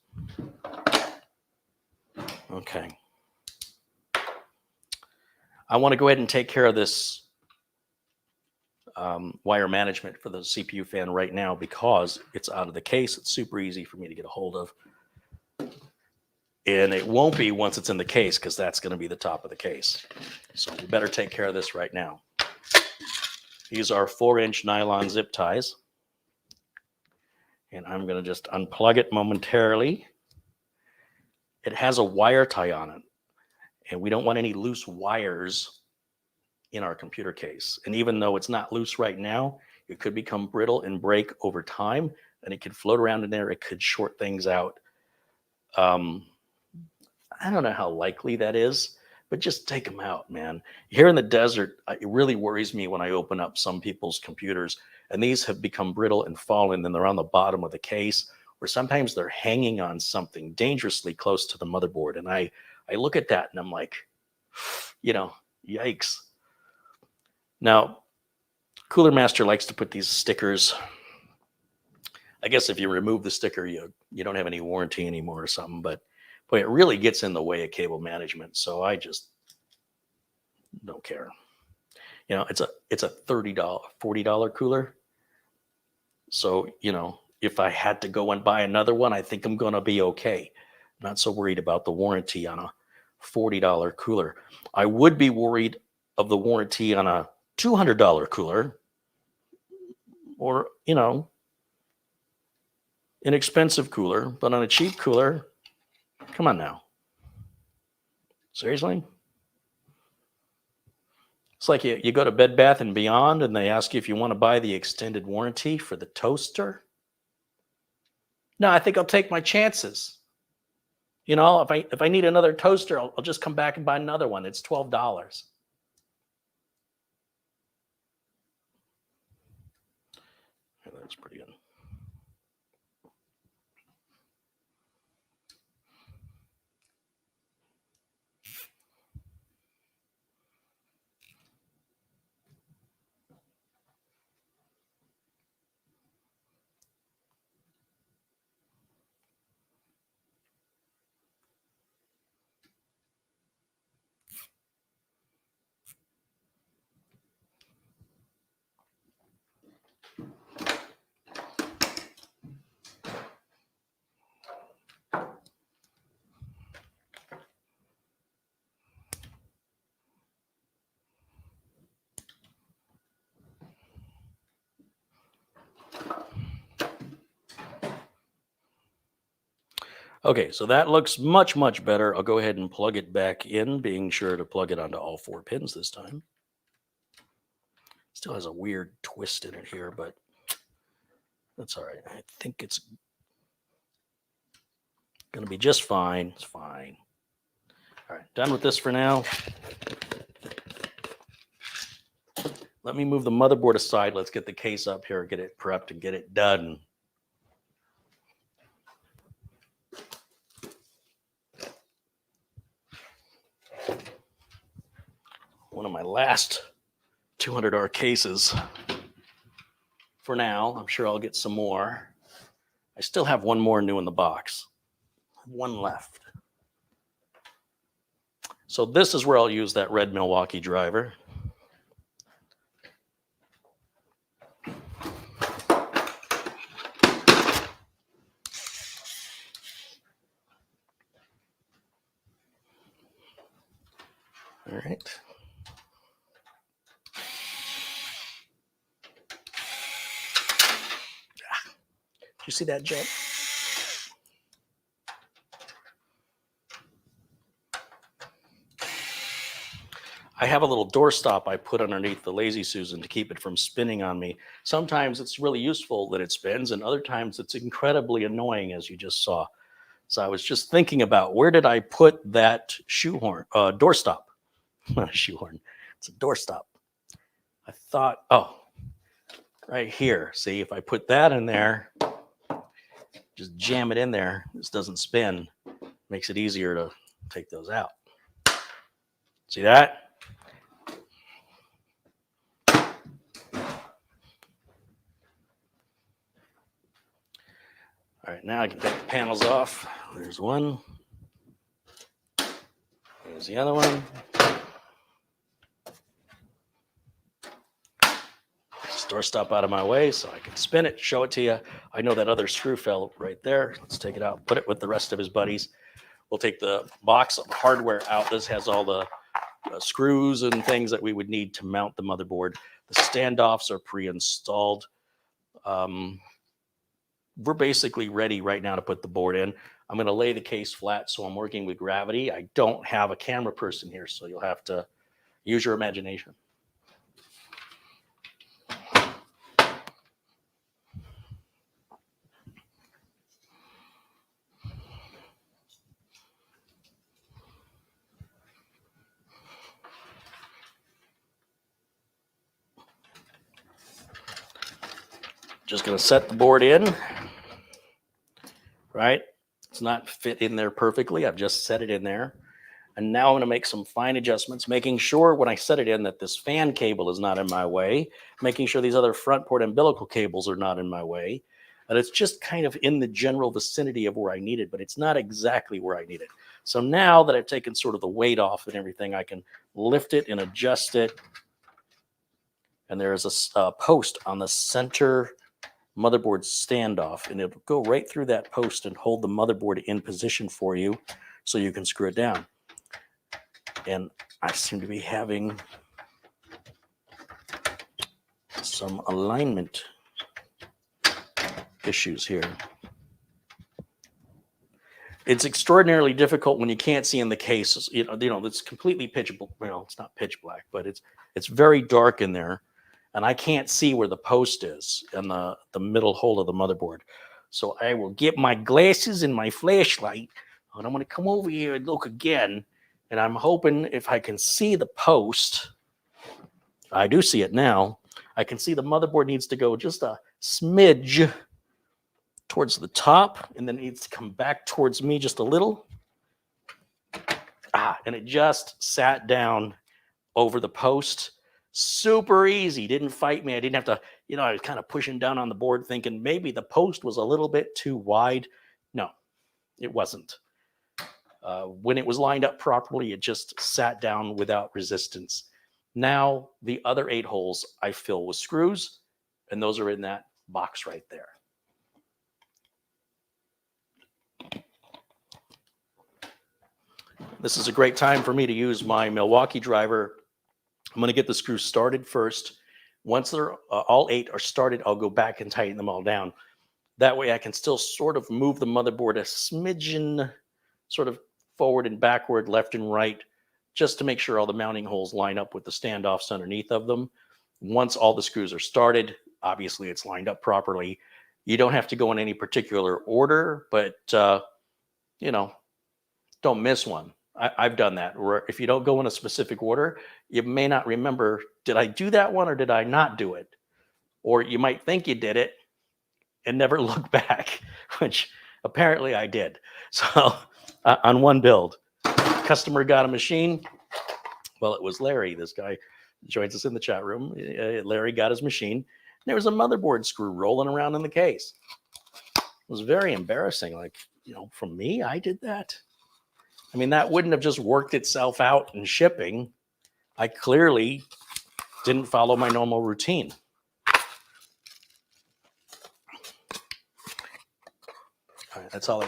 Okay. I want to go ahead and take care of this wire management for the CPU fan right now because it's out of the case. It's super easy for me to get a hold of. And it won't be once it's in the case because that's going to be the top of the case. So we better take care of this right now. These are 4-inch nylon zip ties. And I'm going to just unplug it momentarily. It has a wire tie on it. And we don't want any loose wires in our computer case. And even though it's not loose right now, it could become brittle and break over time, and it could float around in there. It could short things out. I don't know how likely that is, but just take them out, man. Here in the desert, it really worries me when I open up some people's computers, and these have become brittle and fallen, and they're on the bottom of the case, or sometimes they're hanging on something dangerously close to the motherboard. And I look at that and I'm like, yikes. Now, Cooler Master likes to put these stickers. I guess if you remove the sticker, you don't have any warranty anymore or something. But boy, it really gets in the way of cable management. So I just don't care. It's a $30, $40 cooler. So if I had to go and buy another one, I think I'm going to be okay. I'm not so worried about the warranty on a $40 cooler. I would be worried of the warranty on a $200 cooler, or an expensive cooler. But on a cheap cooler, come on now, seriously. It's like you go to Bed Bath and Beyond and they ask you if you want to buy the extended warranty for the toaster. No, I think I'll take my chances. If I need another toaster, I'll just come back and buy another one. It's $12. That's pretty good. Okay, so that looks much, much better. I'll go ahead and plug it back in, being sure to plug it onto all 4 pins this time. Still has a weird twist in it here, but that's all right. I think it's going to be just fine. It's fine. All right, done with this for now. Let me move the motherboard aside. Let's get the case up here, get it prepped, and get it done. one of my last 200R cases for now. I'm sure I'll get some more. I still have one more new in the box. One left. So this is where I'll use that red Milwaukee driver. All right. Did you see that jump? I have a little doorstop I put underneath the Lazy Susan to keep it from spinning on me. Sometimes it's really useful that it spins, and other times it's incredibly annoying, as you just saw. So I was just thinking about, where did I put that doorstop? Not a shoehorn, it's a doorstop. I thought, oh, right here. See, if I put that in there, just jam it in there, this doesn't spin, makes it easier to take those out. See that? All right, now I can take the panels off. There's one. There's the other one. This doorstop out of my way so I can spin it, show it to you. I know that other screw fell right there. Let's take it out, put it with the rest of his buddies. We'll take the box of hardware out. This has all the screws and things that we would need to mount the motherboard. The standoffs are pre-installed. We're basically ready right now to put the board in. I'm going to lay the case flat, so I'm working with gravity. I don't have a camera person here, so you'll have to use your imagination. Just going to set the board in, right? It's not fit in there perfectly. I've just set it in there. And now I'm going to make some fine adjustments, making sure when I set it in that this fan cable is not in my way, making sure these other front port umbilical cables are not in my way. And it's just kind of in the general vicinity of where I need it, but it's not exactly where I need it. So now that I've taken sort of the weight off and everything, I can lift it and adjust it. And there is a post on the center motherboard standoff, and it'll go right through that post and hold the motherboard in position for you so you can screw it down. And I seem to be having some alignment issues here. It's extraordinarily difficult when you can't see in the case. You know, it's completely pitch black. Well, it's not pitch black, but it's very dark in there. And I can't see where the post is in the middle hole of the motherboard. So I will get my glasses and my flashlight, and I'm going to come over here and look again. And I'm hoping if I can see the post, I do see it now. I can see the motherboard needs to go just a smidge towards the top, and then it needs to come back towards me just a little. And it just sat down over the post. Super easy. Didn't fight me. I didn't have to, I was kind of pushing down on the board thinking maybe the post was a little bit too wide. No, it wasn't. When it was lined up properly, it just sat down without resistance. Now, the other 8 holes I fill with screws, and those are in that box right there. This is a great time for me to use my Milwaukee driver. I'm going to get the screws started first. Once they're all 8 are started, I'll go back and tighten them all down. That way I can still sort of move the motherboard a smidgen, sort of forward and backward, left and right, just to make sure all the mounting holes line up with the standoffs underneath of them. Once all the screws are started, obviously it's lined up properly. You don't have to go in any particular order, but, don't miss one. I've done that, where if you don't go in a specific order, you may not remember, did I do that one or did I not do it? Or you might think you did it and never look back, which apparently I did. So on one build, customer got a machine, Well, it was Larry. This guy joins us in the chat room. Larry got his machine. There was a motherboard screw rolling around in the case. It was very embarrassing. Like, from me, I did that. I mean, that wouldn't have just worked itself out in shipping. I clearly didn't follow my normal routine. All right, that's all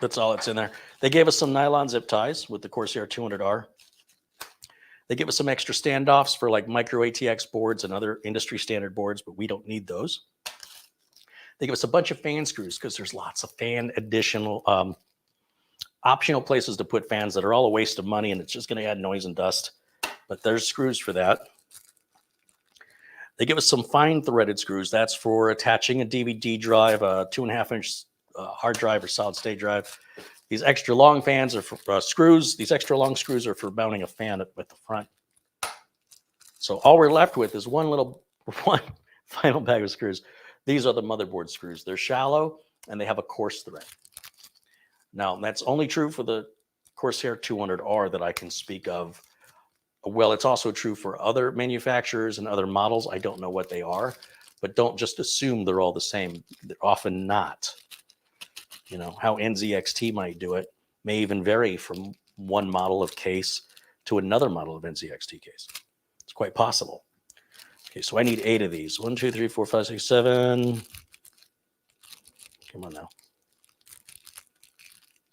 that's in there. They gave us some nylon zip ties with the Corsair 200R. They give us some extra standoffs for like micro ATX boards and other industry standard boards, but we don't need those. They give us a bunch of fan screws because there's lots of additional optional places to put fans that are all a waste of money and it's just going to add noise and dust. But there's screws for that. They give us some fine threaded screws. That's for attaching a DVD drive, a 2.5-inch hard drive or solid state drive. These extra long fans are for screws. These extra long screws are for mounting a fan at the front. So all we're left with is one final bag of screws. These are the motherboard screws. They're shallow and they have a coarse thread. Now, that's only true for the Corsair 200R that I can speak of. Well, it's also true for other manufacturers and other models. I don't know what they are, but don't just assume they're all the same. They're often not. How NZXT might do it may even vary from one model of case to another model of NZXT case. It's quite possible. Okay, so I need 8 of these. 1, 2, 3, 4, 5, 6, 7. Come on now.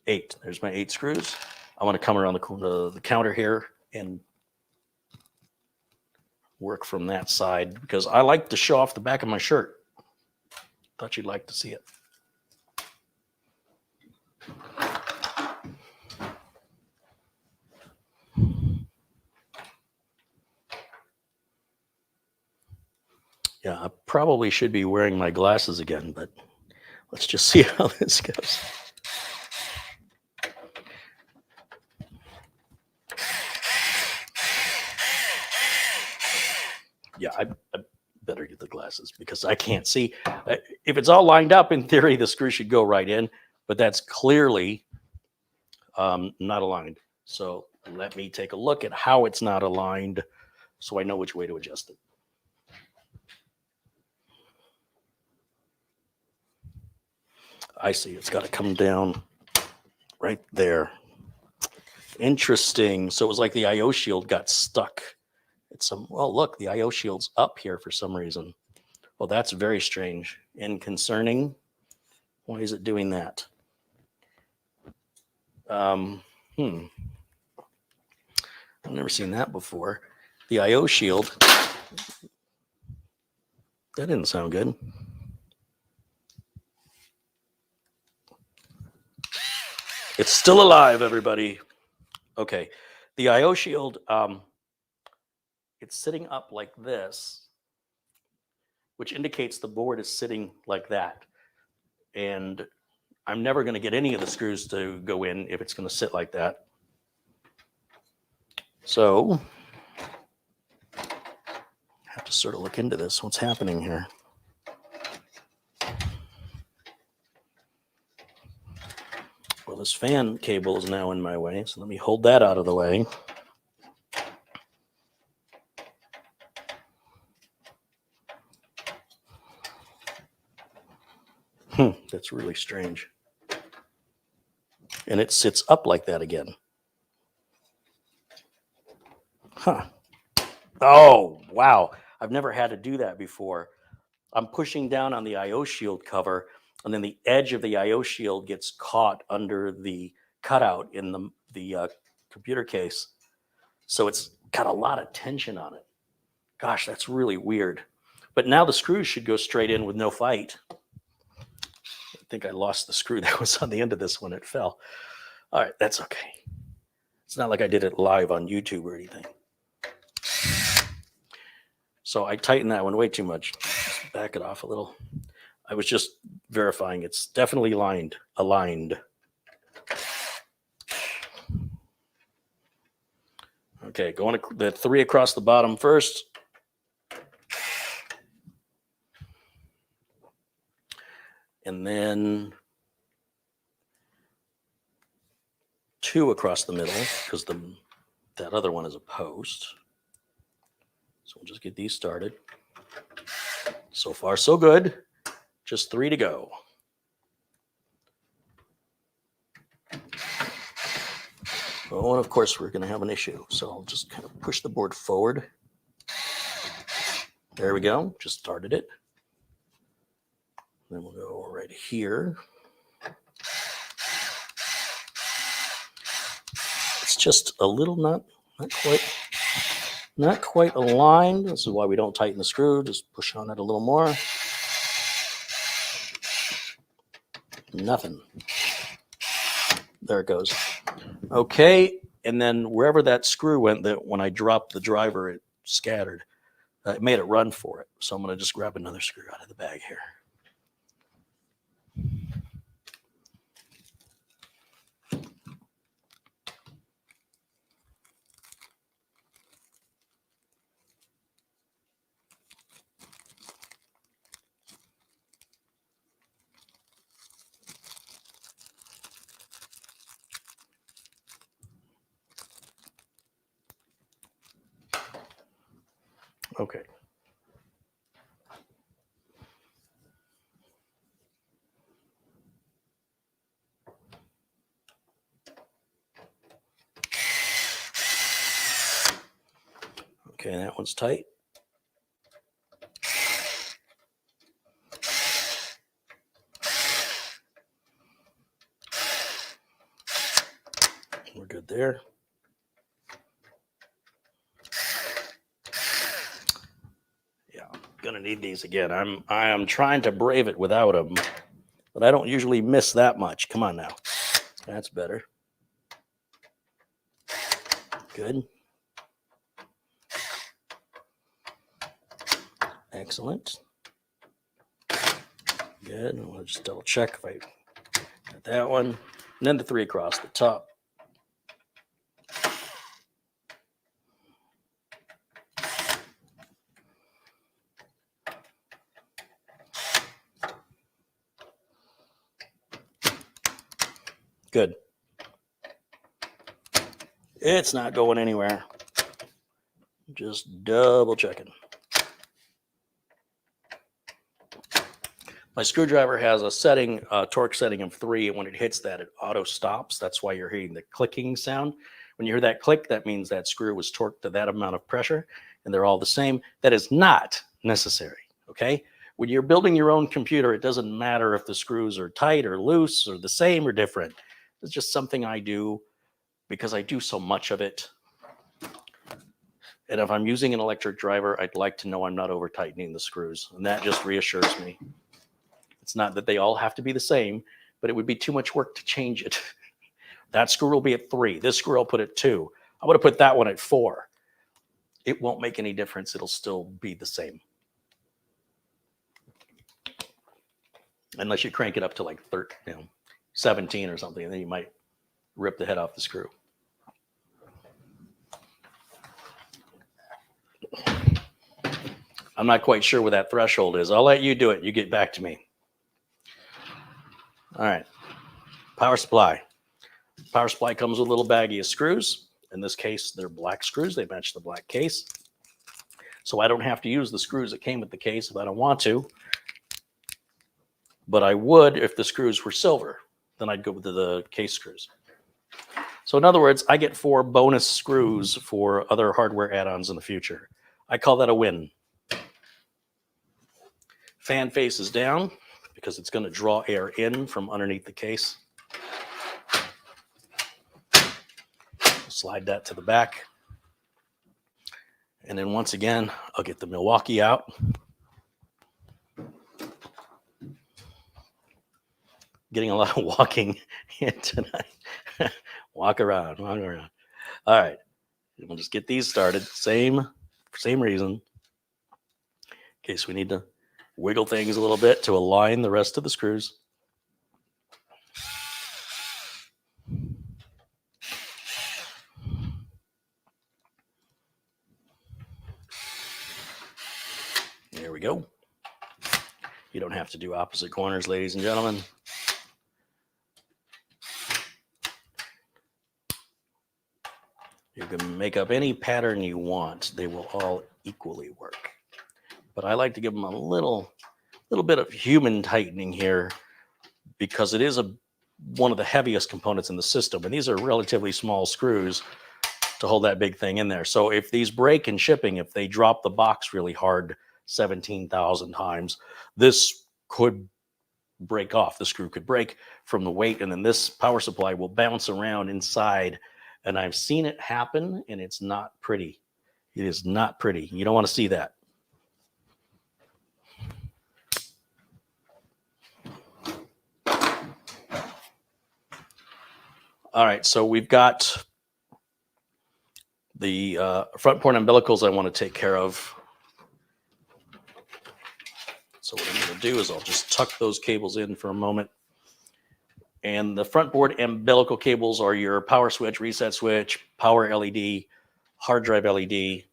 8. There's my 8 screws. I want to come around the counter here and work from that side because I like to show off the back of my shirt. Thought you'd like to see it. Yeah, I probably should be wearing my glasses again, but let's just see how this goes. Yeah, I better get the glasses because I can't see. If it's all lined up, in theory, the screw should go right in, but that's clearly not aligned. So let me take a look at how it's not aligned so I know which way to adjust it. I see. It's got to come down right there. Interesting. So it was like the I/O shield got stuck. Well, look, the I/O shield's up here for some reason. Well, that's very strange and concerning. Why is it doing that? I've never seen that before. The I/O shield. That didn't sound good. It's still alive, everybody. Okay. The I/O shield, it's sitting up like this, which indicates the board is sitting like that. And I'm never going to get any of the screws to go in if it's going to sit like that. So I have to sort of look into this. What's happening here? Well, this fan cable is now in my way, so let me hold that out of the way. That's really strange. And it sits up like that again. Huh. Oh, wow. I've never had to do that before. I'm pushing down on the I/O shield cover, and then the edge of the I/O shield gets caught under the cutout in the computer case. So it's got a lot of tension on it. Gosh, that's really weird. But now the screws should go straight in with no fight. I think I lost the screw that was on the end of this when it fell. All right, that's okay. It's not like I did it live on YouTube or anything. So I tightened that one way too much. Just back it off a little. I was just verifying it's definitely aligned. Okay, going the 3 across the bottom first. And then 2 across the middle because the That other one is a post. So we'll just get these started. So far, so good. Just 3 to go. Oh, and of course, we're going to have an issue. So I'll just kind of push the board forward. There we go. Just started it. Then we'll go right here. It's just a little not quite aligned. This is why we don't tighten the screw. Just push on it a little more. Nothing. There it goes. Okay, and then wherever that screw went, that when I dropped the driver, it scattered. It made it run for it. So I'm going to just grab another screw out of the bag here. Okay. Okay, that one's tight. We're good there. Yeah, gonna need these again. I am trying to brave it without them, but I don't usually miss that much. Come on now. That's better. Good. Excellent. Good. And we'll just double check if I got that one. And then the 3 across the top. Good. It's not going anywhere. Just double checking. My screwdriver has a setting, torque setting of 3, and when it hits that, it auto stops. That's why you're hearing the clicking sound. When you hear that click, that means that screw was torqued to that amount of pressure, and they're all the same. That is not necessary, okay? When you're building your own computer, it doesn't matter if the screws are tight or loose or the same or different. It's just something I do because I do so much of it. And if I'm using an electric driver, I'd like to know I'm not over tightening the screws, and that just reassures me. It's not that they all have to be the same, but it would be too much work to change it. That screw will be at 3. This screw I'll put at 2. I would have put that one at 4. It won't make any difference. It'll still be the same. Unless you crank it up to like 17 or something, and then you might rip the head off the screw. I'm not quite sure where that threshold is. I'll let you do it. You get back to me. All right, power supply. Power supply comes with a little baggie of screws. In this case, they're black screws. They match the black case. So I don't have to use the screws that came with the case if I don't want to. But I would if the screws were silver. Then I'd go with the case screws. So in other words, I get 4 bonus screws for other hardware add-ons in the future. I call that a win. Fan faces down because it's going to draw air in from underneath the case. Slide that to the back. And then once again, I'll get the Milwaukee out. Getting a lot of walking in tonight. Walk around. All right. We'll just get these started. Same reason. In case we need to wiggle things a little bit to align the rest of the screws. There we go. You don't have to do opposite corners, ladies and gentlemen. You can make up any pattern you want. They will all equally work. But I like to give them a little bit of human tightening here because it is one of the heaviest components in the system. And these are relatively small screws to hold that big thing in there. So if these break in shipping, if they drop the box really hard 17,000 times, this could break off. The screw could break from the weight, and then this power supply will bounce around inside. And I've seen it happen, and it's not pretty. It is not pretty. You don't want to see that. All right, so we've got the front port umbilicals I want to take care of. So what I'm going to do is I'll just tuck those cables in for a moment. And the front board umbilical cables are your power switch, reset switch, power LED, hard drive LED,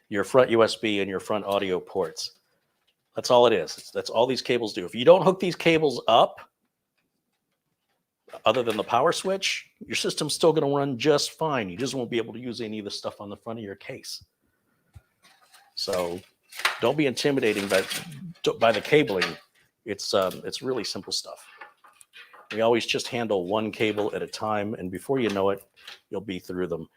your front USB, and your front audio ports. That's all it is. That's all these cables do. If you don't hook these cables up, other than the power switch, your system's still going to run just fine. You just won't be able to use any of the stuff on the front of your case. So don't be intimidating by the cabling. It's really simple stuff. We always just handle one cable at a time, and before you know it, you'll be through them.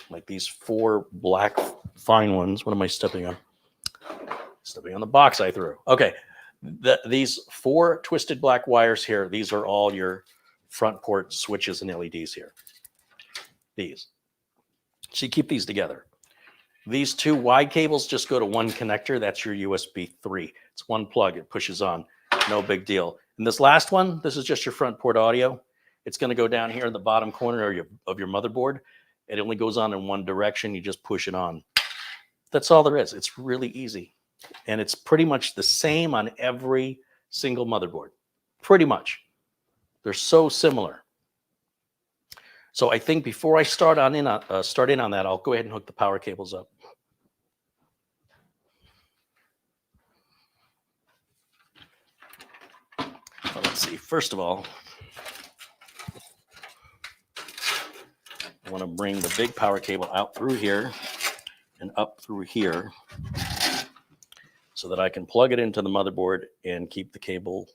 Like these 4 black fine ones. What am I stepping on? Stepping on the box I threw. Okay. These 4 twisted black wires here, these are all your front port switches and LEDs here. These. So you keep these together. These 2 wide cables just go to one connector. That's your USB 3. It's one plug. It pushes on. No big deal. And this last one, this is just your front port audio. It's going to go down here in the bottom corner of your motherboard. It only goes on in one direction. You just push it on. That's all there is. It's really easy. And it's pretty much the same on every single motherboard. Pretty much. They're so similar. So I think before I start in on that, I'll go ahead and hook the power cables up. Well, let's see. First of all, I want to bring the big power cable out through here and up through here, so that I can plug it into the motherboard and keep the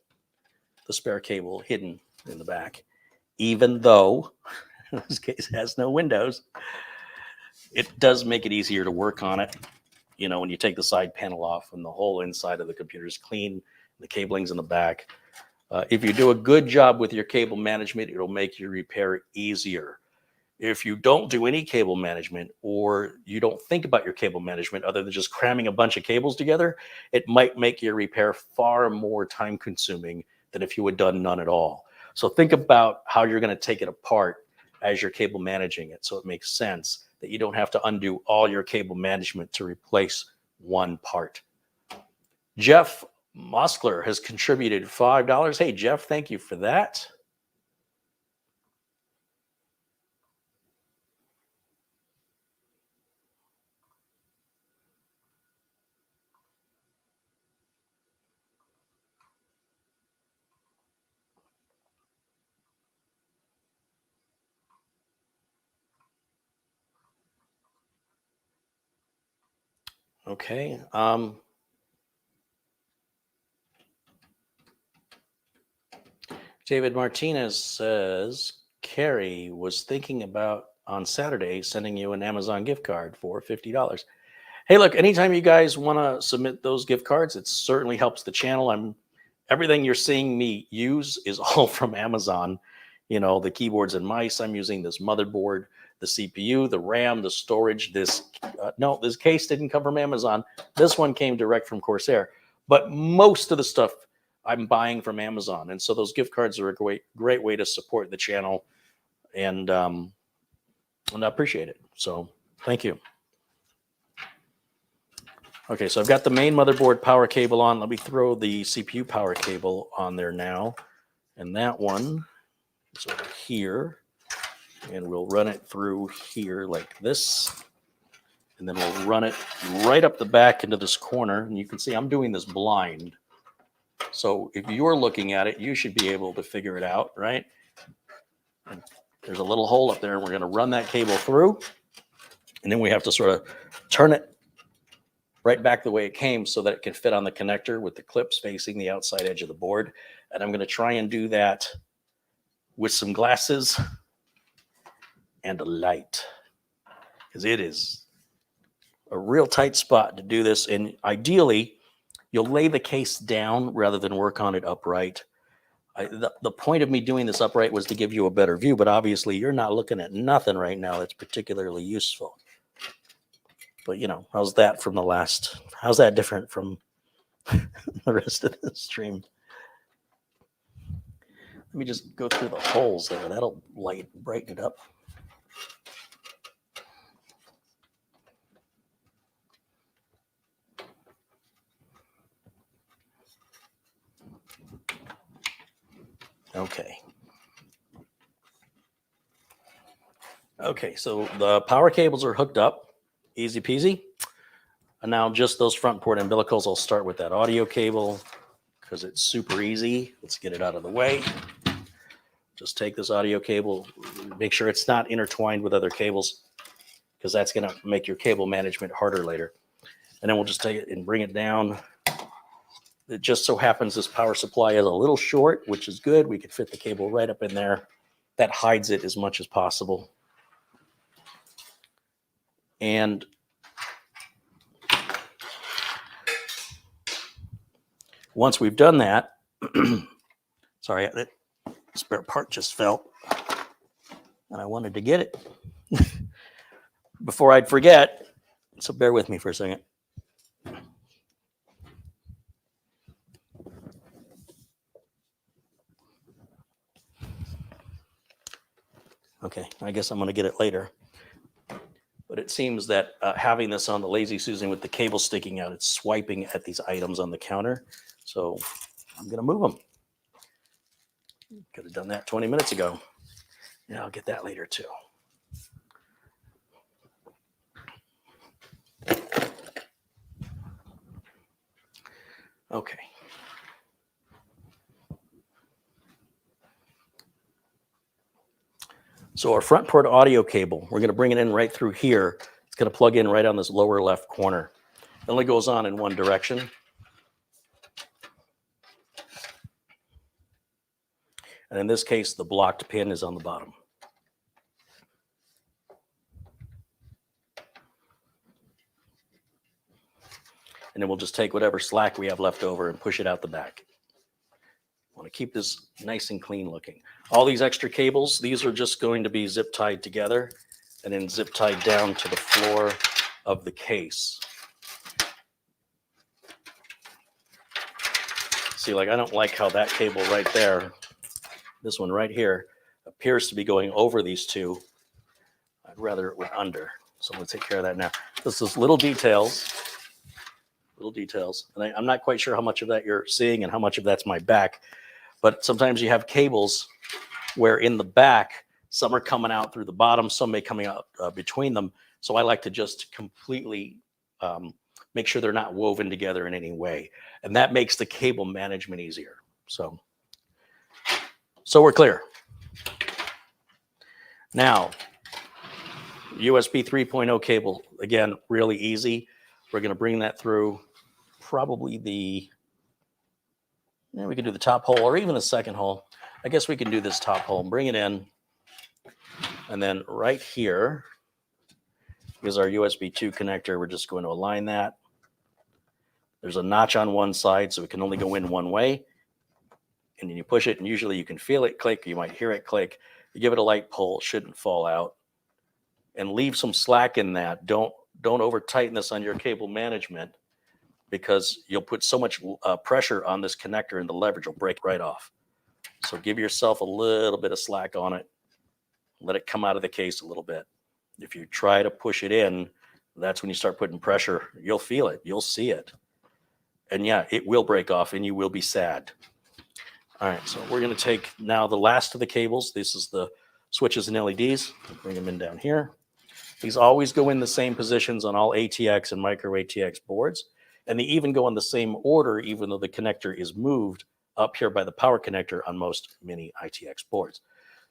spare cable hidden in the back. Even though this case has no windows, it does make it easier to work on it. You know, when you take the side panel off and the whole inside of the computer is clean, the cabling's in the back. If you do a good job with your cable management, it'll make your repair easier. If you don't do any cable management, or you don't think about your cable management other than just cramming a bunch of cables together, it might make your repair far more time consuming than if you had done none at all. So think about how you're going to take it apart as you're cable managing it, so it makes sense that you don't have to undo all your cable management to replace one part. Jeff Moskler has contributed $5. Hey, Jeff, thank you for that. Okay. David Martinez says, Carrie was thinking about on Saturday sending you an Amazon gift card for $50. Hey, look, anytime you guys want to submit those gift cards, it certainly helps the channel. Everything you're seeing me use is all from Amazon. You know, the keyboards and mice I'm using, this motherboard, the CPU, the RAM, the storage. This case didn't come from Amazon. This one came direct from Corsair. But most of the stuff I'm buying from Amazon. And so those gift cards are a great way to support the channel. And I appreciate it. So thank you. Okay, so I've got the main motherboard power cable on. Let me throw the CPU power cable on there now. And that one is over here. And we'll run it through here like this. And then we'll run it right up the back into this corner. And you can see I'm doing this blind. So if you're looking at it, you should be able to figure it out, right? And There's a little hole up there, and we're going to run that cable through. And then we have to sort of turn it right back the way it came so that it can fit on the connector with the clips facing the outside edge of the board. And I'm going to try and do that with some glasses and a light, because it is a real tight spot to do this. And ideally, you'll lay the case down rather than work on it upright. The point of me doing this upright was to give you a better view, but obviously you're not looking at nothing right now that's particularly useful. But, you know, how's that from the last? How's that different from the rest of the stream? Let me just go through the holes there. That'll brighten it up. Okay. Okay, so the power cables are hooked up. Easy peasy. And now just those front port umbilicals. I'll start with that audio cable because it's super easy. Let's get it out of the way. Just take this audio cable, make sure it's not intertwined with other cables, because that's going to make your cable management harder later. And then we'll just take it and bring it down. It just so happens this power supply is a little short, which is good. We could fit the cable right up in there. That hides it as much as possible. And once we've done that, sorry, that spare part just fell, and I wanted to get it before I'd forget. So bear with me for a second. Okay, I guess I'm going to get it later. But it seems that having this on the Lazy Susan with the cable sticking out, it's swiping at these items on the counter. So I'm going to move them. Could have done that 20 minutes ago. Yeah, I'll get that later too. Okay. So our front port audio cable, we're going to bring it in right through here. It's going to plug in right on this lower left corner. It only goes on in one direction. And in this case, the blocked pin is on the bottom. And then we'll just take whatever slack we have left over and push it out the back. I want to keep this nice and clean looking. All these extra cables, these are just going to be zip tied together and then zip tied down to the floor of the case. See, like, I don't like how that cable right there, this one right here, appears to be going over these two. I'd rather it went under. So I'm going to take care of that now. This is little details. And I'm not quite sure how much of that you're seeing and how much of that's my back. But sometimes you have cables where in the back, some are coming out through the bottom, some may coming out between them. So I like to just completely make sure they're not woven together in any way. And that makes the cable management easier. So we're clear. Now, USB 3.0 cable, again, really easy. We're going to bring that through probably we can do the top hole or even the second hole. I guess we can do this top hole and bring it in. And then right here is our USB 2 connector. We're just going to align that. There's a notch on one side, so it can only go in one way. And then you push it, and usually you can feel it click. You might hear it click. You give it a light pull, it shouldn't fall out. And leave some slack in that. Don't over tighten this on your cable management, because you'll put so much pressure on this connector and the leverage will break right off. So give yourself a little bit of slack on it. Let it come out of the case a little bit. If you try to push it in, that's when you start putting pressure. You'll feel it. You'll see it. And yeah, it will break off and you will be sad. All right, so we're going to take now the last of the cables. This is the switches and LEDs. Bring them in down here. These always go in the same positions on all ATX and micro ATX boards. And they even go in the same order, even though the connector is moved up here by the power connector on most mini ITX boards.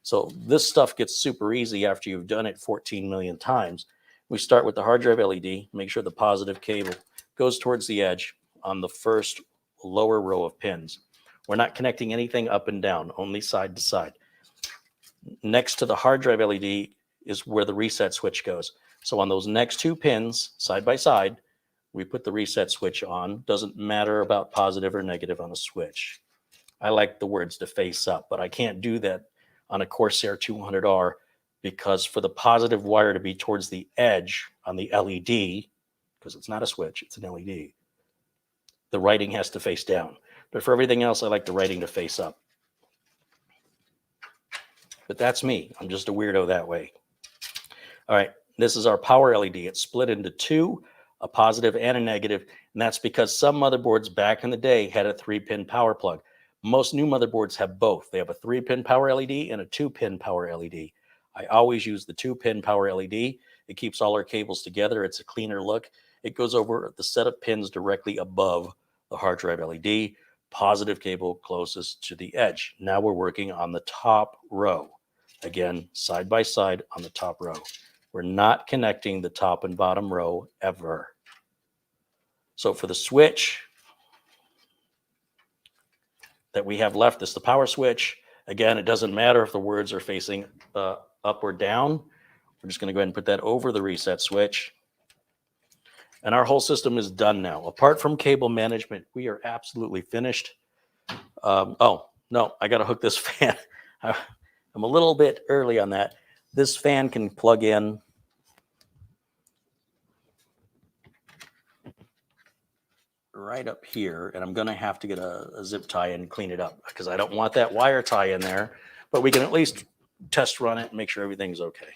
So this stuff gets super easy after you've done it 14 million times. We start with the hard drive LED, make sure the positive cable goes towards the edge on the first lower row of pins. We're not connecting anything up and down, only side to side. Next to the hard drive LED is where the reset switch goes. So on those next two pins, side by side, we put the reset switch on. Doesn't matter about positive or negative on a switch. I like the words to face up, but I can't do that on a Corsair 200R because for the positive wire to be towards the edge on the LED, because it's not a switch, it's an LED, the writing has to face down. But for everything else, I like the writing to face up. But that's me. I'm just a weirdo that way. All right, this is our power LED. It's split into two, a positive and a negative, and that's because some motherboards back in the day had a 3-pin power plug. Most new motherboards have both. They have a 3-pin power LED and a 2-pin power LED. I always use the 2-pin power LED. It keeps all our cables together. It's a cleaner look. It goes over the set of pins directly above the hard drive LED. Positive cable closest to the edge. Now we're working on the top row. Again, side by side on the top row. We're not connecting the top and bottom row ever. So for the switch that we have left, this is the power switch. Again, it doesn't matter if the words are facing up or down. We're just going to go ahead and put that over the reset switch. And our whole system is done now. Apart from cable management, we are absolutely finished. Oh, no, I got to hook this fan. I'm a little bit early on that. This fan can plug in right up here, and I'm going to have to get a zip tie and clean it up because I don't want that wire tie in there, but we can at least test run it and make sure everything's okay.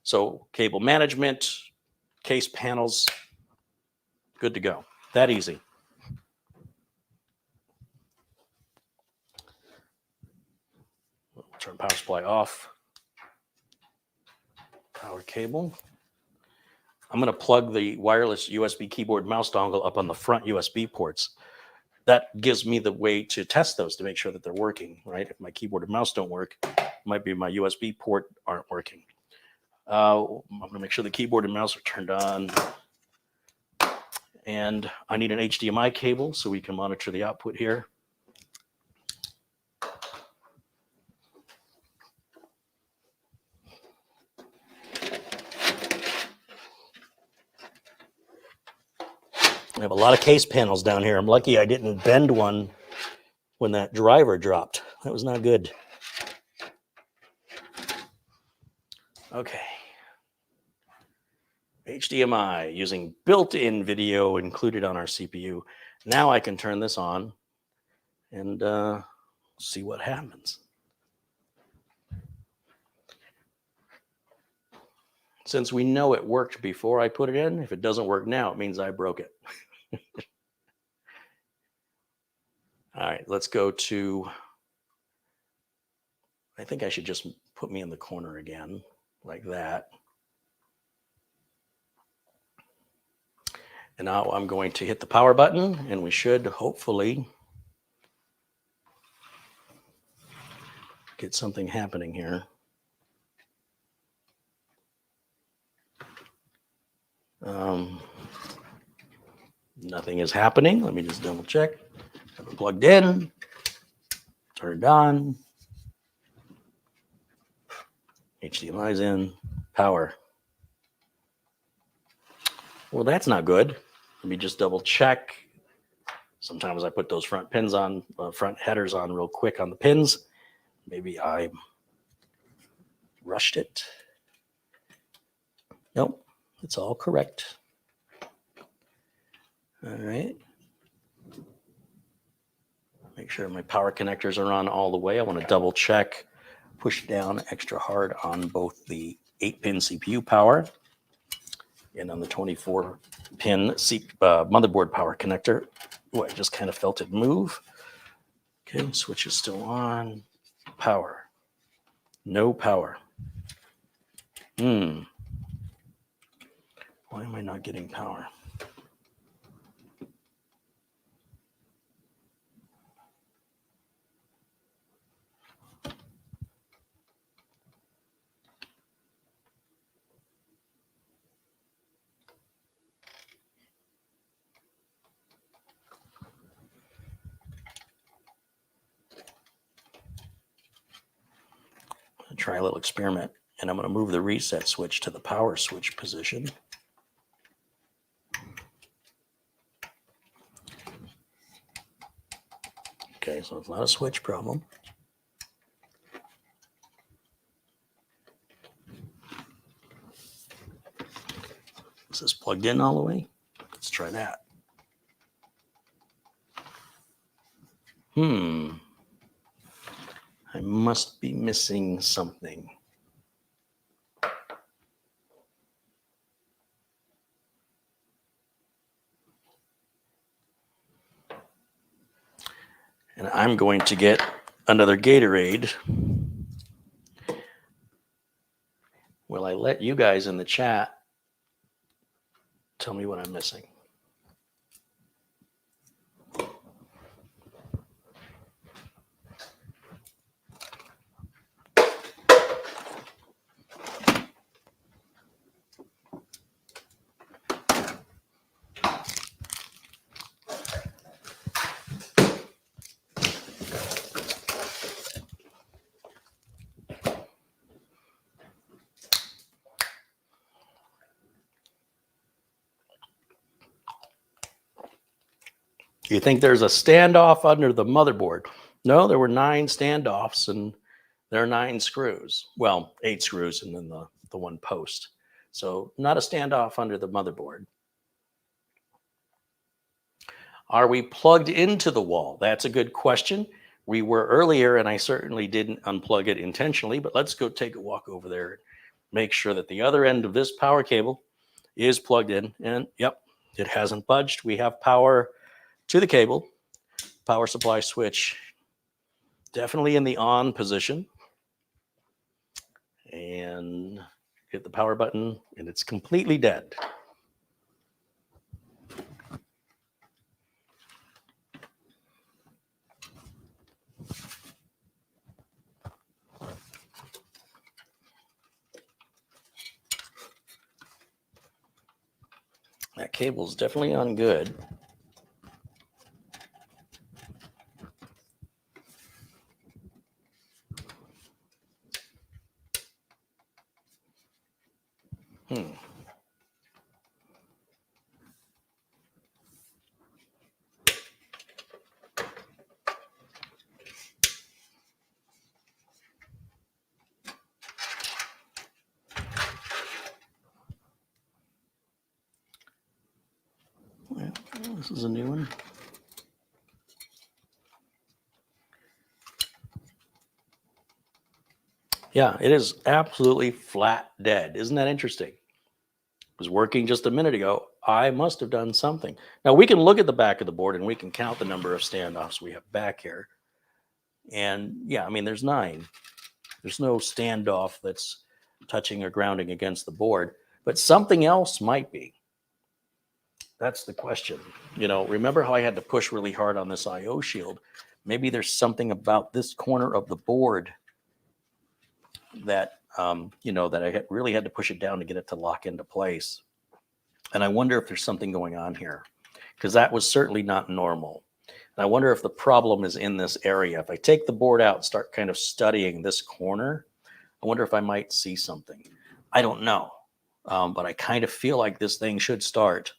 So cable management, case panels, good to go. That easy. Turn power supply off. Power cable. I'm going to plug the wireless USB keyboard mouse dongle up on the front USB ports. That gives me the way to test those to make sure that they're working, right? If my keyboard and mouse don't work, it might be my USB port aren't working. I'm going to make sure the keyboard and mouse are turned on. And I need an HDMI cable so we can monitor the output here. I have a lot of case panels down here. I'm lucky I didn't bend one when that driver dropped. That was not good. Okay. HDMI using built-in video included on our CPU. Now I can turn this on and see what happens. Since we know it worked before I put it in, if it doesn't work now, it means I broke it. All right, let's go to, I think I should just put me in the corner again, like that. And now I'm going to hit the power button, and we should hopefully get something happening here. Nothing is happening. Let me just double check. Have it plugged in, turned on. HDMI's in, power. Well, that's not good. Let me just double check. Sometimes I put those front pins on, front headers on real quick on the pins. Maybe I rushed it. Nope, it's all correct. All right. Make sure my power connectors are on all the way. I want to double check, push down extra hard on both the 8-pin CPU power and on the 24-pin motherboard power connector. Oh, I just kind of felt it move. Okay, switch is still on. Power. No power. Why am I not getting power? try a little experiment. And I'm going to move the reset switch to the power switch position. Okay, so it's not a switch problem. Is this plugged in all the way? Let's try that. I must be missing something. And I'm going to get another Gatorade. Will I let you guys in the chat tell me what I'm missing? You think there's a standoff under the motherboard? No, there were 9 standoffs and there are 9 screws. Well, 8 screws and then the one post. So not a standoff under the motherboard. Are we plugged into the wall? That's a good question. We were earlier, and I certainly didn't unplug it intentionally, but let's go take a walk over there and make sure that the other end of this power cable is plugged in. And yep, it hasn't budged. We have power to the cable. Power supply switch definitely in the on position. And hit the power button, and it's completely dead. That cable's definitely on good. Well, this is a new one. Yeah, it is absolutely flat dead. Isn't that interesting? It was working just a minute ago. I must have done something. Now we can look at the back of the board and we can count the number of standoffs we have back here. And yeah, I mean, there's 9. There's no standoff that's touching or grounding against the board, but something else might be. That's the question. You know, remember how I had to push really hard on this IO shield? Maybe there's something about this corner of the board that, that I really had to push it down to get it to lock into place. And I wonder if there's something going on here, because that was certainly not normal. And I wonder if the problem is in this area. If I take the board out and start kind of studying this corner, I wonder if I might see something. I don't know, but I kind of feel like this thing should start.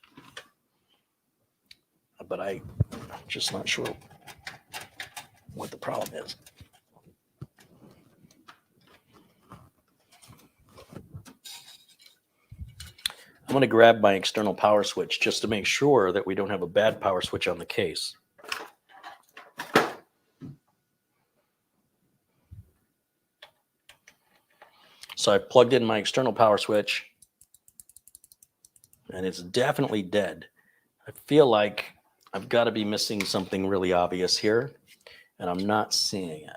But I'm just not sure what the problem is. I'm going to grab my external power switch just to make sure that we don't have a bad power switch on the case. So I've plugged in my external power switch, and it's definitely dead. I feel like I've got to be missing something really obvious here, and I'm not seeing it.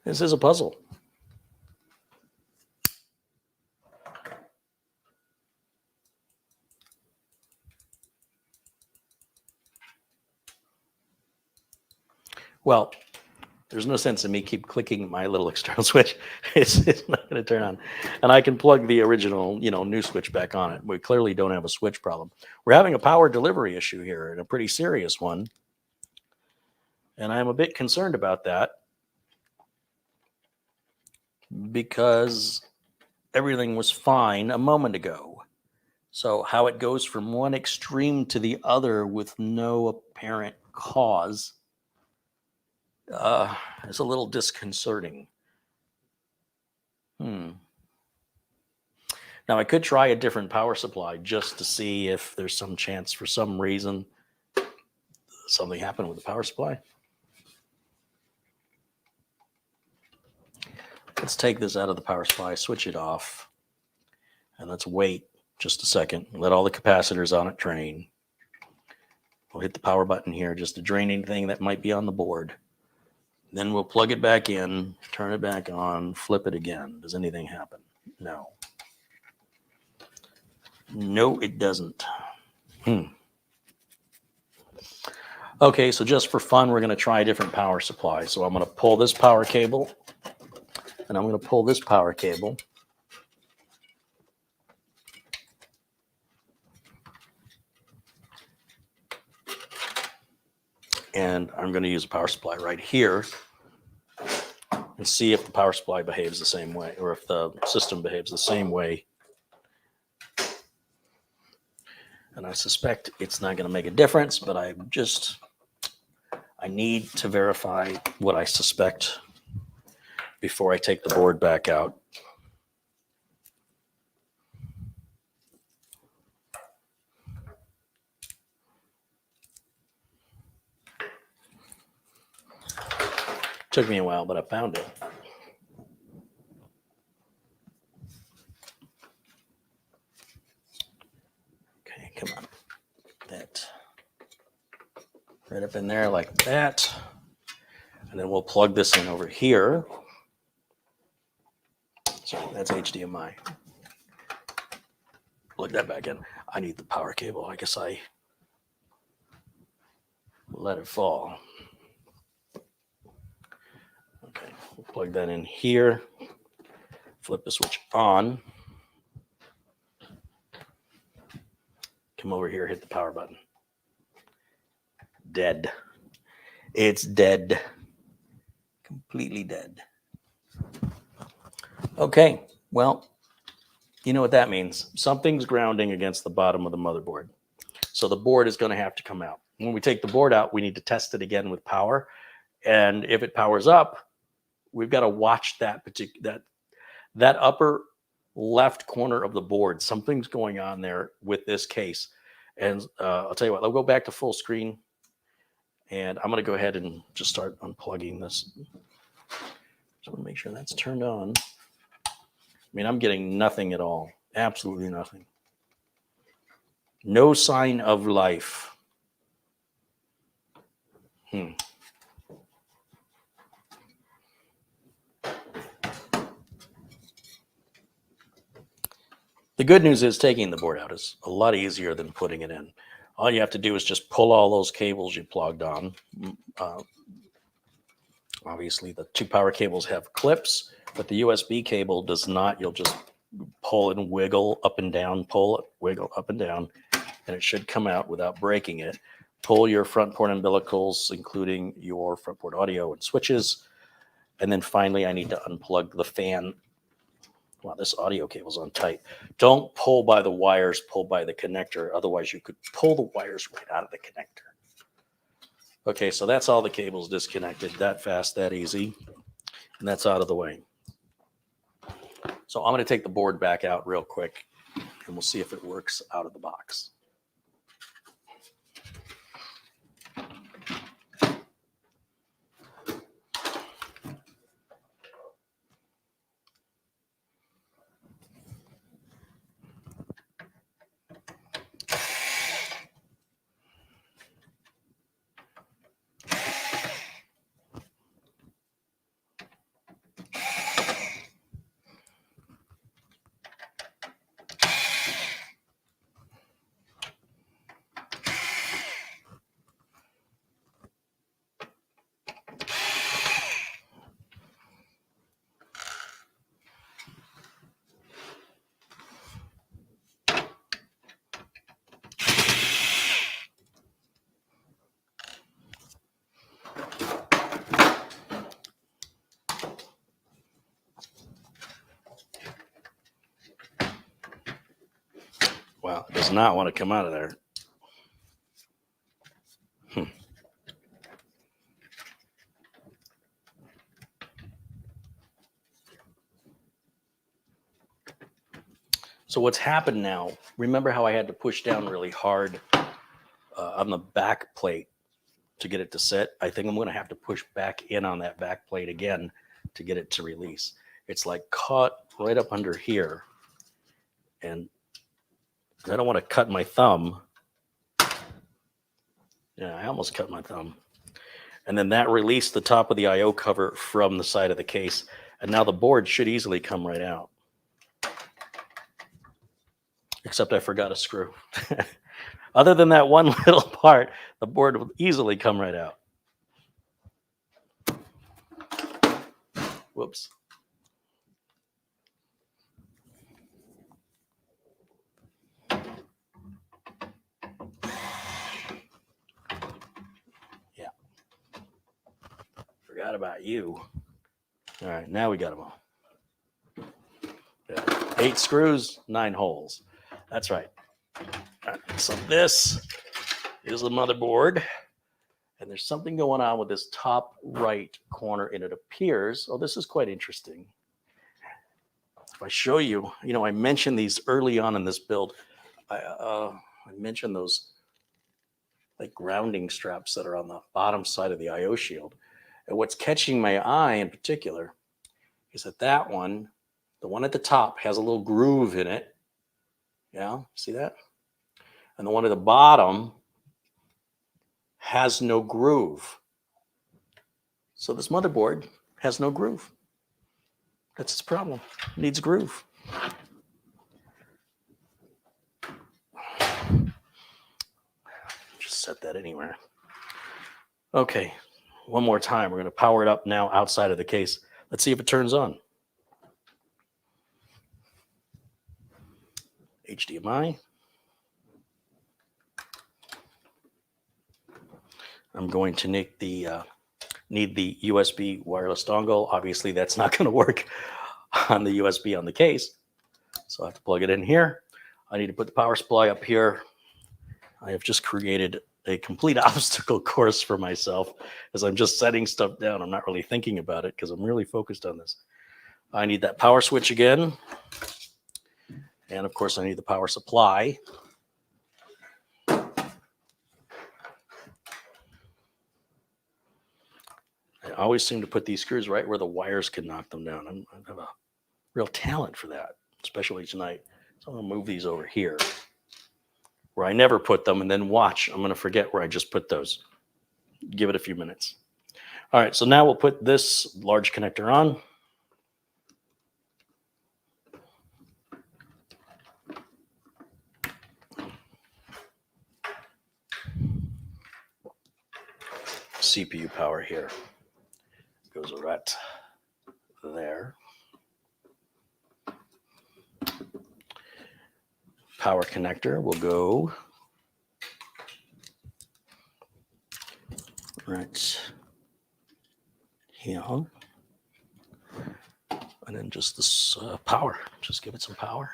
This is a puzzle. Well, there's no sense in me keep clicking my little external switch. It's not going to turn on. And I can plug the original, new switch back on it. We clearly don't have a switch problem. We're having a power delivery issue here, and a pretty serious one. And I'm a bit concerned about that because everything was fine a moment ago. So how it goes from one extreme to the other with no apparent cause is a little disconcerting. Now, I could try a different power supply just to see if there's some chance for some reason something happened with the power supply. Let's take this out of the power supply, switch it off, and let's wait just a second. Let all the capacitors on it drain. We'll hit the power button here just to drain anything that might be on the board. Then we'll plug it back in, turn it back on, flip it again. Does anything happen? No. No, it doesn't. Okay, so just for fun, we're going to try a different power supply. So I'm going to pull this power cable, and I'm going to pull this power cable. And I'm going to use a power supply right here and see if the power supply behaves the same way, or if the system behaves the same way. And I suspect it's not going to make a difference, but I need to verify what I suspect before I take the board back out. Took me a while, but I found it. Okay, come on. That right up in there like that. And then we'll plug this in over here. So that's HDMI. Plug that back in. I need the power cable. I guess I let it fall. Okay, we'll plug that in here. Flip the switch on. Come over here, hit the power button. Dead. It's dead. Completely dead. Okay, well, you know what that means. Something's grounding against the bottom of the motherboard. So the board is going to have to come out. When we take the board out, we need to test it again with power. And if it powers up, we've got to watch that upper left corner of the board. Something's going on there with this case. And I'll tell you what, I'll go back to full screen. And I'm going to go ahead and just start unplugging this. Just want to make sure that's turned on. I mean, I'm getting nothing at all. Absolutely nothing. No sign of life. The good news is taking the board out is a lot easier than putting it in. All you have to do is just pull all those cables you plugged on. Obviously, the two power cables have clips, but the USB cable does not. You'll just pull and wiggle up and down, pull it, wiggle up and down, and it should come out without breaking it. Pull your front port umbilicals, including your front port audio and switches. And then finally, I need to unplug the fan. Wow, this audio cable's on tight. Don't pull by the wires, pull by the connector. Otherwise, you could pull the wires right out of the connector. Okay, so that's all the cables disconnected. That fast, that easy. And that's out of the way. So I'm going to take the board back out real quick, and we'll see if it works out of the box. does not want to come out of there. So what's happened now, remember how I had to push down really hard on the back plate to get it to set? I think I'm going to have to push back in on that back plate again to get it to release. It's like caught right up under here. And I don't want to cut my thumb. Yeah, I almost cut my thumb. And then that released the top of the I/O cover from the side of the case. And now the board should easily come right out. Except I forgot a screw. Other than that one little part, the board will easily come right out. Whoops. Yeah. Forgot about you. All right, now we got them all. Yeah. 8 screws, 9 holes. That's right. All right. So this is the motherboard. And there's something going on with this top right corner, and it appears, oh, this is quite interesting. If I show you, I mentioned these early on in this build. I mentioned those like grounding straps that are on the bottom side of the I/O shield. And what's catching my eye in particular is that one, the one at the top, has a little groove in it. Yeah, see that? And the one at the bottom has no groove. So this motherboard has no groove. That's its problem. It needs a groove. Just set that anywhere. Okay, one more time. We're going to power it up now outside of the case. Let's see if it turns on. HDMI. I'm going to need the USB wireless dongle. Obviously, that's not going to work on the USB on the case. So I have to plug it in here. I need to put the power supply up here. I have just created a complete obstacle course for myself as I'm just setting stuff down. I'm not really thinking about it because I'm really focused on this. I need that power switch again. And of course, I need the power supply. I always seem to put these screws right where the wires can knock them down. I have a real talent for that, especially tonight. So I'm going to move these over here where I never put them, and then watch. I'm going to forget where I just put those. Give it a few minutes. All right, so now we'll put this large connector on. CPU power here goes right there. Power connector will go right here. And then just this power. Just give it some power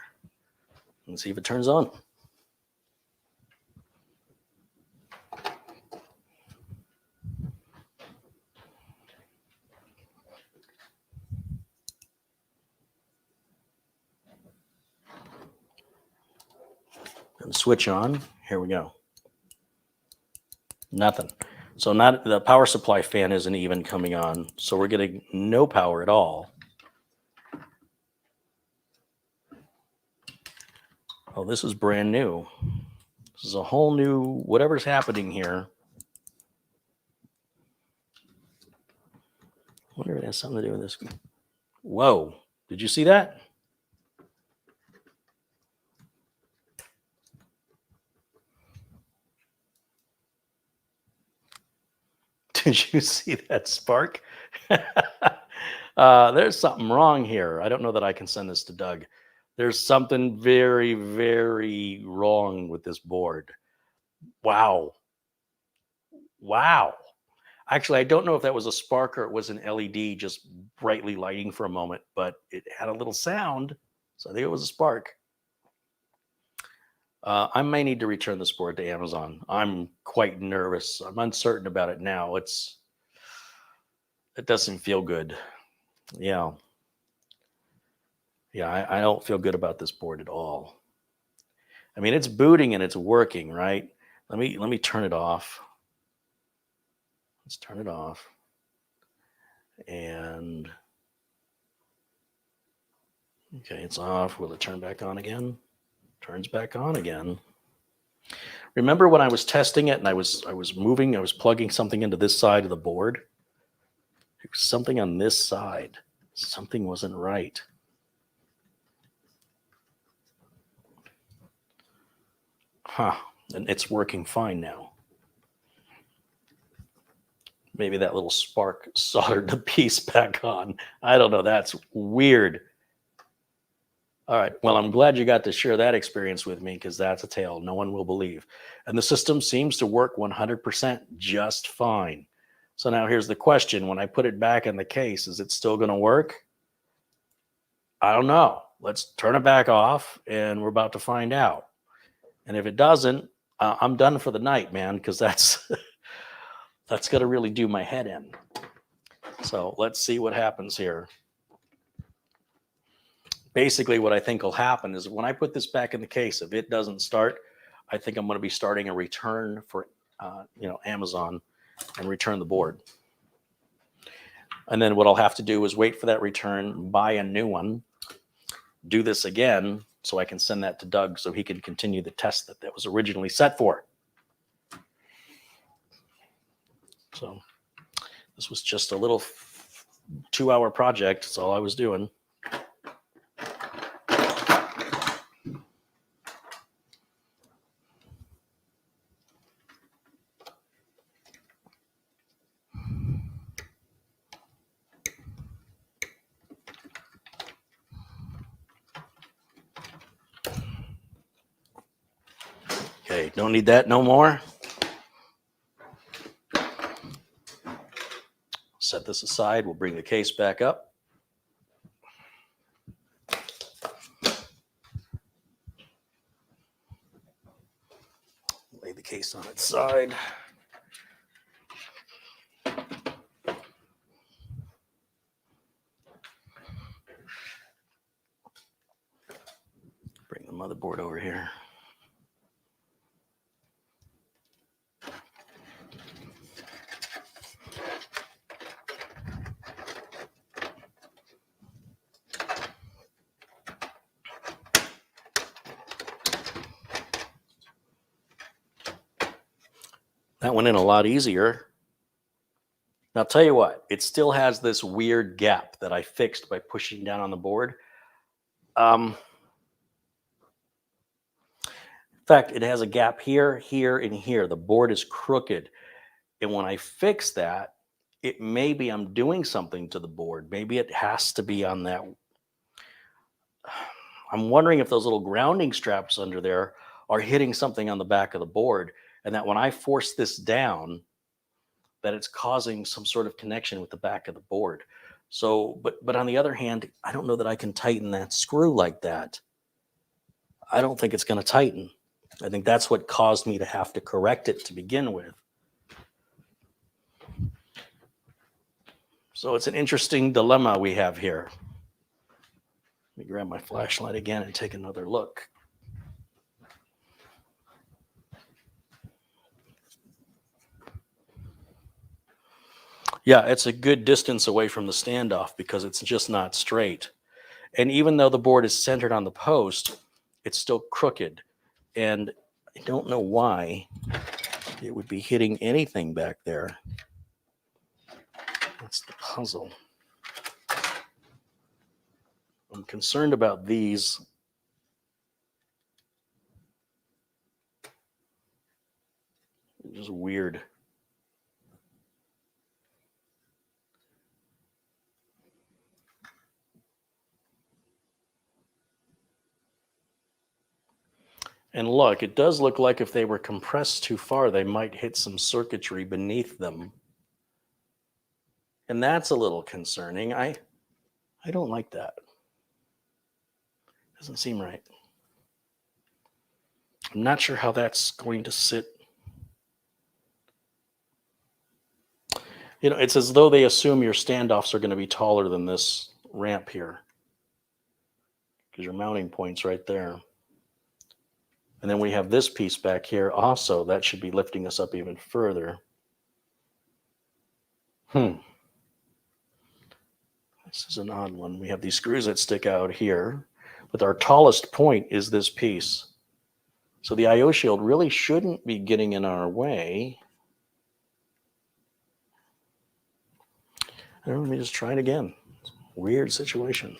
and see if it turns on. And switch on. Here we go. Nothing. So not the power supply fan isn't even coming on. So we're getting no power at all. Oh, this is brand new. This is a whole new whatever's happening here. I wonder if it has something to do with this. Whoa. Did you see that? Did you see that spark? There's something wrong here. I don't know that I can send this to Doug. There's something very, very wrong with this board. Wow. Wow. Actually, I don't know if that was a spark or it was an LED just brightly lighting for a moment, but it had a little sound. So I think it was a spark. I may need to return this board to Amazon. I'm quite nervous. I'm uncertain about it now. It doesn't feel good. Yeah. Yeah, I don't feel good about this board at all. I mean, it's booting and it's working, right? Let me turn it off. Let's turn it off. And okay, it's off. Will it turn back on again? Turns back on again. Remember when I was testing it and I was moving, I was plugging something into this side of the board? There was something on this side. Something wasn't right. Huh. And it's working fine now. Maybe that little spark soldered the piece back on. I don't know. That's weird. All right. Well, I'm glad you got to share that experience with me because that's a tale no one will believe. And the system seems to work 100% just fine. So now here's the question. When I put it back in the case, is it still going to work? I don't know. Let's turn it back off and we're about to find out. And if it doesn't, I'm done for the night, man, because that's that's going to really do my head in. So let's see what happens here. Basically, what I think will happen is when I put this back in the case, if it doesn't start, I think I'm going to be starting a return for Amazon and return the board. And then what I'll have to do is wait for that return, buy a new one, do this again so I can send that to Doug so he can continue the test that was originally set for. So this was just a little 2-hour project. That's all I was doing. Okay, don't need that no more. Set this aside. We'll bring the case back up. Lay the case on its side. Bring the motherboard over here. That went in a lot easier. Now, I'll tell you what, it still has this weird gap that I fixed by pushing down on the board. In fact, it has a gap here, here, and here. The board is crooked. And when I fix that, it maybe I'm doing something to the board. Maybe it has to be on that. I'm wondering if those little grounding straps under there are hitting something on the back of the board, and that when I force this down, that it's causing some sort of connection with the back of the board. So, but on the other hand, I don't know that I can tighten that screw like that. I don't think it's going to tighten. I think that's what caused me to have to correct it to begin with. So it's an interesting dilemma we have here. Let me grab my flashlight again and take another look. Yeah, it's a good distance away from the standoff because it's just not straight. And even though the board is centered on the post, it's still crooked. And I don't know why it would be hitting anything back there. That's the puzzle. I'm concerned about these. It's just weird. And look, it does look like if they were compressed too far, they might hit some circuitry beneath them. And that's a little concerning. I don't like that. Doesn't seem right. I'm not sure how that's going to sit. You know, it's as though they assume your standoffs are going to be taller than this ramp here, because your mounting point's right there. And then we have this piece back here also. That should be lifting us up even further. This is an odd one. We have these screws that stick out here, but our tallest point is this piece. So the I/O shield really shouldn't be getting in our way. Let me just try it again. Weird situation.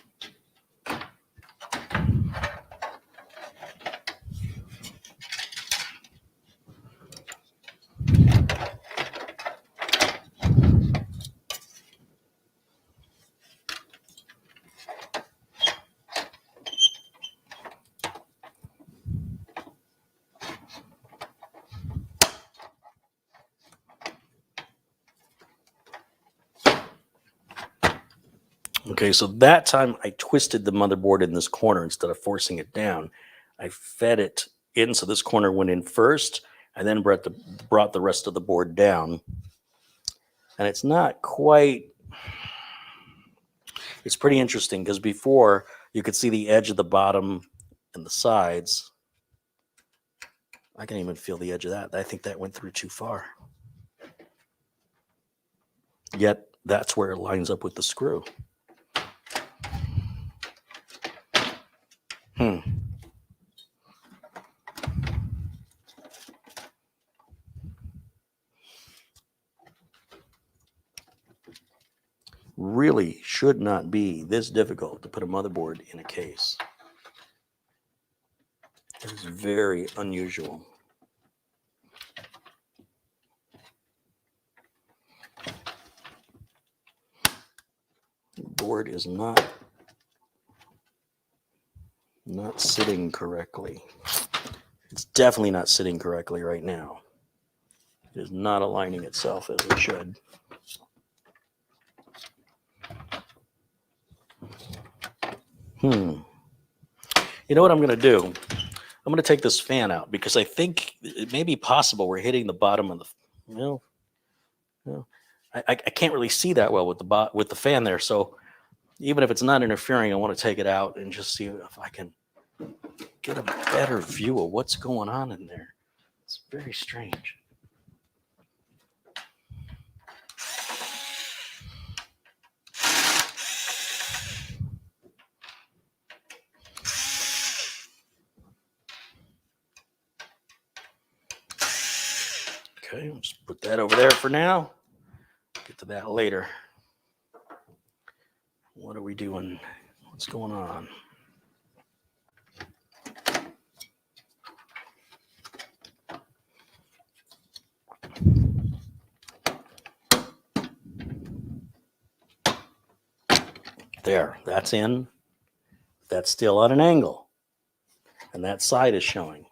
Okay, so that time I twisted the motherboard in this corner instead of forcing it down. I fed it in, so this corner went in first, and then brought the rest of the board down. And it's not quite, it's pretty interesting because before you could see the edge of the bottom and the sides. I can even feel the edge of that. I think that went through too far. Yet that's where it lines up with the screw. Really should not be this difficult to put a motherboard in a case. It is very unusual. The board is not sitting correctly. It's definitely not sitting correctly right now. It is not aligning itself as it should. You know what I'm going to do? I'm going to take this fan out because I think it may be possible we're hitting the bottom of the. I can't really see that well with the fan there. So even if it's not interfering, I want to take it out and just see if I can get a better view of what's going on in there. It's very strange. Okay, I'll just put that over there for now. Get to that later. What are we doing? What's going on? There, that's in. That's still at an angle. And that side is showing.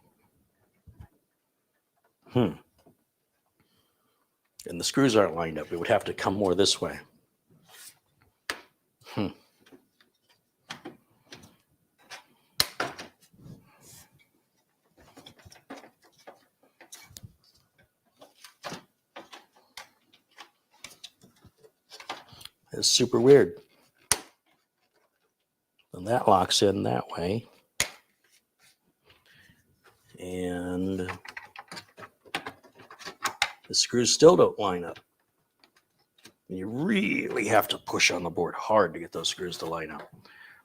And the screws aren't lined up. It would have to come more this way. It's super weird. And that locks in that way. And the screws still don't line up. You really have to push on the board hard to get those screws to line up.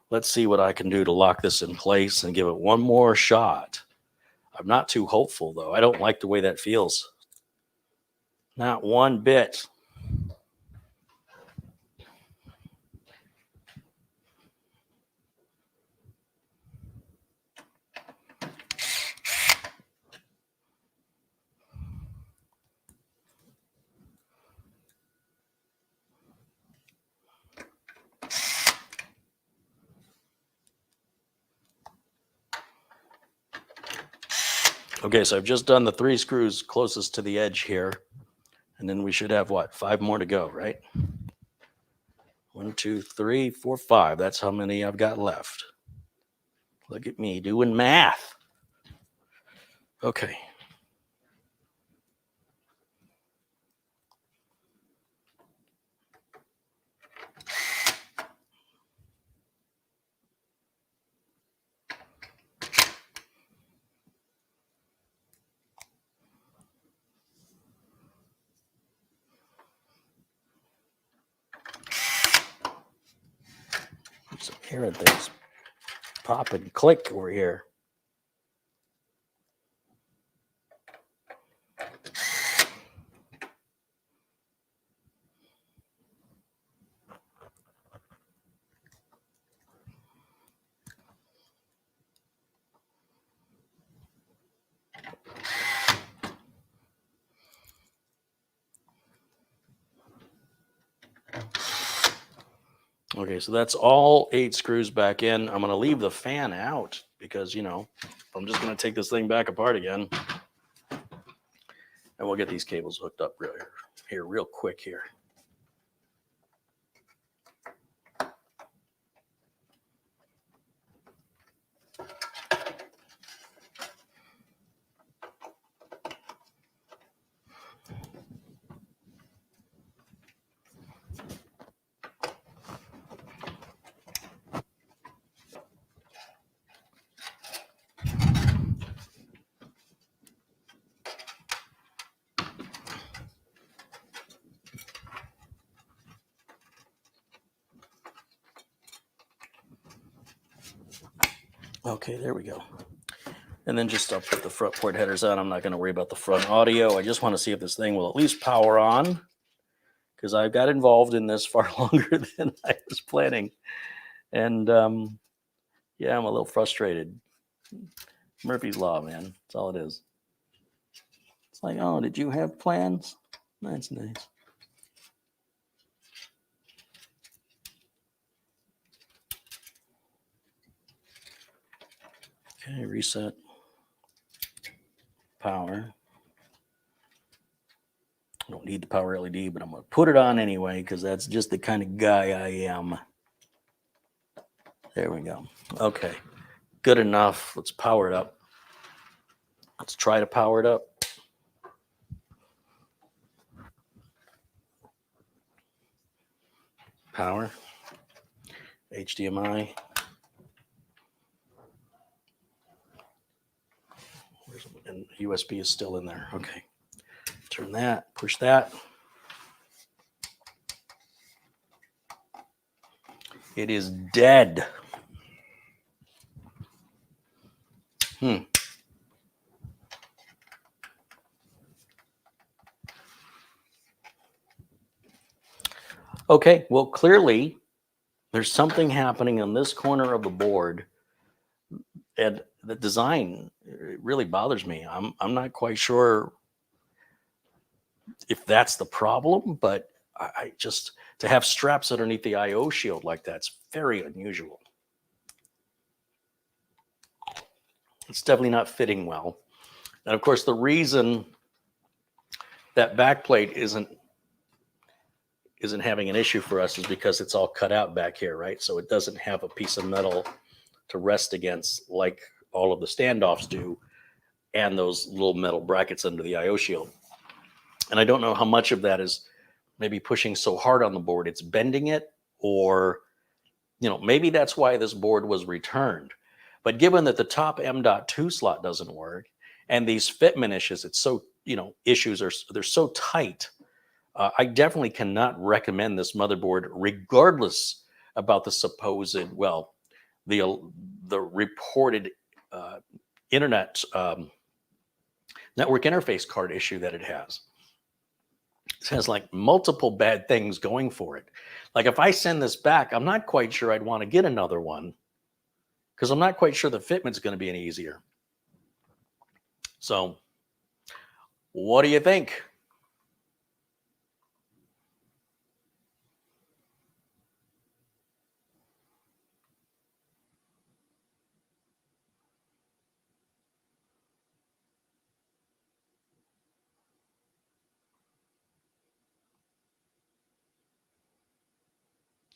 Let's see what I can do to lock this in place and give it one more shot. I'm not too hopeful, though. I don't like the way that feels. Not one bit. Okay, so I've just done the 3 screws closest to the edge here. And then we should have, 5 more to go, right? 1, 2, 3, 4, 5. That's how many I've got left. Look at me doing math. Okay. So hearing things pop and click over here. Okay, so that's all 8 screws back in. I'm going to leave the fan out because, I'm just going to take this thing back apart again. And we'll get these cables hooked up real quick here. Okay, there we go. And then I'll put the front port headers on. I'm not going to worry about the front audio. I just want to see if this thing will at least power on, because I've got involved in this far longer than I was planning. And yeah, I'm a little frustrated. Murphy's Law, man. That's all it is. It's like, oh, did you have plans? That's nice. Okay, reset. Power. I don't need the power LED, but I'm going to put it on anyway because that's just the kind of guy I am. There we go. Okay, good enough. Let's power it up. Let's try to power it up. Power. HDMI. And USB is still in there. Okay. Turn that, push that. It is dead. Okay, well, clearly there's something happening on this corner of the board, and the design really bothers me. I'm not quite sure if that's the problem, but I just, to have straps underneath the IO shield like that's very unusual. It's definitely not fitting well. And of course, the reason that backplate isn't having an issue for us is because it's all cut out back here, right? So it doesn't have a piece of metal to rest against like all of the standoffs do, and those little metal brackets under the IO shield. And I don't know how much of that is maybe pushing so hard on the board it's bending it, or maybe that's why this board was returned. But given that the top M.2 slot doesn't work and these fitment issues, it's so they're so tight. I definitely cannot recommend this motherboard, regardless about the supposed, the reported internet network interface card issue that it has. It has like multiple bad things going for it. Like if I send this back, I'm not quite sure I'd want to get another one because I'm not quite sure the fitment's going to be any easier. So what do you think?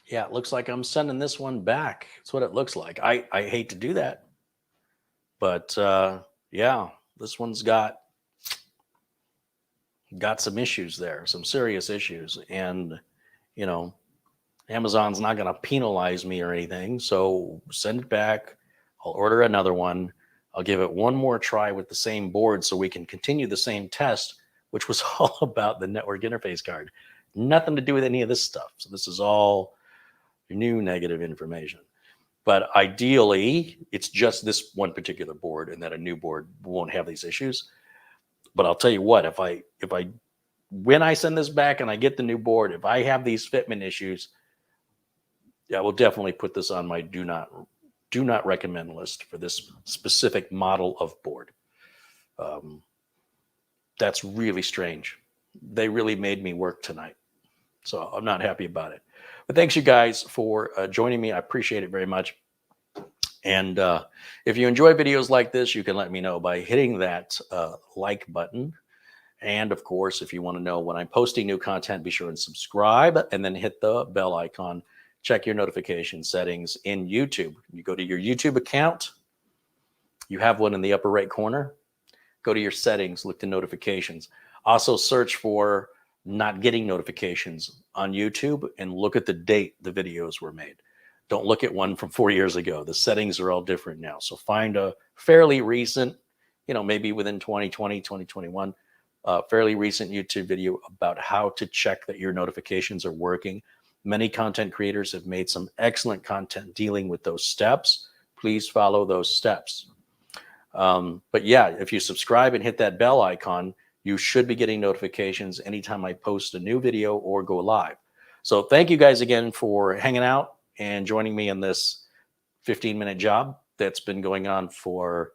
Yeah, it looks like I'm sending this one back. That's what it looks like. I hate to do that. But yeah, This one's got some issues there, some serious issues. And, you know, Amazon's not going to penalize me or anything. So send it back. I'll order another one. I'll give it one more try with the same board so we can continue the same test, which was all about the network interface card. Nothing to do with any of this stuff. So this is all new negative information. But ideally, it's just this one particular board, and that a new board won't have these issues. But I'll tell you what, when I send this back and I get the new board, if I have these fitment issues, I will definitely put this on my do not recommend list for this specific model of board. That's really strange. They really made me work tonight. So I'm not happy about it. But thanks you guys for joining me. I appreciate it very much. And if you enjoy videos like this, you can let me know by hitting that like button. And of course, if you want to know when I'm posting new content, be sure and subscribe and then hit the bell icon. Check your notification settings in YouTube. You go to your YouTube account. You have one in the upper right corner. Go to your settings, look to notifications. Also search for not getting notifications on YouTube and look at the date the videos were made. Don't look at one from 4 years ago. The settings are all different now. So find a fairly recent, maybe within 2020, 2021, fairly recent YouTube video about how to check that your notifications are working. Many content creators have made some excellent content dealing with those steps. Please follow those steps. But yeah, if you subscribe and hit that bell icon, you should be getting notifications anytime I post a new video or go live. So thank you guys again for hanging out and joining me in this 15-minute job that's been going on for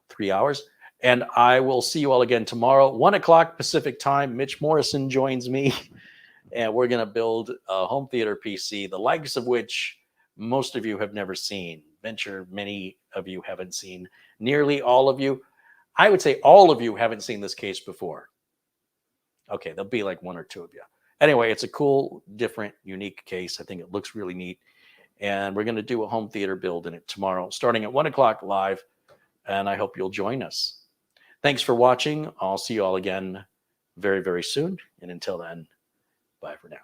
3 hours. And I will see you all again tomorrow, 1 o'clock Pacific time. Mitch Morrison joins me, and we're going to build a home theater PC, the likes of which most of you have never seen. Venture many of you haven't seen. Nearly all of you. I would say all of you haven't seen this case before. Okay, there'll be like 1 or 2 of you. Anyway, it's a cool, different, unique case. I think it looks really neat. And we're going to do a home theater build in it tomorrow, starting at 1 o'clock live. And I hope you'll join us. Thanks for watching. I'll see you all again very, very soon. And until then, bye for now.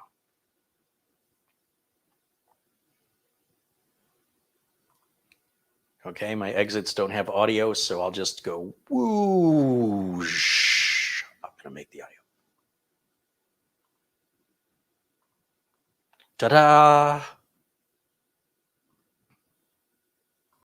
Okay, my exits don't have audio, so I'll just go whoosh. I'm going to make the audio. Ta-da!